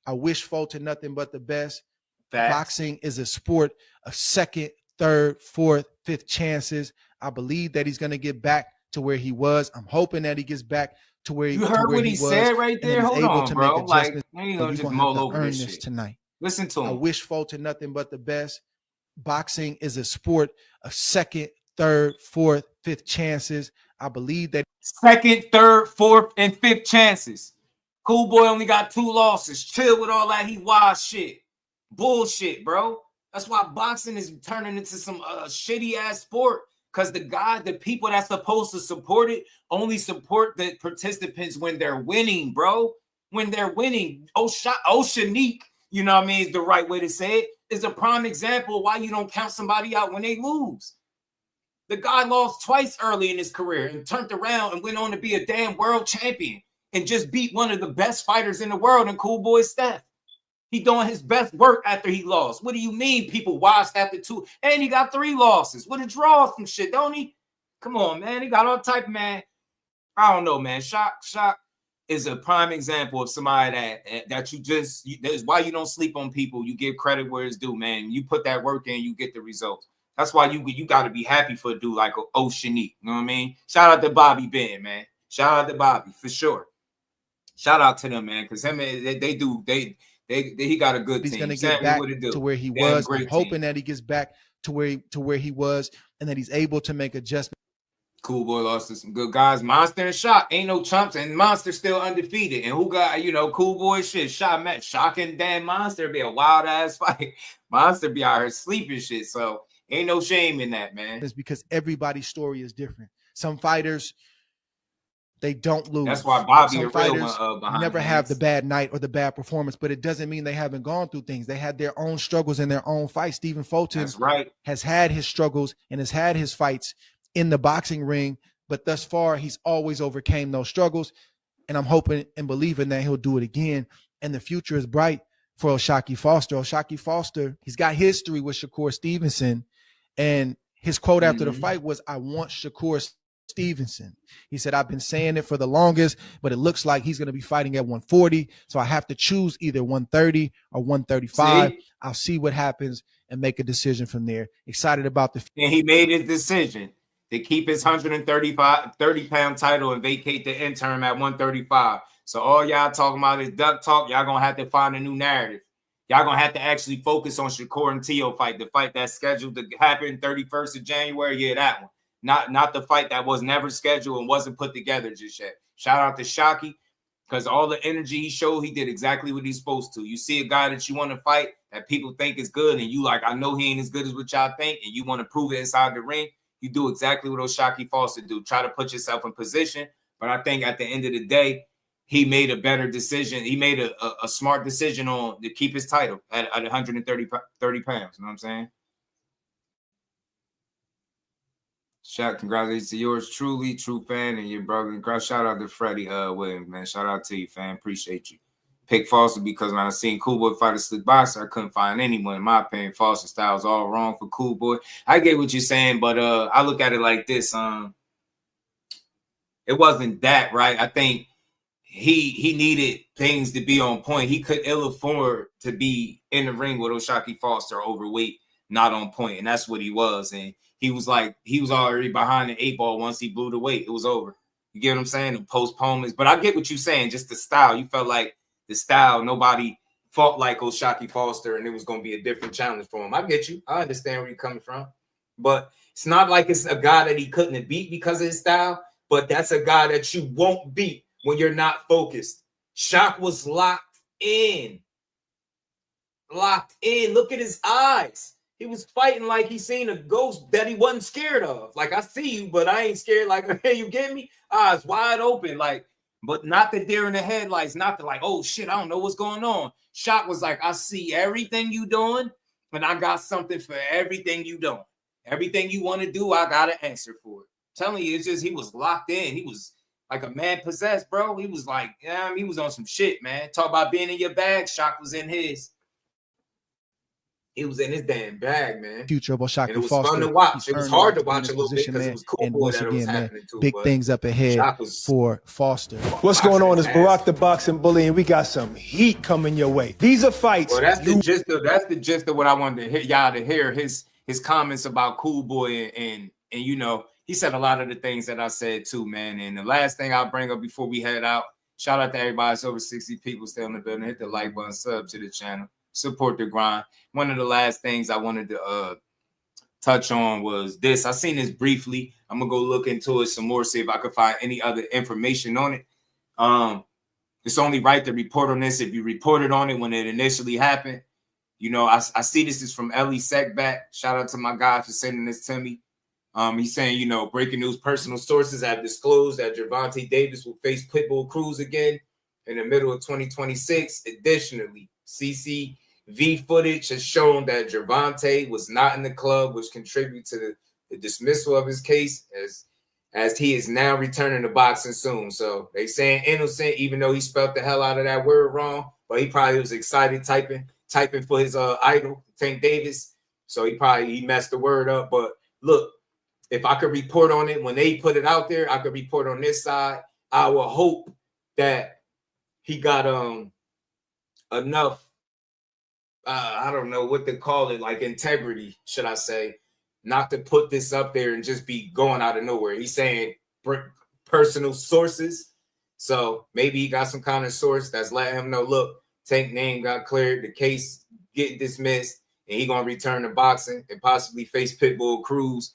I wish Fulton nothing but the best. Boxing is a sport of second, third, fourth, fifth chances. I believe that he's going to get back to where he was. I'm hoping that he gets back to where you heard what he said right there. Hold on, bro. Like, ain't gonna just mull over this shit tonight. Listen to him. I wish Fulton nothing but the best. Boxing is a sport of second, third, fourth, fifth chances. I believe that second, third, fourth, and fifth chances. Cool Boy only got 2 losses. Chill with all that he wild shit. Bullshit, bro. That's why boxing is turning into some shitty ass sport. Because the people that's supposed to support it only support the participants when they're winning, bro. When they're winning. Oceanique, you know what I mean, is the right way to say it, is a prime example of why you don't count somebody out when they lose. The guy lost twice early in his career and turned around and went on to be a damn world champion and just beat one of the best fighters in the world in Cool Boy Steph. He doing his best work after he lost. What do you mean people watched after 2? And he got 3 losses. With a draw from shit, don't he? Come on, man. He got all type of, man. I don't know, man. Shock is a prime example of somebody that that's why you don't sleep on people. You give credit where it's due, man. You put that work in, you get the results. That's why you got to be happy for a dude like Oceanique. You know what I mean? Shout out to Bobby Ben, man. Shout out to Bobby for sure. Shout out to them, man, because he got a good team. He's going to get back to where he was. I'm hoping that he gets back to where he was and that he's able to make adjustments. Cool Boy lost to some good guys. Monster and Shock ain't no chumps, and Monster still undefeated. And who got, Cool Boy shit? Shock and Dan Monster be a wild ass fight. Monster be out here sleeping shit. So ain't no shame in that, man. It's because everybody's story is different. Some fighters, they don't lose. That's why Bobby Some fighters never have the bad night or the bad performance, but it doesn't mean they haven't gone through things. They had their own struggles in their own fights. Stephen Fulton has had his struggles and has had his fights in the boxing ring, but thus far he's always overcame those struggles. And I'm hoping and believing that he'll do it again. And the future is bright for O'Shaquie Foster. O'Shaquie Foster, he's got history with Shakur Stevenson, and his quote after the fight was, "I want Shakur Stevenson." He said, "I've been saying it for the longest, but it looks like he's going to be fighting at 140, so I have to choose either 130 or 135. I'll see what happens and make a decision from there." Excited about the. And he made his decision to keep his 30-pound title and vacate the interim at 135. So all y'all talking about is duck talk. Y'all gonna have to find a new narrative. Y'all gonna have to actually focus on Shakur and Teo fight, the fight that's scheduled to happen 31st of January. Yeah, that one. Not the fight that was never scheduled and wasn't put together just yet. Shout out to Shockey, because all the energy he showed, he did exactly what he's supposed to. You see a guy that you want to fight that people think is good, and you like, I know he ain't as good as what y'all think, and you want to prove it inside the ring, you do exactly what O'Shaquie Foster do. Try to put yourself in position. But I think at the end of the day, he made a better decision. He made a smart decision on to keep his title at 130 pounds. You know what I'm saying? Congratulations to yours truly, true fan, and your brother. Shout out to Freddie Williams, man. Shout out to you, fan. Appreciate you. Pick Foster because when I seen Cool Boy fight a slick boxer, I couldn't find anyone. In my opinion, Foster style is all wrong for Cool Boy. I get what you're saying, but I look at it like this. It wasn't that, right? I think he needed things to be on point. He could ill afford to be in the ring with O'Shaquie Foster overweight, not on point, and that's what he was. And he was already behind the 8 ball once he blew the weight. It was over. You get what I'm saying? The postponements. But I get what you're saying, just the style. You felt like the style, nobody fought like O'Shaquie Foster, and it was going to be a different challenge for him. I get you. I understand where you're coming from. But it's not like it's a guy that he couldn't have beat because of his style, but that's a guy that you won't beat when you're not focused. Shaq was locked in. Locked in. Look at his eyes. He was fighting like he seen a ghost that he wasn't scared of. Like, I see you, but I ain't scared. Like, hey, you get me? Eyes wide open. Like, but not the deer in the headlights. Not the like, oh, shit, I don't know what's going on. Shaq was like, I see everything you doing, and I got something for everything you doing. Everything you want to do, I got an answer for it. I'm telling you, it's just he was locked in. He was like a man possessed, bro. He was like, yeah, he was on some shit, man. Talk about being in your bag. Shaq was in his. He was in his damn bag, man. Future of O'Shaquie Foster. And it was fun to watch. It was hard to watch a little bit because it was cool. And once again, man, big things up ahead for Foster. What's going on? It's Barack the Boxing Bully, and we got some heat coming your way. These are fights. Well, that's the gist of what I wanted to hear y'all to hear. His comments about Cool Boy and you know, he said a lot of the things that I said too, man. And the last thing I'll bring up before we head out, shout out to everybody. It's over 60 people still in the building. Hit the like button, sub to the channel. Support the grind. One of the last things I wanted to touch on was this. I seen this briefly. I'm gonna go look into it some more, see if I could find any other information on it. It's only right to report on this if you reported on it when it initially happened. You know, I see this is from Ellie Sekback. Shout out to my guy for sending this to me. He's saying, you know, breaking news, personal sources have disclosed that Gervonta Davis will face Pitbull Cruz again in the middle of 2026. Additionally, CCV footage has shown that Gervonta was not in the club, which contributed to the dismissal of his case as he is now returning to boxing soon. So they saying innocent, even though he spelled the hell out of that word wrong, but he probably was excited typing for his idol, Tank Davis. So he messed the word up. But look, if I could report on it when they put it out there, I could report on this side. I will hope that he got enough, I don't know what to call it, like integrity, should I say, not to put this up there and just be going out of nowhere. He's saying personal sources. So maybe he got some kind of source that's letting him know, look, Tank name got cleared, the case getting dismissed, and he going to return to boxing and possibly face Pitbull Cruz.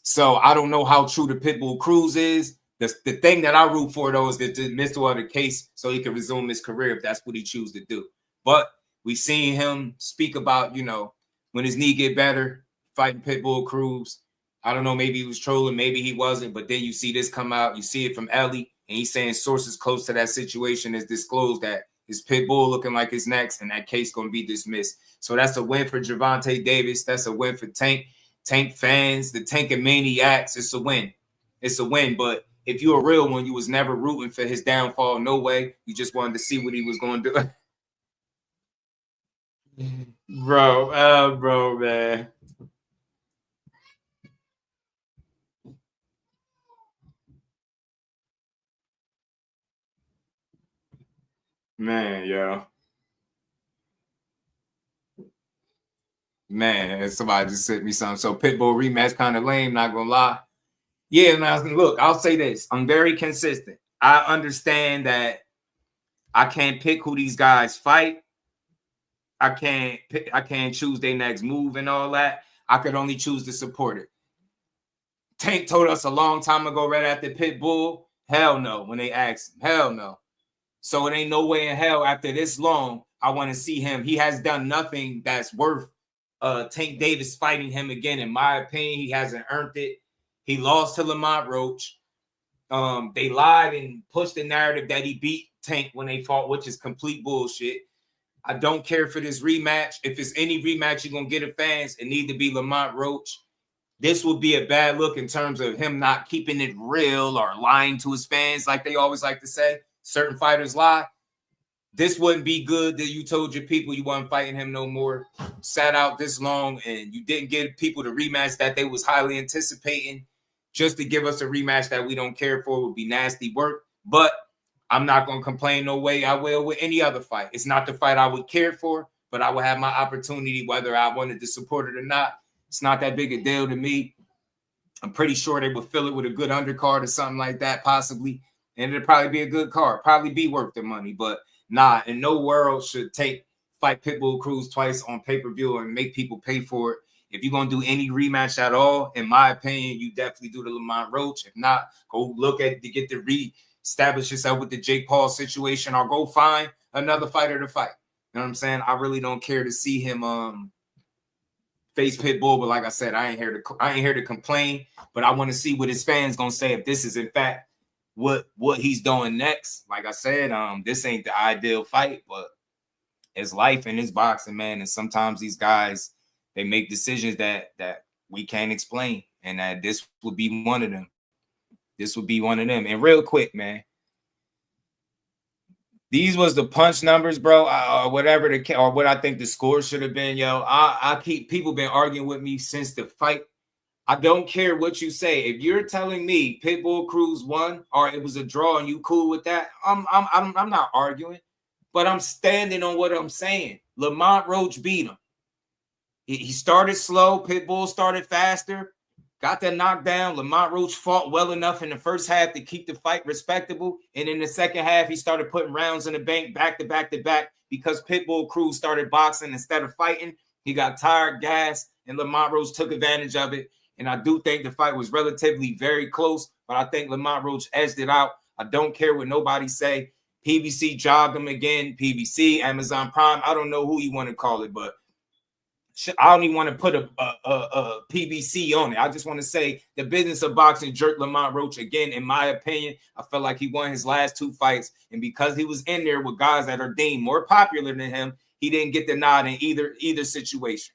So I don't know how true the Pitbull Cruz is. The thing that I root for, though, is the dismissal of the case so he can resume his career if that's what he chooses to do. But we've seen him speak about, you know, when his knee get better, fighting Pitbull Cruz. I don't know, maybe he was trolling, maybe he wasn't, but then you see this come out. You see it from Ellie, and he's saying sources close to that situation has disclosed that his Pitbull looking like his next, and that case going to be dismissed. So that's a win for Gervonta Davis. That's a win for Tank fans, the Tank Maniacs. It's a win. It's a win, but if you're a real one, you was never rooting for his downfall. No way. You just wanted to see what he was going to do. Bro, man. Man, yo. Man, somebody just sent me something. So Pitbull rematch kind of lame, not gonna lie. Yeah, now look, I'll say this. I'm very consistent. I understand that I can't pick who these guys fight. I can't choose their next move and all that. I could only choose to support it. Tank told us a long time ago, right after Pitbull, hell no, when they asked him, hell no. So it ain't no way in hell after this long, I want to see him. He has done nothing that's worth Tank Davis fighting him again. In my opinion, he hasn't earned it. He lost to Lamont Roach. They lied and pushed the narrative that he beat Tank when they fought, which is complete bullshit. I don't care for this rematch. If it's any rematch you're going to get of fans, it need to be Lamont Roach. This would be a bad look in terms of him not keeping it real or lying to his fans like they always like to say. Certain fighters lie. This wouldn't be good that you told your people you weren't fighting him no more, sat out this long, and you didn't give people the rematch that they was highly anticipating. Just to give us a rematch that we don't care for would be nasty work. But I'm not going to complain no way I will with any other fight. It's not the fight I would care for, but I would have my opportunity whether I wanted to support it or not. It's not that big a deal to me. I'm pretty sure they would fill it with a good undercard or something like that, possibly. And it'd probably be a good card, probably be worth the money. But nah, in no world should fight Pitbull Cruz twice on pay-per-view and make people pay for it. If you're going to do any rematch at all, in my opinion, you definitely do the Lamont Roach. If not, go look at to get the establish yourself with the Jake Paul situation, or go find another fighter to fight. You know what I'm saying? I really don't care to see him face Pitbull, but like I said, I ain't here to complain, but I want to see what his fans gonna say if this is in fact what he's doing next. Like I said, this ain't the ideal fight, but it's life and it's boxing, man. And sometimes these guys, they make decisions that we can't explain, and that this would be one of them. This would be one of them. And real quick, man, these was the punch numbers, bro, or whatever or what I think the score should have been, yo. I keep people been arguing with me since the fight. I don't care what you say. If you're telling me Pitbull Cruz won or it was a draw and you cool with that, I'm not arguing, but I'm standing on what I'm saying. Lamont Roach beat him. He started slow. Pitbull started faster. Got that knockdown. Lamont Roach fought well enough in the first half to keep the fight respectable. And in the second half, he started putting rounds in the bank back to back to back because Pitbull Cruz started boxing instead of fighting. He got tired, gassed, and Lamont Roach took advantage of it. And I do think the fight was relatively very close, but I think Lamont Roach edged it out. I don't care what nobody say. PBC jobbed him again. PBC, Amazon Prime. I don't know who you want to call it, but I don't even want to put a PBC on it. I just want to say the business of boxing jerked Lamont Roach again. In my opinion, I felt like he won his last two fights. And because he was in there with guys that are deemed more popular than him, he didn't get the nod in either situation.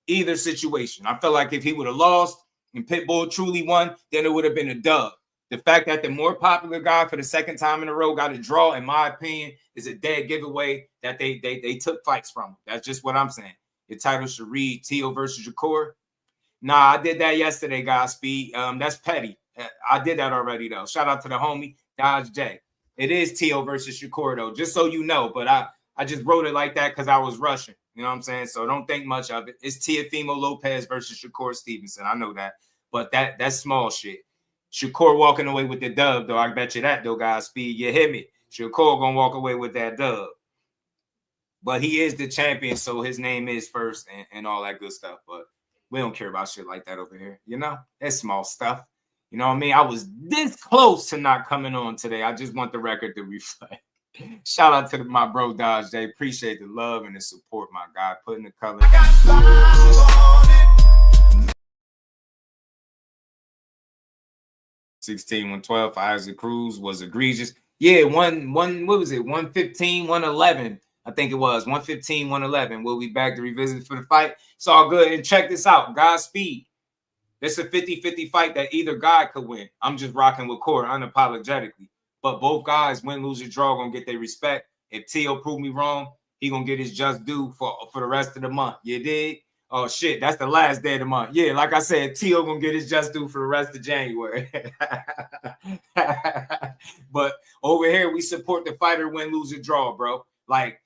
Either situation. I felt like if he would have lost and Pitbull truly won, then it would have been a dub. The fact that the more popular guy for the second time in a row got a draw, in my opinion, is a dead giveaway that they took fights from him. That's just what I'm saying. Your title should read Teo versus Shakur. Nah, I did that yesterday, Godspeed. That's petty. I did that already, though. Shout out to the homie, Dodge J. It is Teo versus Shakur, though, just so you know. But I just wrote it like that because I was rushing. You know what I'm saying? So don't think much of it. It's Teofimo Lopez versus Shakur Stevenson. I know that. But that's small shit. Shakur walking away with the dub, though. I bet you that, though, Godspeed. You hear me? Shakur going to walk away with that dub. But he is the champion, so his name is first and all that good stuff. But we don't care about shit like that over here. You know? That's small stuff. You know what I mean? I was this close to not coming on today. I just want the record to reflect. Shout out to my bro Dodge Day. Appreciate the love and the support, my guy. Putting the color. 16-112 for Isaac Cruz was egregious. Yeah, what was it? 115, 111. I think it was 115, 111. We'll be back to revisit for the fight. It's all good. And check this out. Godspeed. It's a 50-50 fight that either guy could win. I'm just rocking with Corey unapologetically. But both guys, win, lose, or draw, gonna get their respect. If Teo proved me wrong, he gonna get his just due for the rest of the month. You dig? Oh shit, that's the last day of the month. Yeah, like I said, Tio gonna get his just due for the rest of January. But over here, we support the fighter, win, lose, or draw, bro. Like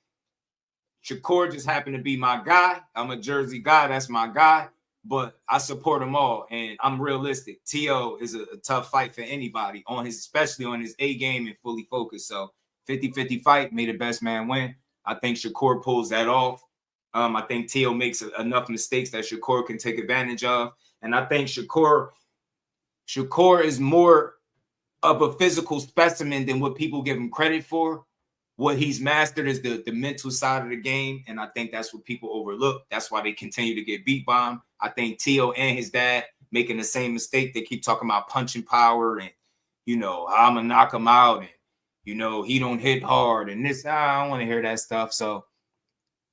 Shakur just happened to be my guy. I'm a Jersey guy, that's my guy. But I support them all, and I'm realistic. Tio is a tough fight for anybody, especially on his A game and fully focused. So 50-50 fight, may the best man win. I think Shakur pulls that off. I think Tio makes enough mistakes that Shakur can take advantage of. And I think Shakur is more of a physical specimen than what people give him credit for. What he's mastered is the mental side of the game, and I think that's what people overlook. That's why they continue to get beat by him. I think Tio and his dad making the same mistake. They keep talking about punching power and, I'm going to knock him out and, he don't hit hard and this. I don't want to hear that stuff. So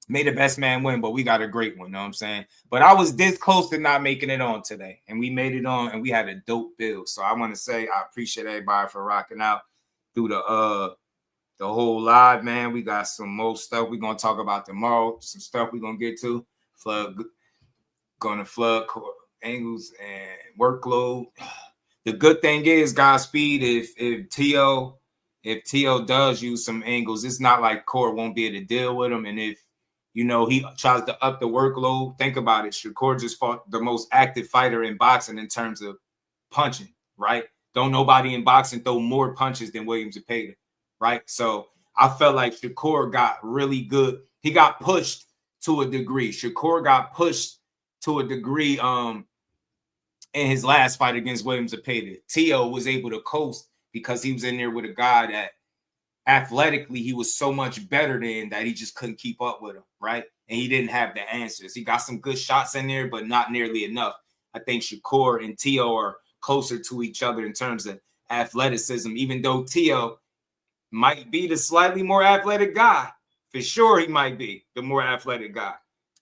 may the best man win, but we got a great one, know what I'm saying? But I was this close to not making it on today, and we made it on, and we had a dope build. So I want to say I appreciate everybody for rocking out through the whole live, man. We got some more stuff we're going to talk about tomorrow, some stuff we're going to get to. Going to flood angles and workload. The good thing is, Godspeed, if Tio does use some angles, it's not like Core won't be able to deal with him. And if, he tries to up the workload, think about it. Shakur just fought the most active fighter in boxing in terms of punching, right? Don't nobody in boxing throw more punches than William Zepeda, right? So I felt like Shakur got really good. He got pushed to a degree. Shakur got pushed to a degree in his last fight against William Zepeda. Tio was able to coast because he was in there with a guy that athletically he was so much better than that he just couldn't keep up with him, right? And he didn't have the answers. He got some good shots in there, but not nearly enough. I think Shakur and Tio are closer to each other in terms of athleticism, even though Tio might be the slightly more athletic guy. For sure, he might be the more athletic guy,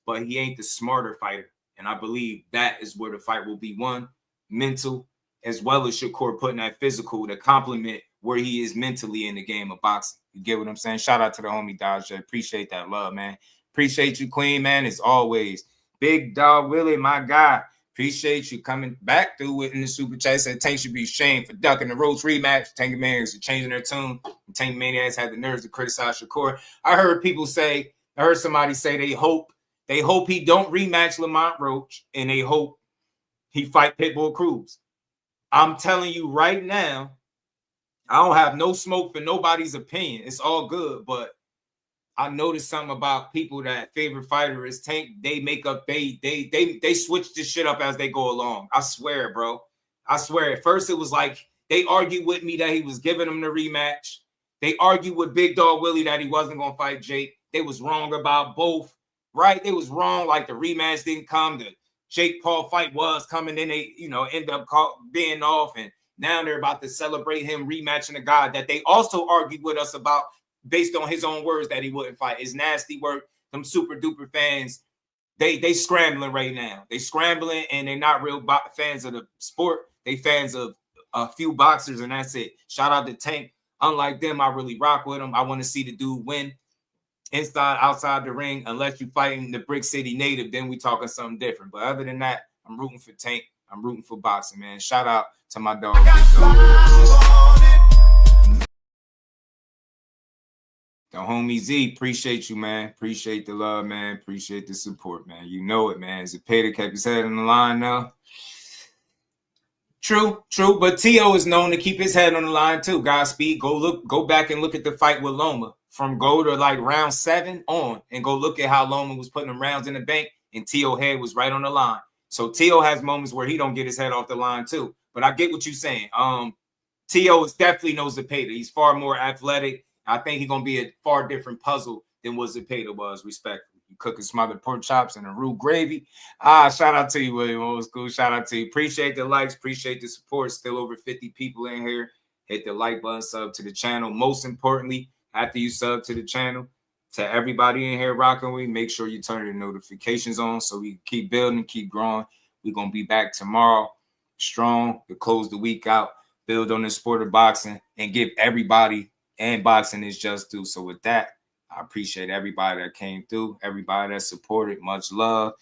but he ain't the smarter fighter. And I believe that is where the fight will be won, mental, as well as Shakur putting that physical to complement where he is mentally in the game of boxing. You get what I'm saying? Shout out to the homie Dodge. Appreciate that love, man. Appreciate you, Queen, man, as always. Big Dog Willie, my guy. Appreciate you coming back through it in the super chat. Said Tank should be shamed for ducking the Rhodes rematch. Tank Maniacs are changing their tune. And Tank Maniacs had the nerves to criticize Shakur. I heard somebody say they hope he don't rematch Lamont Roach, and they hope he fight Pitbull Cruz. I'm telling you right now, I don't have no smoke for nobody's opinion. It's all good, but I noticed something about people that favorite fighter is Tank. They make up, they switch this shit up as they go along. I swear, bro. I swear. At first, it was like they argued with me that he was giving him the rematch. They argued with Big Dog Willie that he wasn't gonna fight Jake. They was wrong about both, right? They was wrong. Like the rematch didn't come. The Jake Paul fight was coming. Then they, end up being off, and now they're about to celebrate him rematching a guy that they also argued with us about, based on his own words, that he wouldn't fight. It's nasty work. Them super duper fans, they scrambling right now. They scrambling, and they're not real fans of the sport. They fans of a few boxers, and that's it. Shout out to Tank. Unlike them, I really rock with him. I want to see the dude win inside, outside the ring. Unless you fighting the Brick City native, then we talking something different. But other than that, I'm rooting for Tank. I'm rooting for boxing, man. Shout out to my dog. The homie Z, appreciate you, man. Appreciate the love, man. Appreciate the support, man. You know it, man. Zepeda kept his head on the line now. True. But Tio is known to keep his head on the line too. Godspeed. Go back and look at the fight with Loma. From go to like round 7 on, and go look at how Loma was putting them rounds in the bank, and Tio head was right on the line. So Tio has moments where he don't get his head off the line too. But I get what you're saying. Tio is definitely knows Zepeda. He's far more athletic. I think he's gonna be a far different puzzle than what Zepeda was, respectfully. You cooking smothered pork chops and a roux gravy. Shout out to you, William Old School. Shout out to you. Appreciate the likes, appreciate the support. Still over 50 people in here. Hit the like button, sub to the channel. Most importantly, after you sub to the channel, to everybody in here rocking with, make sure you turn your notifications on so we keep building, keep growing. We're gonna be back tomorrow, strong, to close the week out, build on the sport of boxing, and give everybody and boxing is just due. So with that, I appreciate everybody that came through, everybody that supported. Much love.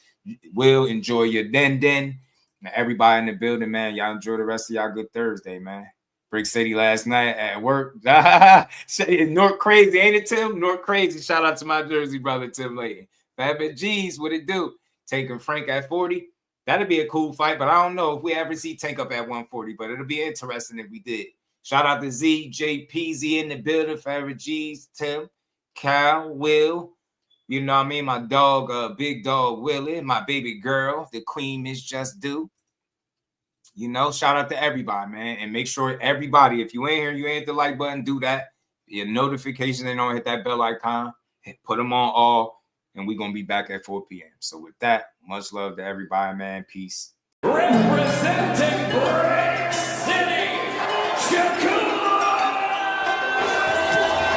Will, enjoy your den. Everybody in the building, man, y'all enjoy the rest of y'all good Thursday, man. Brick City last night at work. North Crazy, ain't it, Tim? North Crazy. Shout out to my Jersey brother, Tim Layton. Fabit G's, what it do? Taking Frank at 40. That'd be a cool fight, but I don't know if we ever see Tank up at 140, but it'll be interesting if we did. Shout out to Z, JPZ in the building, Fabit G's, Tim, Cal, Will. You know what I mean? My dog, big dog Willie, my baby girl, the queen Miss Just Do. You know, shout out to everybody, man. And make sure everybody, if you ain't here, you ain't hit the like button, do that. Your notifications, they don't hit that bell icon. Put them on all, and we're going to be back at 4 p.m. So with that, much love to everybody, man. Peace. Representing Brick City, Shakur.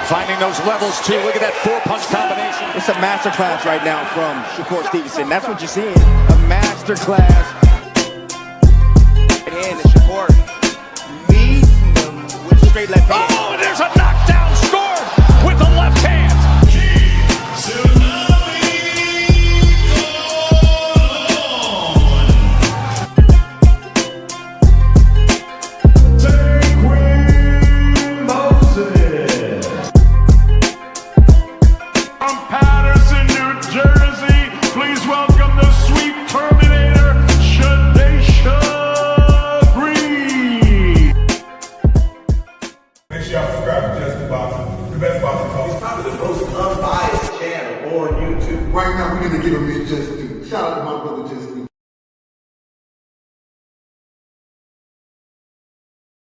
Finding those levels, too. Look at that four-punch combination. It's a masterclass right now from Shakur Stevenson. That's what you're seeing, a masterclass. And Shakur meeting them with a straight left hand. Oh, there's a knockdown scored with the left hand. Right now, we're going to give him his just due. Shout out to my brother Just